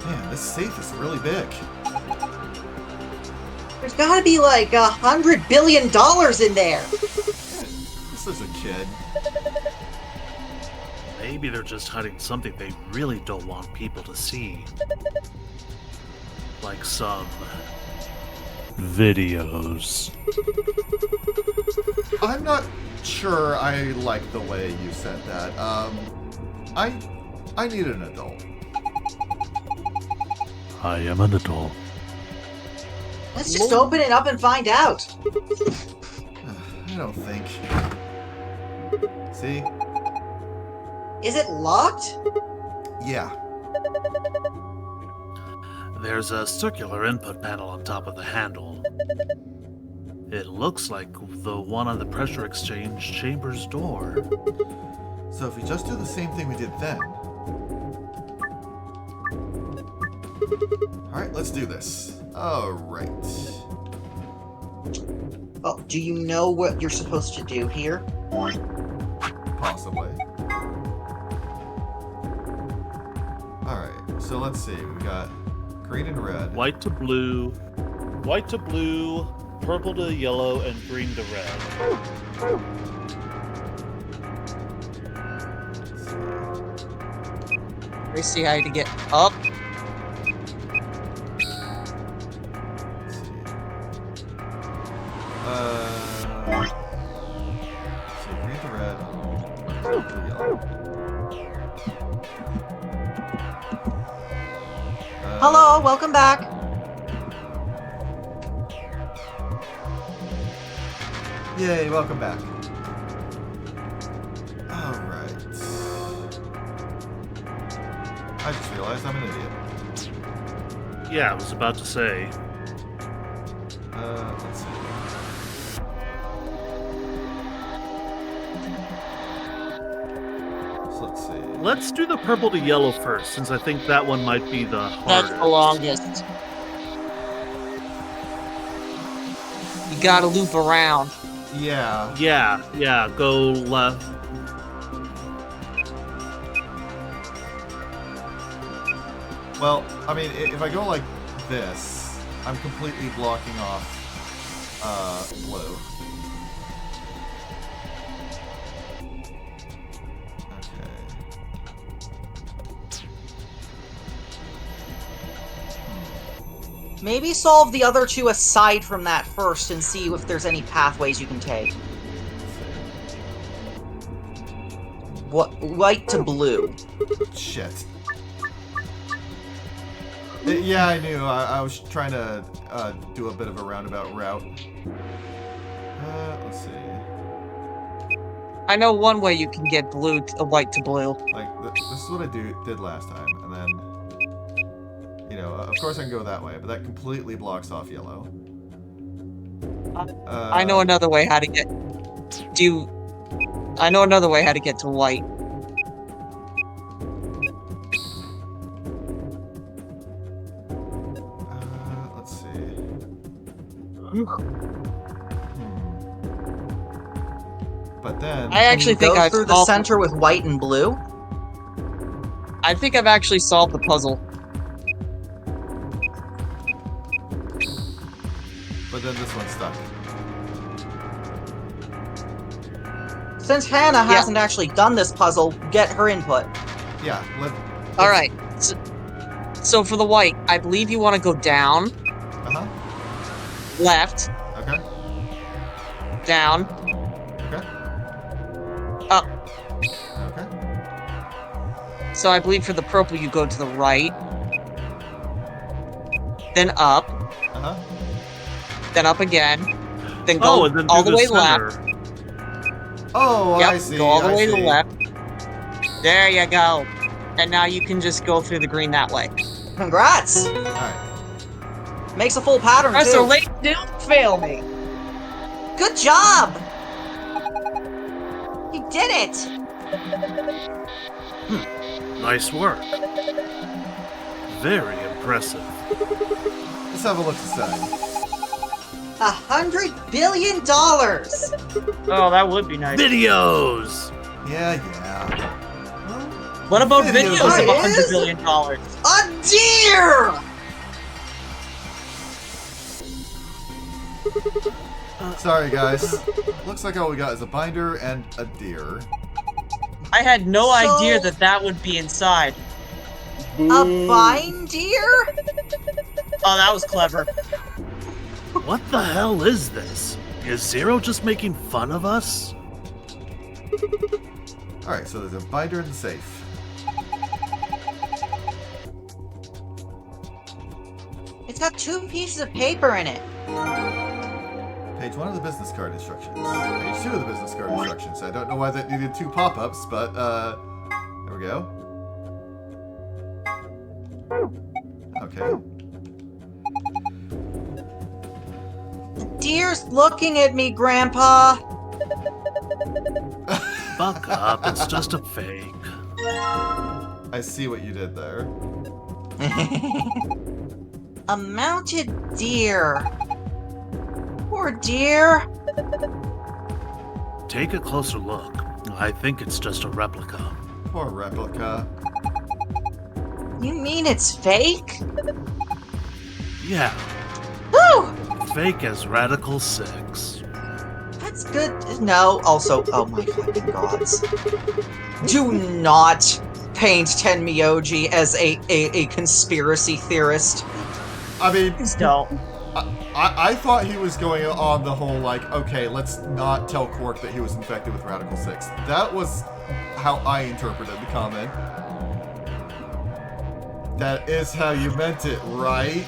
Man, this safe is really big. There's gotta be like $100 billion in there! This is a kid. Maybe they're just hiding something they really don't want people to see. Like some... videos. I'm not sure I like the way you said that. I need an adult. I am an adult. Let's just open it up and find out. I don't think. See? Is it locked? Yeah. There's a circular input panel on top of the handle. It looks like the one on the pressure exchange chamber's door. So if we just do the same thing we did then. Alright, let's do this. Alright. Oh, do you know what you're supposed to do here? Possibly. Alright, so let's see. We got green and red. White to blue, purple to yellow, and green to red. I see how to get up. So green to red, purple to yellow. Hello, welcome back. Yay, welcome back. Alright. I just realized I'm an idiot. Yeah, I was about to say. Let's see. So let's see. Let's do the purple to yellow first, since I think that one might be the hardest. That's the longest. You gotta loop around. Yeah. Yeah, go left. Well, I mean, if I go like this, I'm completely blocking off blue. Maybe solve the other two aside from that first and see if there's any pathways you can take. What? White to blue. Shit. Yeah, I knew. I was trying to do a bit of a roundabout route. Let's see. I know one way you can get blue, white to blue. Like, this is what I did last time, and then, you know, of course I can go that way, but that completely blocks off yellow. I know another way how to get. I know another way how to get to white. Let's see. But then I actually think go I've through the solved center with white and blue. I think I've actually solved the puzzle. But then this one's stuck. Since Hannah hasn't actually done this puzzle, get her input. Yeah. All right. So for the white, I believe you want to go down. Left. Okay. Down. Okay. Up. Okay. So I believe for the purple, you go to the right. Then up. Then up again. Then go and then all through the way center. left. Oh, Yep, I see. go all the I way to see. the left. There you go. And now you can just go through the green that way. Congrats! Alright. Makes a full pattern, Professor too. Layton, don't fail me. Good job! You did it! Nice work. Very impressive. Let's have a look inside. $100 billion! Oh, that would be nice. Videos! Yeah. What about Videos videos of is- $100 billion? A deer! Sorry, guys. Looks like all we got is a binder and a deer. I had no So- idea that would be inside. A vine deer? Oh, that was clever. What the hell is this? Is Zero just making fun of us? Alright, so there's a binder in the safe. It's got 2 pieces of paper in it. Page 1 of the business card instructions. Page 2 of the business card instructions. I don't know why that needed 2 pop-ups, but, there we go. Okay. The deer's looking at me, Grandpa. Buck up, it's just a fake. I see what you did there. A mounted deer. Poor deer. Take a closer look. I think it's just a replica. Poor replica. You mean it's fake? Yeah. Woo! Fake as Radical 6. That's good. No, also, oh my fucking gods. Do not paint Tenmyoji as a conspiracy theorist. I mean, Just don't. I thought he was going on the whole, like, okay, let's not tell Quark that he was infected with Radical 6. That was how I interpreted the comment. That is how you meant it, right?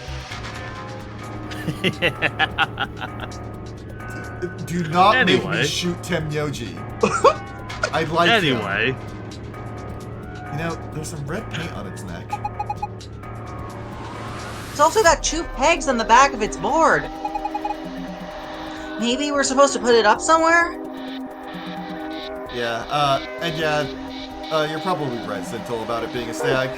Do not make me shoot Tenmyoji. I'd like Anyway. You know, there's some red paint on its neck. It's also got 2 pegs on the back of its board. Maybe we're supposed to put it up somewhere? Yeah, and yeah, you're probably right, Centil, about it being a stag.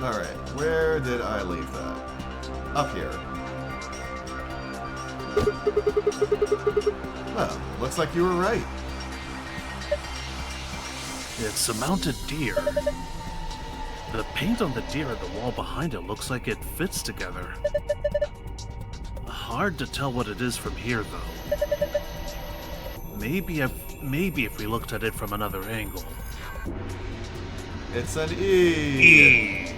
Alright, where did I leave that? Up here. Well, looks like you were right. It's a mounted deer. The paint on the deer at the wall behind it looks like it fits together. Hard to tell what it is from here, though. Maybe if we looked at it from another angle. It's an E.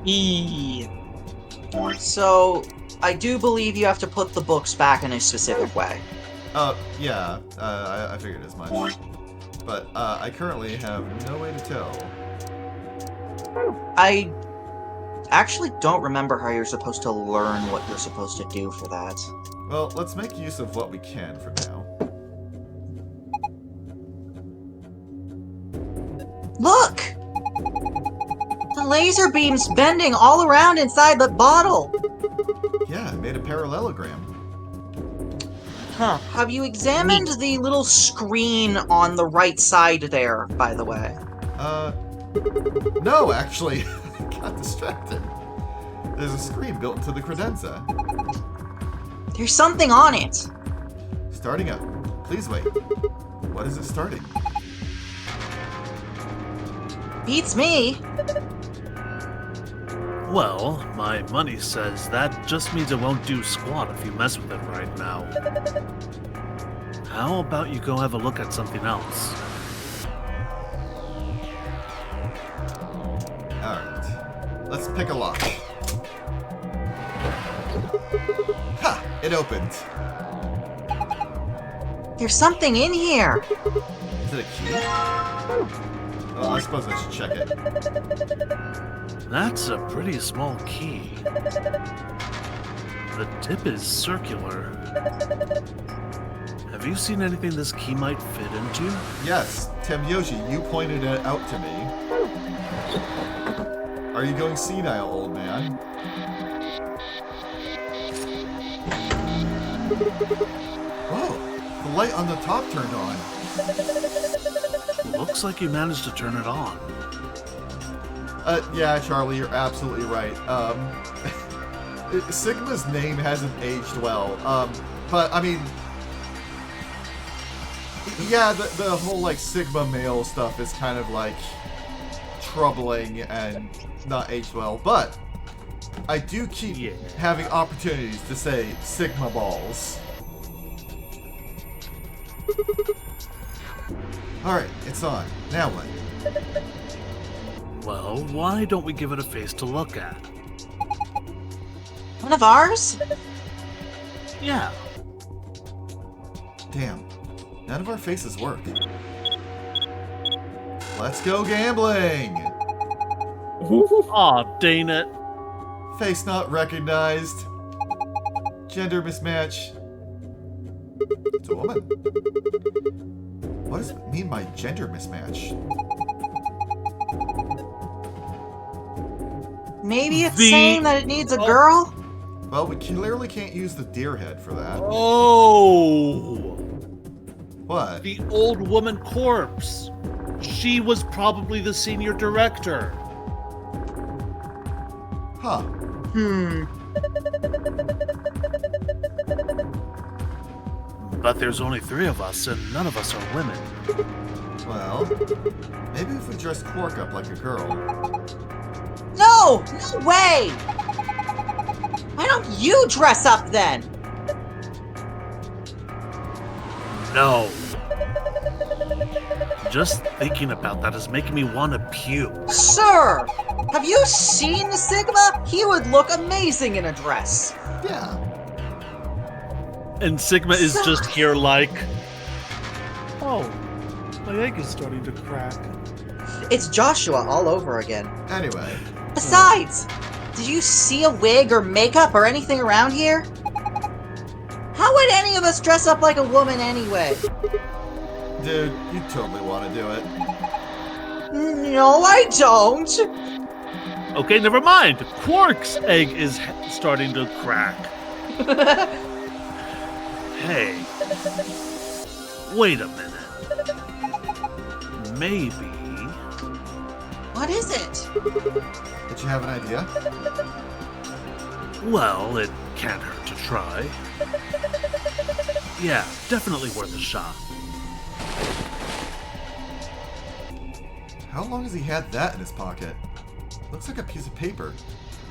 E. So, I do believe you have to put the books back in a specific way. Yeah, I figured as much. But, I currently have no way to tell. I actually don't remember how you're supposed to learn what you're supposed to do for that. Well, let's make use of what we can for now. Look! The laser beam's bending all around inside the bottle! Yeah, I made a parallelogram. Huh. Have you examined the little screen on the right side there, by the way? No, actually. I got distracted. There's a screen built into the credenza. There's something on it. Starting up. Please wait. What is it starting? Beats me. Well, my money says that just means it won't do squat if you mess with it right now. How about you go have a look at something else? Alright. Let's pick a lock. Ha! It opened. There's something in here. Is it a key? Well, I suppose I should check it. That's a pretty small key. The tip is circular. Have you seen anything this key might fit into? Yes, Tenmyoji, you pointed it out to me. Are you going senile, old man? Whoa, the light on the top turned on. Looks like you managed to turn it on. Yeah, Charlie, you're absolutely right. Sigma's name hasn't aged well. But, I mean... Yeah, the whole, like, Sigma male stuff is kind of, like, troubling and not aged well. But, I do keep having opportunities to say Sigma balls. Alright, it's on. Now what? Well, why don't we give it a face to look at? One of ours? Yeah. Damn. None of our faces work. Let's go gambling! Aw, dang it. Face not recognized. Gender mismatch. It's a woman. What does it mean by gender mismatch? Maybe it's saying that it needs a girl? Well, we clearly can't use the deer head for that. Oh! What? The old woman corpse. She was probably the senior director. Huh. But there's only 3 of us, and none of us are women. Well, maybe if we dress Quark up like a girl. No! No way! Why don't you dress up then? No. Just thinking about that is making me want to puke. Sir! Have you seen the Sigma? He would look amazing in a dress. Yeah. And Sigma is just here like, oh, my egg is starting to crack. It's Joshua all over again. Anyway. Besides, did you see a wig or makeup or anything around here? How would any of us dress up like a woman anyway? Dude, you totally want to do it. No, I don't. Okay, never mind. Quark's egg is starting to crack. Hey. Wait a minute. Maybe... What is it? Did you have an idea? Well, it can't hurt to try. Yeah, definitely worth a shot. How long has he had that in his pocket? Looks like a piece of paper.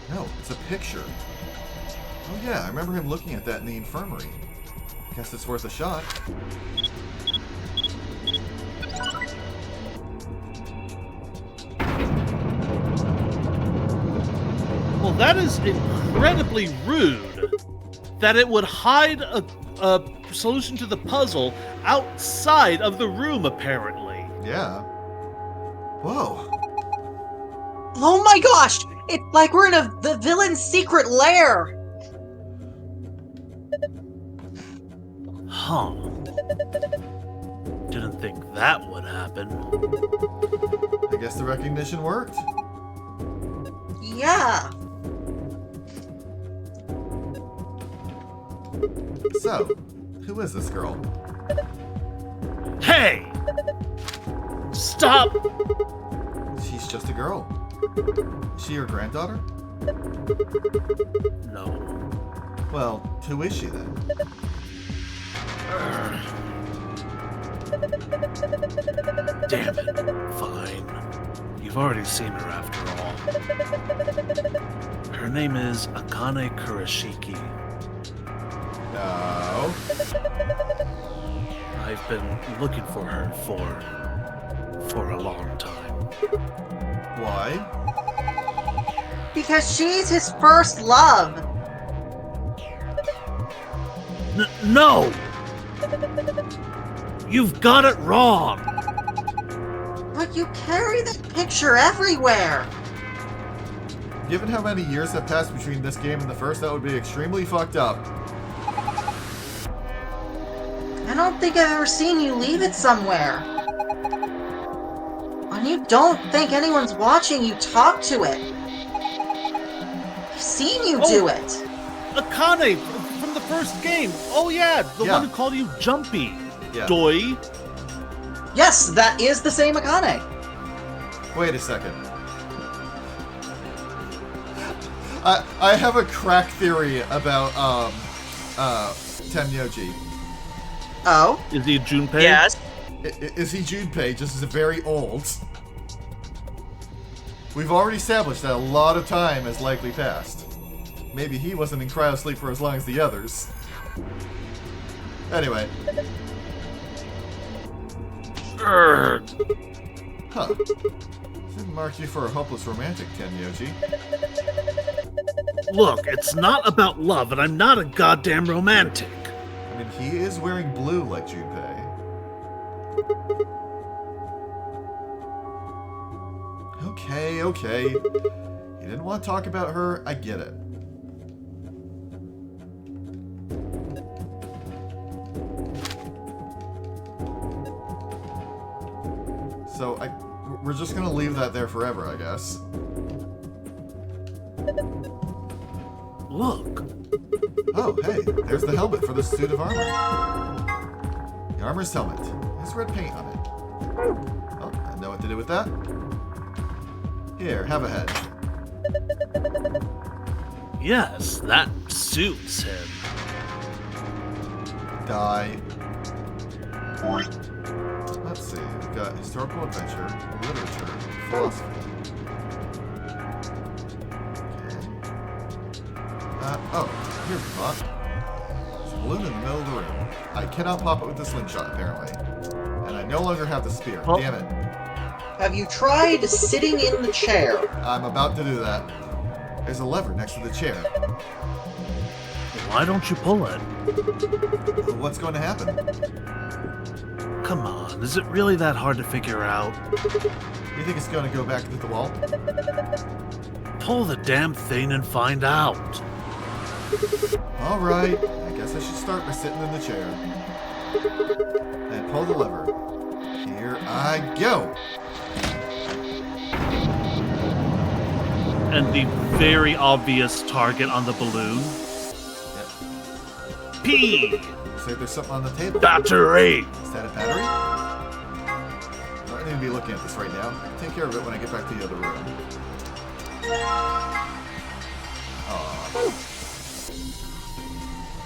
No, it's a picture. Oh yeah, I remember him looking at that in the infirmary. Guess it's worth a shot. Well, that is incredibly rude. That it would hide a solution to the puzzle outside of the room, apparently. Yeah. Whoa. Oh my gosh! It's like we're in the villain's secret lair! Huh. Didn't think that would happen. I guess the recognition worked. Yeah. So, who is this girl? Hey! Stop! She's just a girl. Is she your granddaughter? No. Well, who is she then? Damn it. Fine. You've already seen her after all. Her name is Akane Kurashiki. No. I've been looking for her for a long time. Why? Because she's his first love. No! You've got it wrong! But you carry that picture everywhere. Given how many years have passed between this game and the first, that would be extremely fucked up. I don't think I've ever seen you leave it somewhere. And you don't think anyone's watching you talk to it. I've seen you do it. Akane from the first game. Oh yeah, the one who called you Jumpy. Yeah. Doi. Yes, that is the same Akane. Wait a second. I have a crack theory about Tenmyoji. Oh? Is he Junpei? Yes. Is he Junpei, just as very old? We've already established that a lot of time has likely passed. Maybe he wasn't in cryosleep for as long as the others. Anyway. Huh. Didn't mark you for a hopeless romantic, Tenmyoji. Look, it's not about love, and I'm not a goddamn romantic. I mean, he is wearing blue like Junpei. Okay. You didn't want to talk about her, I get it. So, we're just gonna leave that there forever, I guess. look. Oh, hey, there's the helmet for the suit of armor. The armor's helmet. There's red paint on it. Oh, I know what to do with that. Here, have a head. Yes, that suits him. Die. Let's see, we've got historical adventure, literature, philosophy. Oh, here's the thought. There's a balloon in the middle of the room. I cannot pop it with the slingshot, apparently. And I no longer have the spear. Oh. Damn it. Have you tried sitting in the chair? I'm about to do that. There's a lever next to the chair. Why don't you pull it? What's going to happen? Come on, is it really that hard to figure out? You think it's going to go back into the wall? Pull the damn thing and find out. Alright, I guess I should start by sitting in the chair. And pull the lever. Here I go! And the very obvious target on the balloon. Yep. P! Looks like there's something on the table. Battery! Is that a battery? I don't need to be looking at this right now. I can take care of it when I get back to the other room. Aww.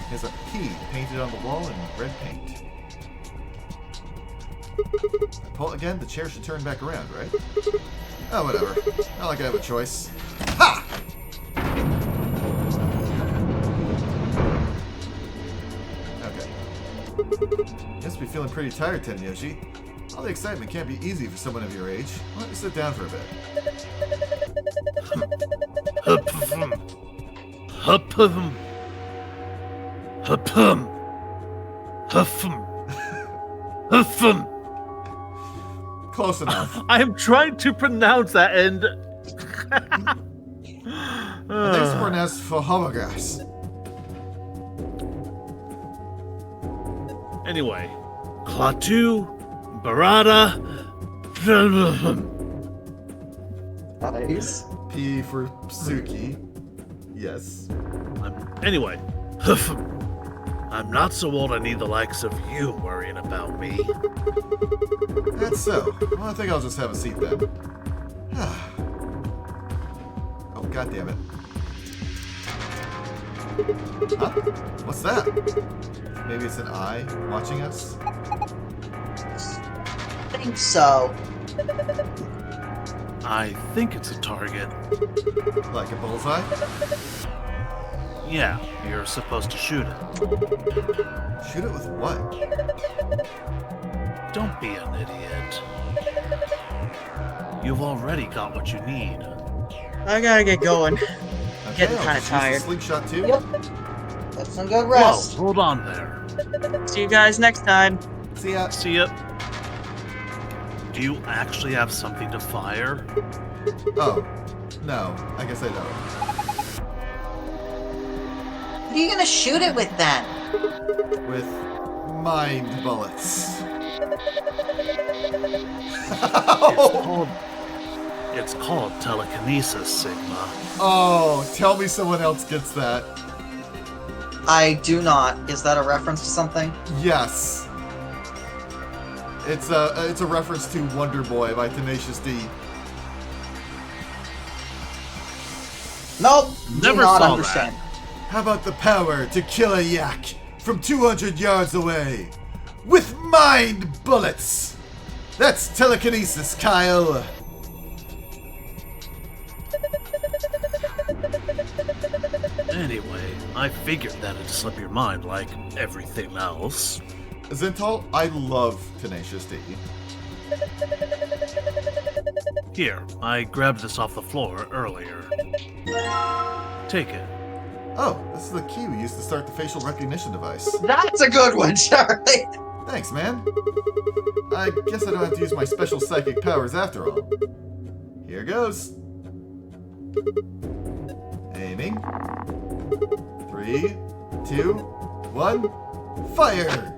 There's a P painted on the wall in red paint. I pull it again, the chair should turn back around, right? Oh, whatever. Not like I have a choice. Ha! Okay. You must be feeling pretty tired, Tenyoshi. All the excitement can't be easy for someone of your age. Why don't you sit down for a bit? Close enough. I'm trying to pronounce that and... Thanks for pronounced for homogas. Anyway, Klaatu, Barada... Nice. P for Suki. Yes. Anyway, I'm not so old I need the likes of you worrying about me. That's so. Well, I think I'll just have a seat then. Oh, god damn it. Huh? What's that? Maybe it's an eye watching us? I think so. I think it's a target. Like a bullseye? Yeah, you're supposed to shoot it. Shoot it with what? Don't be an idiot. You've already got what you need. I gotta get going. Okay, Getting I'll kind of just use the tired. slingshot too? Yep. Get some good rest. Whoa, hold on there. See you guys next time. See ya. See ya. Do you actually have something to fire? Oh. No, I guess I don't. What are you gonna shoot it with then? With mind bullets. It's called telekinesis, Sigma. Oh, tell me someone else gets that. I do not. Is that a reference to something? Yes. It's a reference to Wonder Boy by Tenacious D. Nope. Never do not saw understand. How about the power to kill a yak from 200 yards away with mind bullets? That's telekinesis, Kyle. Anyway, I figured that'd slip your mind like everything else. Zental, I love Tenacious D. Here, I grabbed this off the floor earlier. Take it. Oh, this is the key we used to start the facial recognition device. That's a good one, Charlie. Thanks, man. I guess I don't have to use my special psychic powers after all. Here goes. Aiming. 3, 2, 1, fire!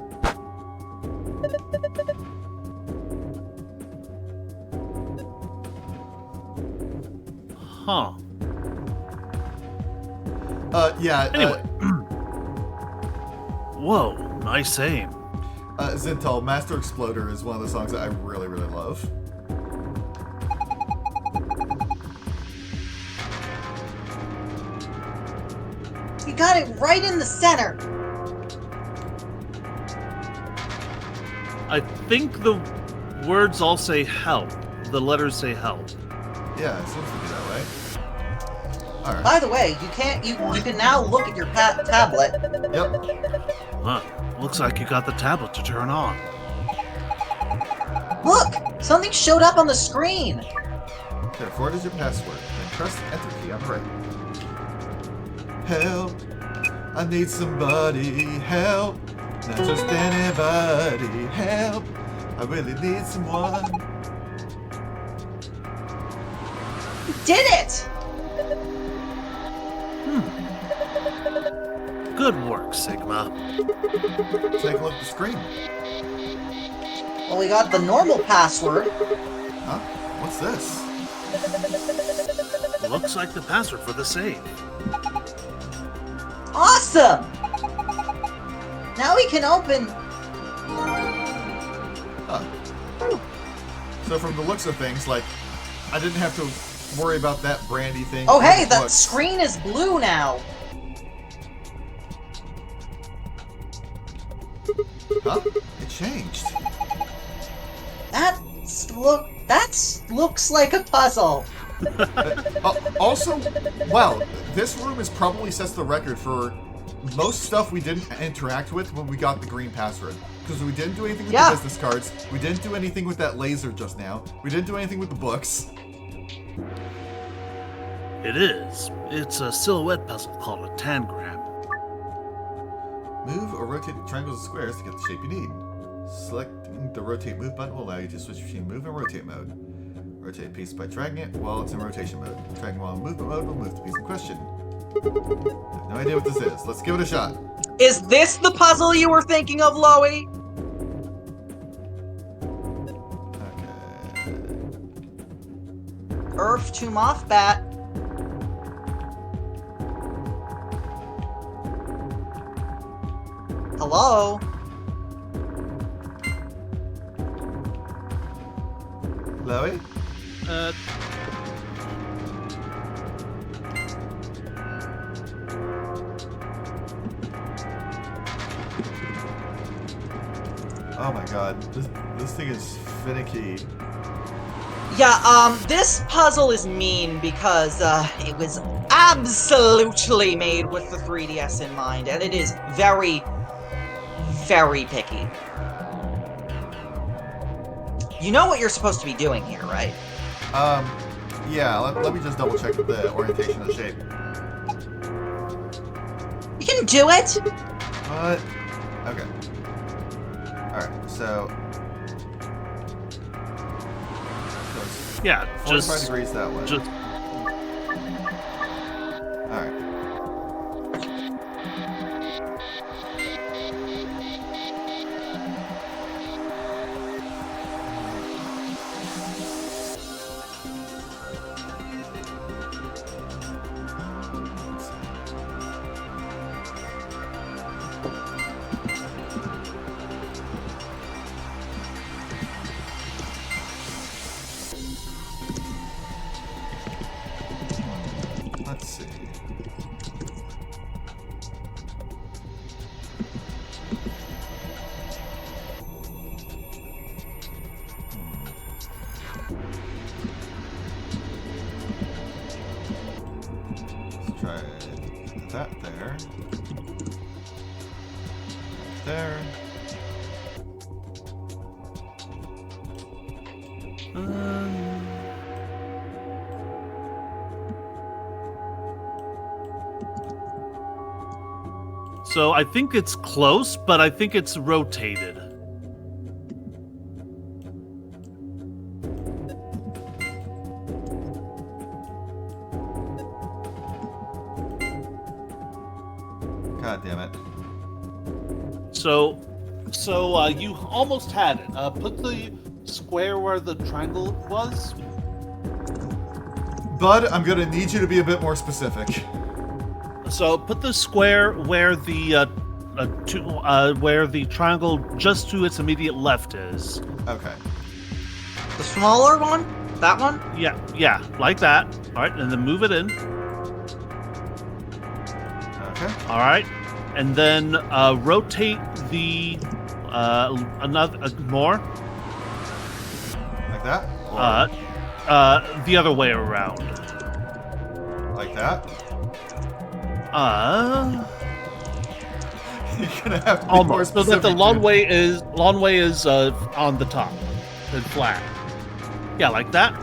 Huh. Yeah. Anyway. Whoa, nice aim. Zintal, Master Exploder is one of the songs that I really, really love. You got it right in the center. I think the words all say help. The letters say help. Yeah, it seems to be that way. Alright. By the way, you can now look at your tablet. Yep. Huh. Looks like you got the tablet to turn on. Look! Something showed up on the screen! Okay, 4-digit password. Then press the enter key on the right. Help! I need somebody. Help! Not just anybody. Help! I really need someone. You did it! Good work, Sigma. Take a look at the screen. Well, we got the normal password. Huh? What's this? Looks like the password for the save. Awesome! Now we can open... Huh. So from the looks of things, like, I didn't have to worry about that brandy thing. Oh hey, the screen is blue now! Huh? It changed. That looks like a puzzle. Also, wow, this room is probably sets the record for most stuff we didn't interact with when we got the green password. Because we didn't do anything with the business cards, we didn't do anything with that laser just now, we didn't do anything with the books. It is. It's a silhouette puzzle called a tangram. Move or rotate the triangles and squares to get the shape you need. Selecting the rotate move button will allow you to switch between move and rotate mode. Rotate a piece by dragging it while it's in rotation mode. Dragging while in movement mode will move the piece in question. I have no idea what this is. Let's give it a shot. Is this the puzzle you were thinking of, Loey? Okay. Earth to Mothbat. Hello? Loey? Oh my god, this thing is finicky. Yeah, this puzzle is mean because, it was absolutely made with the 3DS in mind, and it is very, very picky. You know what you're supposed to be doing here, right? Yeah, let me just double check the orientation of the shape. You can do it! What? Okay. Alright, so... Yeah, 45 degrees that way. Just... Alright. Let's see. Let's try that there. There. So I think it's close, but I think it's rotated. God damn it. So you almost had it. Put the square where the triangle was. Bud, I'm gonna need you to be a bit more specific. So put the square where the where the triangle just to its immediate left is. Okay. The smaller one? That one? Yeah, like that. All right, and then move it in. Okay. All right, and then rotate the another more. Like that? The other way around. Like that? You're gonna have to be more Almost. So that the specific, long dude. way is on the top and flat. Yeah, like that.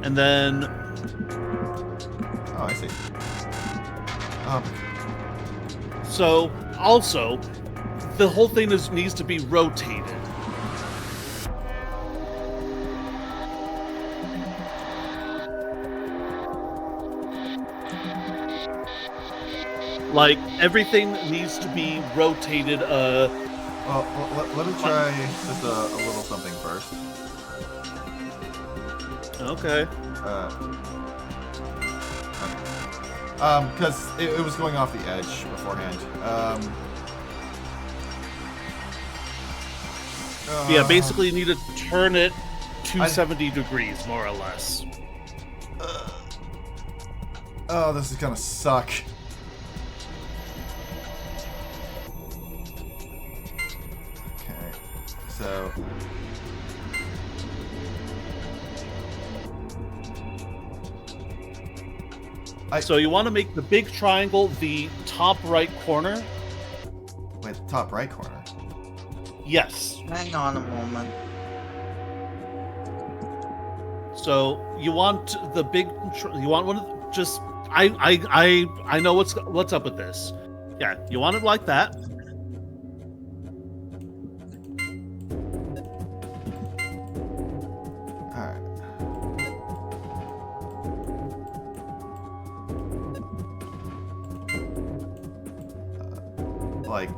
And then. Oh, I see. So also, the whole thing needs to be rotated. Like everything needs to be rotated. Well, let me try just a little something first. Okay. Because it was going off the edge beforehand. Yeah, basically you need to turn it 270 degrees, more or less. Oh, this is gonna suck. Okay, so. So you want to make the big triangle the top right corner? Wait, top right corner? Yes. Hang on a moment. So you want the big, you want one of just, I know what's up with this. Yeah, you want it like that. Like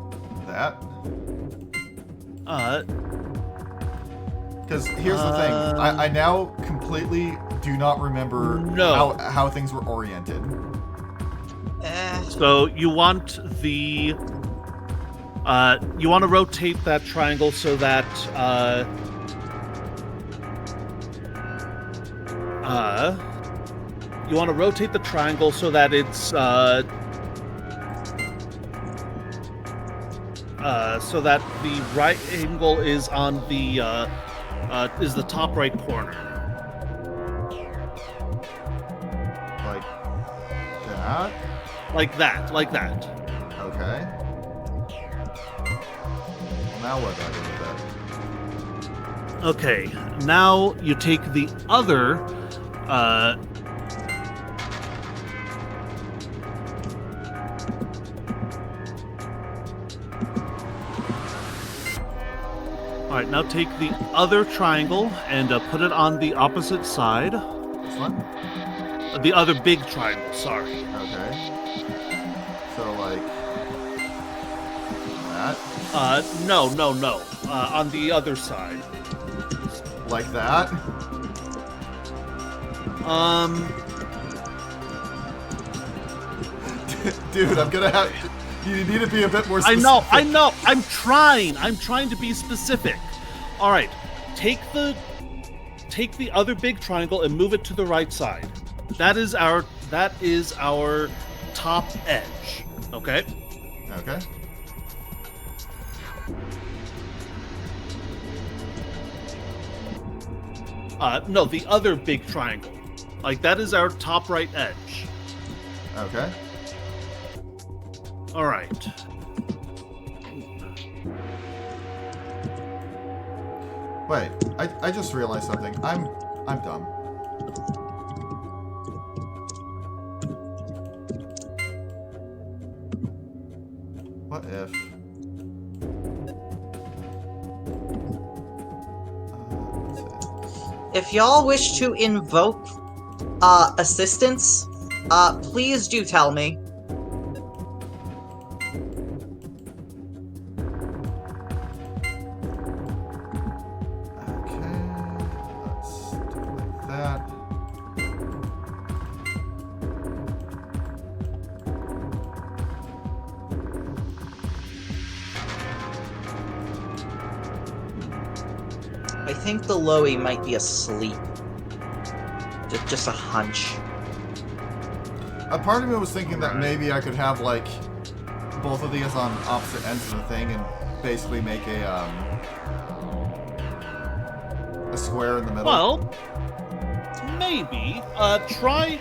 that? Because here's the thing. I now completely do not remember how things were oriented. So you want the, you want to rotate that triangle so that, you want to rotate the triangle so that it's, so that the right angle is on the is the top right corner. Like that? Like that. Okay. Well, now what do I do with that? Okay, now you take the other Alright, now take the other triangle and put it on the opposite side. This one? The other big triangle, sorry. Okay. So, like... that? No. On the other side. Like that? Dude, I'm gonna have... You need to be a bit more specific. I know. I'm trying to be specific. All right. Take the other big triangle and move it to the right side. That is our top edge. Okay? Okay. No, the other big triangle. Like that is our top right edge. Okay. All right. Wait, I just realized something. I'm dumb. What if? If y'all wish to invoke assistance, please do tell me. I think the Loey might be asleep. Just a hunch. A part of me was thinking that maybe I could have, like, both of these on opposite ends of the thing and basically make a square in the middle. Well, maybe. Try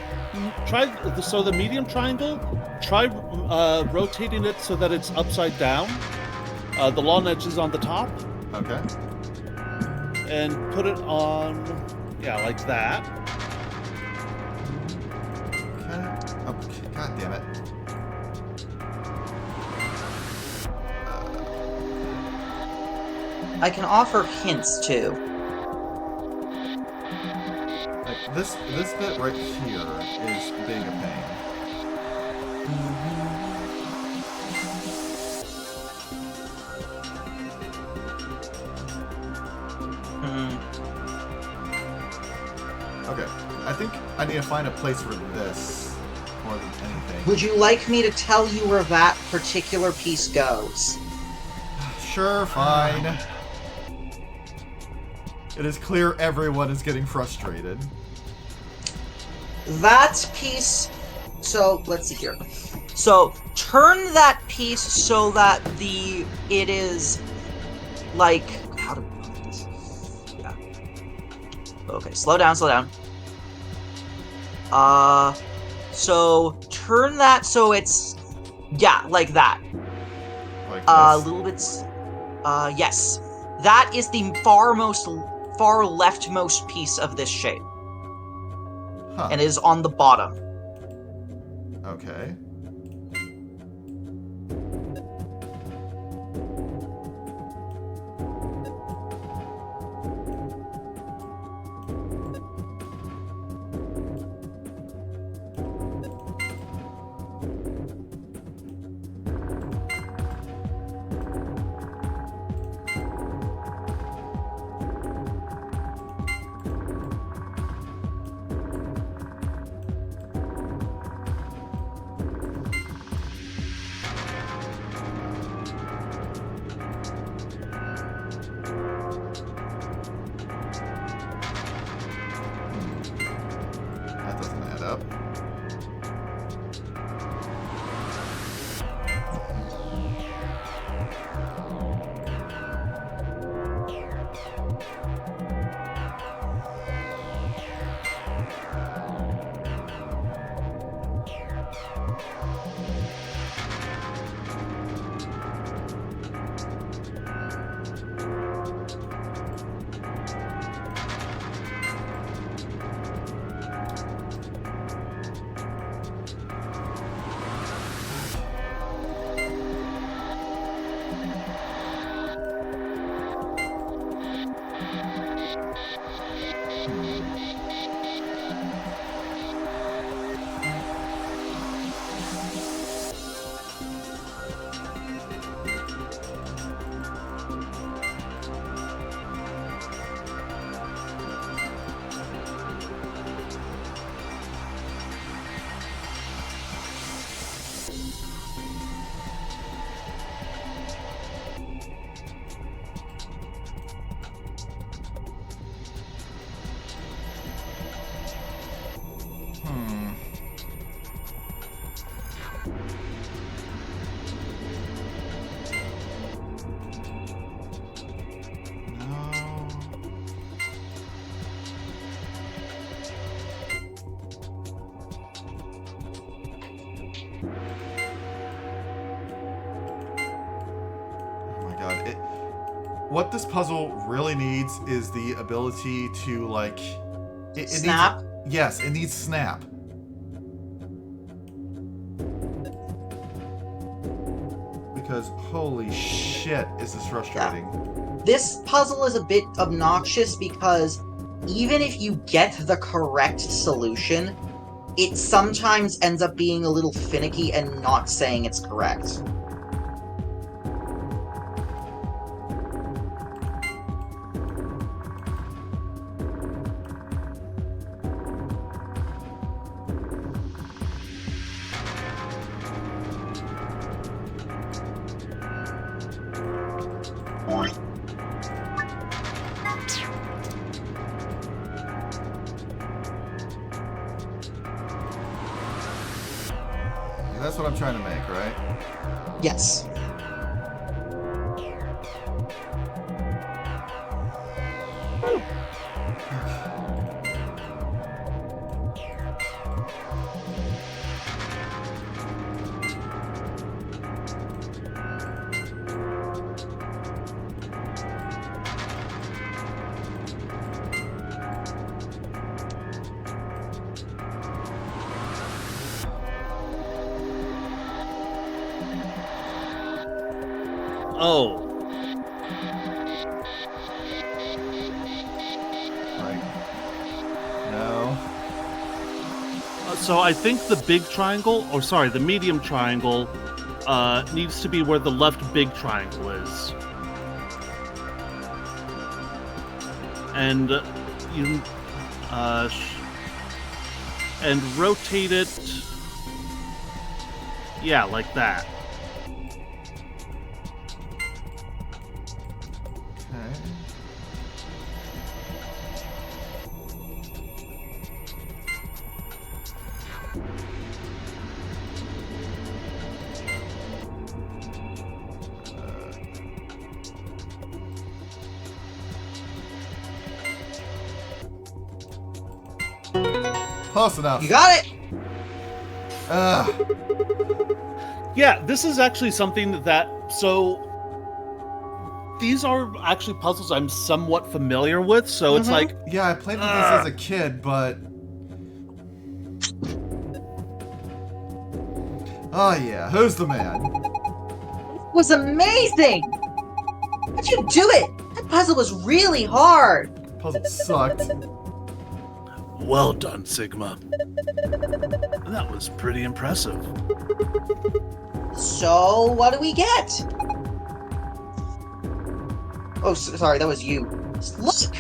so the medium triangle. Try rotating it so that it's upside down. The long edge is on the top. Okay. And put it on, like that. Okay. God damn it. I can offer hints too. Like this bit right here is being a pain. Okay, I think I need to find a place for this more than anything. Would you like me to tell you where that particular piece goes? Sure, fine. It is clear everyone is getting frustrated. That piece... So, let's see here. So, turn that piece so that it is, like... How do we put this? Yeah. Okay, slow down. So, turn that so it's... Yeah, like that. Like a little bit... yes. That is the far leftmost piece of this shape. Huh. And is on the bottom. Okay. That doesn't add up. What this puzzle really needs is the ability to, like... It snap? Yes, it needs snap. Because, holy shit, is this frustrating. Yeah. This puzzle is a bit obnoxious because even if you get the correct solution, it sometimes ends up being a little finicky and not saying it's correct. That's what I'm trying to make, right? Yes. Oh. No. So I think the big triangle, or sorry, the medium triangle, needs to be where the left big triangle is. And you, and rotate it, yeah, like that. Close enough. You got it. Yeah, this is actually something that, so these are actually puzzles I'm somewhat familiar with, so it's like... Yeah, I played with this as a kid, but... Oh yeah, who's the man? It was amazing! How'd you do it? That puzzle was really hard! Puzzle sucked. Well done, Sigma. That was pretty impressive. So, what do we get? Oh, sorry, that was you. Look!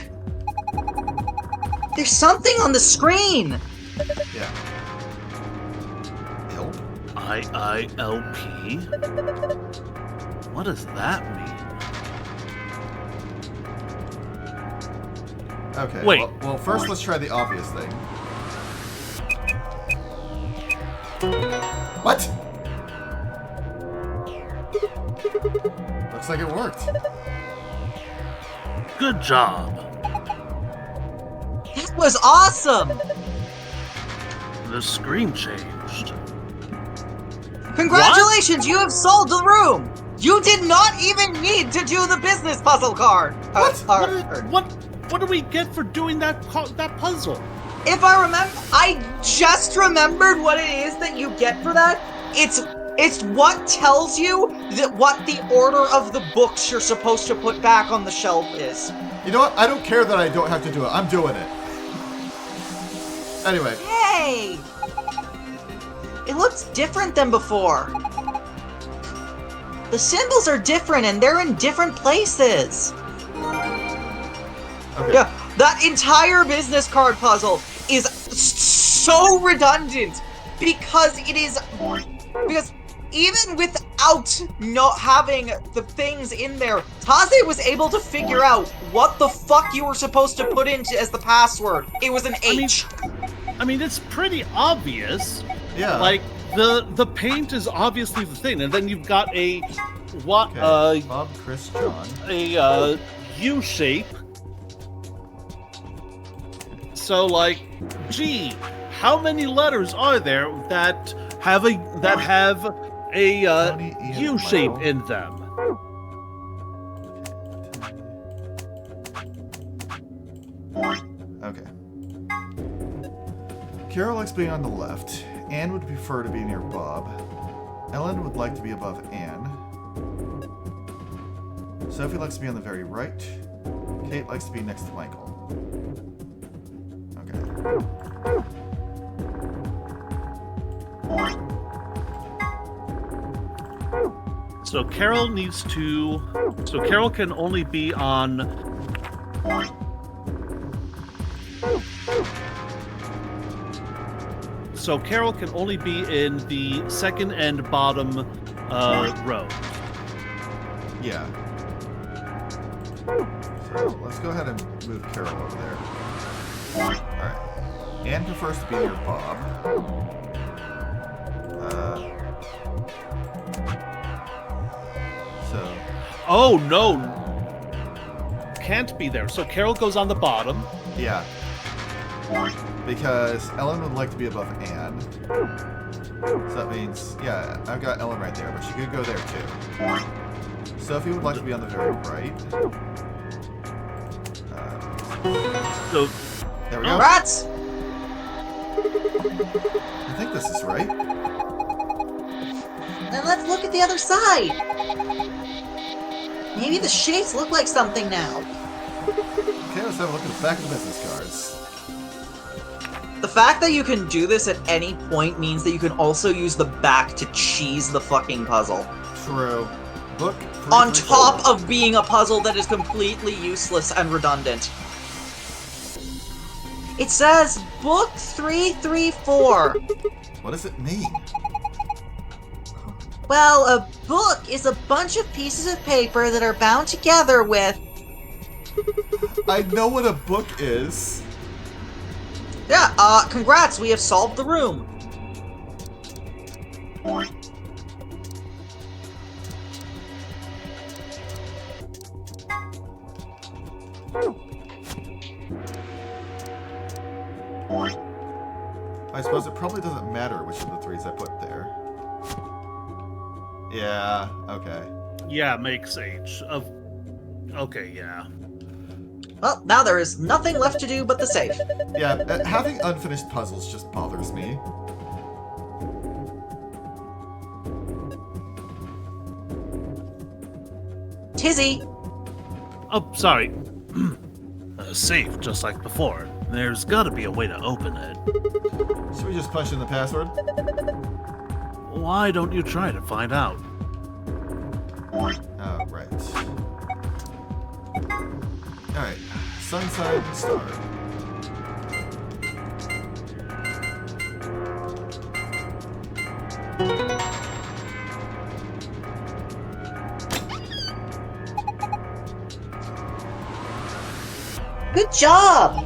There's something on the screen! Yeah. Help? I-I-L-P? What does that mean? Okay, wait. Well, first let's try the obvious thing. What? Looks like it worked. Good job. That was awesome! The screen changed. Congratulations, you have sold the room! You did not even need to do the business puzzle card! What do we get for doing that puzzle? If I remember, I just remembered what it is that you get for that. It's what tells you what the order of the books you're supposed to put back on the shelf is. You know what? I don't care that I don't have to do it. I'm doing it. Anyway. Hey! It looks different than before. The symbols are different and they're in different places. Okay. Yeah, that entire business card puzzle is so redundant because even without not having the things in there, Taze was able to figure out what the fuck you were supposed to put in as the password. It was an H. I mean, it's pretty obvious. Yeah. Like the paint is obviously the thing, and then you've got a Bob, Chris, John. A U shape. So like, gee, how many letters are there that have a U shape in them? Okay. Carol likes being on the left. Anne would prefer to be near Bob. Ellen would like to be above Anne. Sophie likes to be on the very right. Kate likes to be next to Michael. Okay. So Carol Carol can only be on... So Carol can only be in the second and bottom row. Yeah. So let's go ahead and move Carol over there. Alright. Anne prefers to be near Bob. Oh, no. Can't be there. So Carol goes on the bottom. Yeah. Because Ellen would like to be above Anne. So that means, yeah, I've got Ellen right there, but she could go there too. Sophie would like to be on the very right. So there we go. Rats! I think this is right. Then let's look at the other side. Maybe the shapes look like something now. Okay, let's have a look at the back of the business cards. The fact that you can do this at any point means that you can also use the back to cheese the fucking puzzle. True. Book on top of being a puzzle that is completely useless and redundant. It says book 334. What does it mean? Well, a book is a bunch of pieces of paper that are bound together with... I know what a book is. Yeah, congrats, we have solved the room. I suppose it probably doesn't matter which of the threes I put there. Yeah, okay. Yeah, makes H. Okay, yeah. Well, now there is nothing left to do but the safe. Yeah, having unfinished puzzles just bothers me. Tizzy! Oh, sorry. Safe, just like before. There's gotta be a way to open it. Should we just punch in the password? Why don't you try to find out? Oh, right. Alright. Sun, side, star. Good job!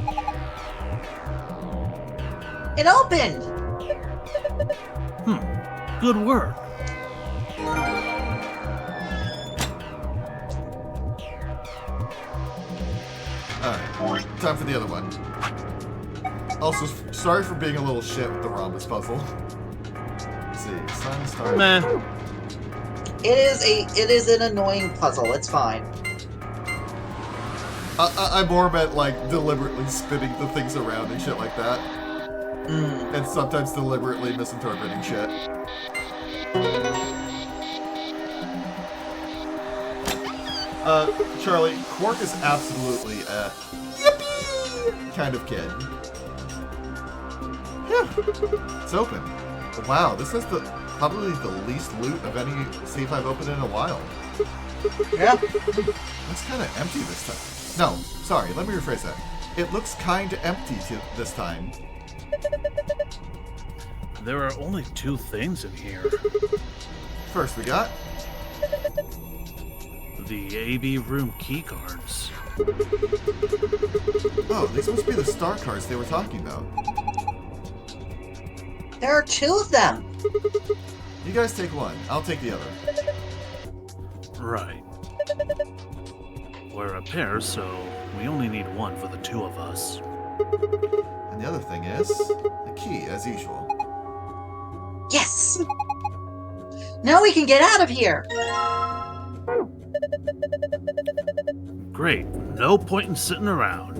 It opened! Good work. Alright, time for the other one. Also, sorry for being a little shit with the rhombus puzzle. Let's see, sun, star. Meh. It is an annoying puzzle, it's fine. I more meant, like, deliberately spinning the things around and shit like that. And sometimes deliberately misinterpreting shit. Charlie, Quark is absolutely a yippee kind of kid. Yeah, it's open. Wow, this is probably the least loot of any safe I've opened in a while. Yeah. It's kind of empty this time. No, sorry, let me rephrase that. It looks kind of empty this time. There are only 2 things in here. First we got... the AB room keycards. Oh, these must be the star cards they were talking about. There are 2 of them. You guys take one, I'll take the other. Right. We're a pair, so we only need one for the 2 of us. And the other thing is, the key, as usual. Yes! Now we can get out of here! Great. No point in sitting around.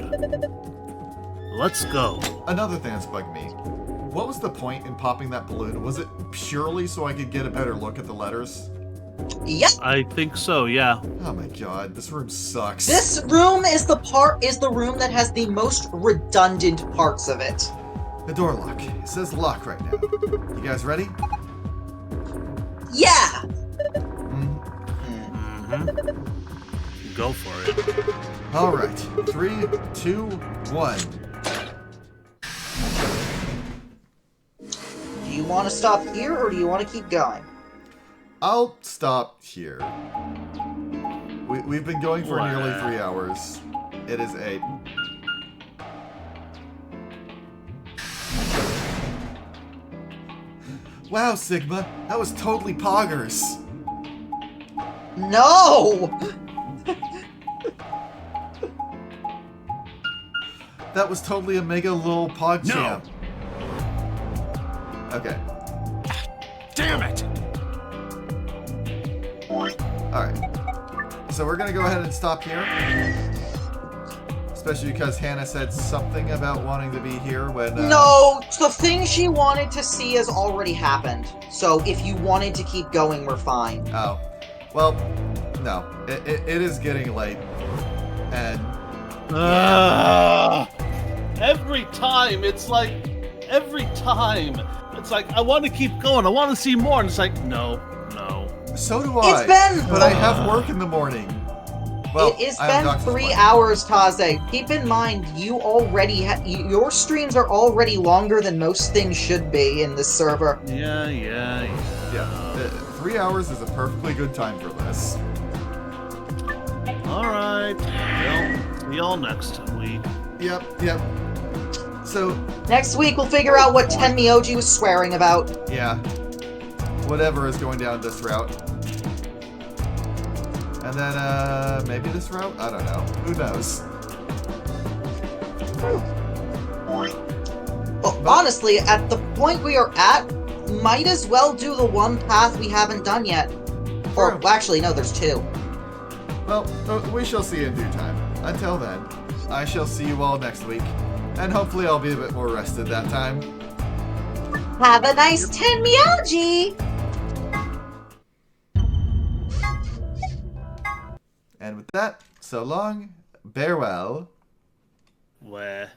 Let's go. Another thing that's bugged me. What was the point in popping that balloon? Was it purely so I could get a better look at the letters? Yep. I think so, yeah. Oh my god, this room sucks. This room is the room that has the most redundant parts of it. The door lock. It says lock right now. You guys ready? Yeah! Go for it. Alright. 3, 2, 1. Do you want to stop here, or do you want to keep going? I'll stop here. We've been going for nearly 3 hours. It is 8. Wow, Sigma, that was totally poggers. No! That was totally a mega little PogChamp. Okay. Damn it! Alright. So we're gonna go ahead and stop here. Especially because Hannah said something about wanting to be here when... No! The thing she wanted to see has already happened. So if you wanted to keep going, we're fine. Oh. Well, no. It is getting late. And... Every time, it's like... Every time. It's like, I want to keep going. I want to see more. And it's like, no. So do I. It's been... But I have work in the morning. Well, It's been 3 hours, Taze. Keep in mind, you already your streams are already longer than most things should be in this server. Yeah. 3 hours is a perfectly good time for this. Alright. Well, see y'all next week. Yep. So... Next week, we'll figure out what Tenmyoji was swearing about. Yeah. Whatever is going down this route. And then, maybe this route? I don't know. Who knows? Well, honestly, at the point we are at, might as well do the one path we haven't done yet. Or, well, actually, no, there's two. Well, we shall see in due time. Until then, I shall see you all next week. And hopefully I'll be a bit more rested that time. Have a nice Tenmyoji! And with that, so long, farewell. Where?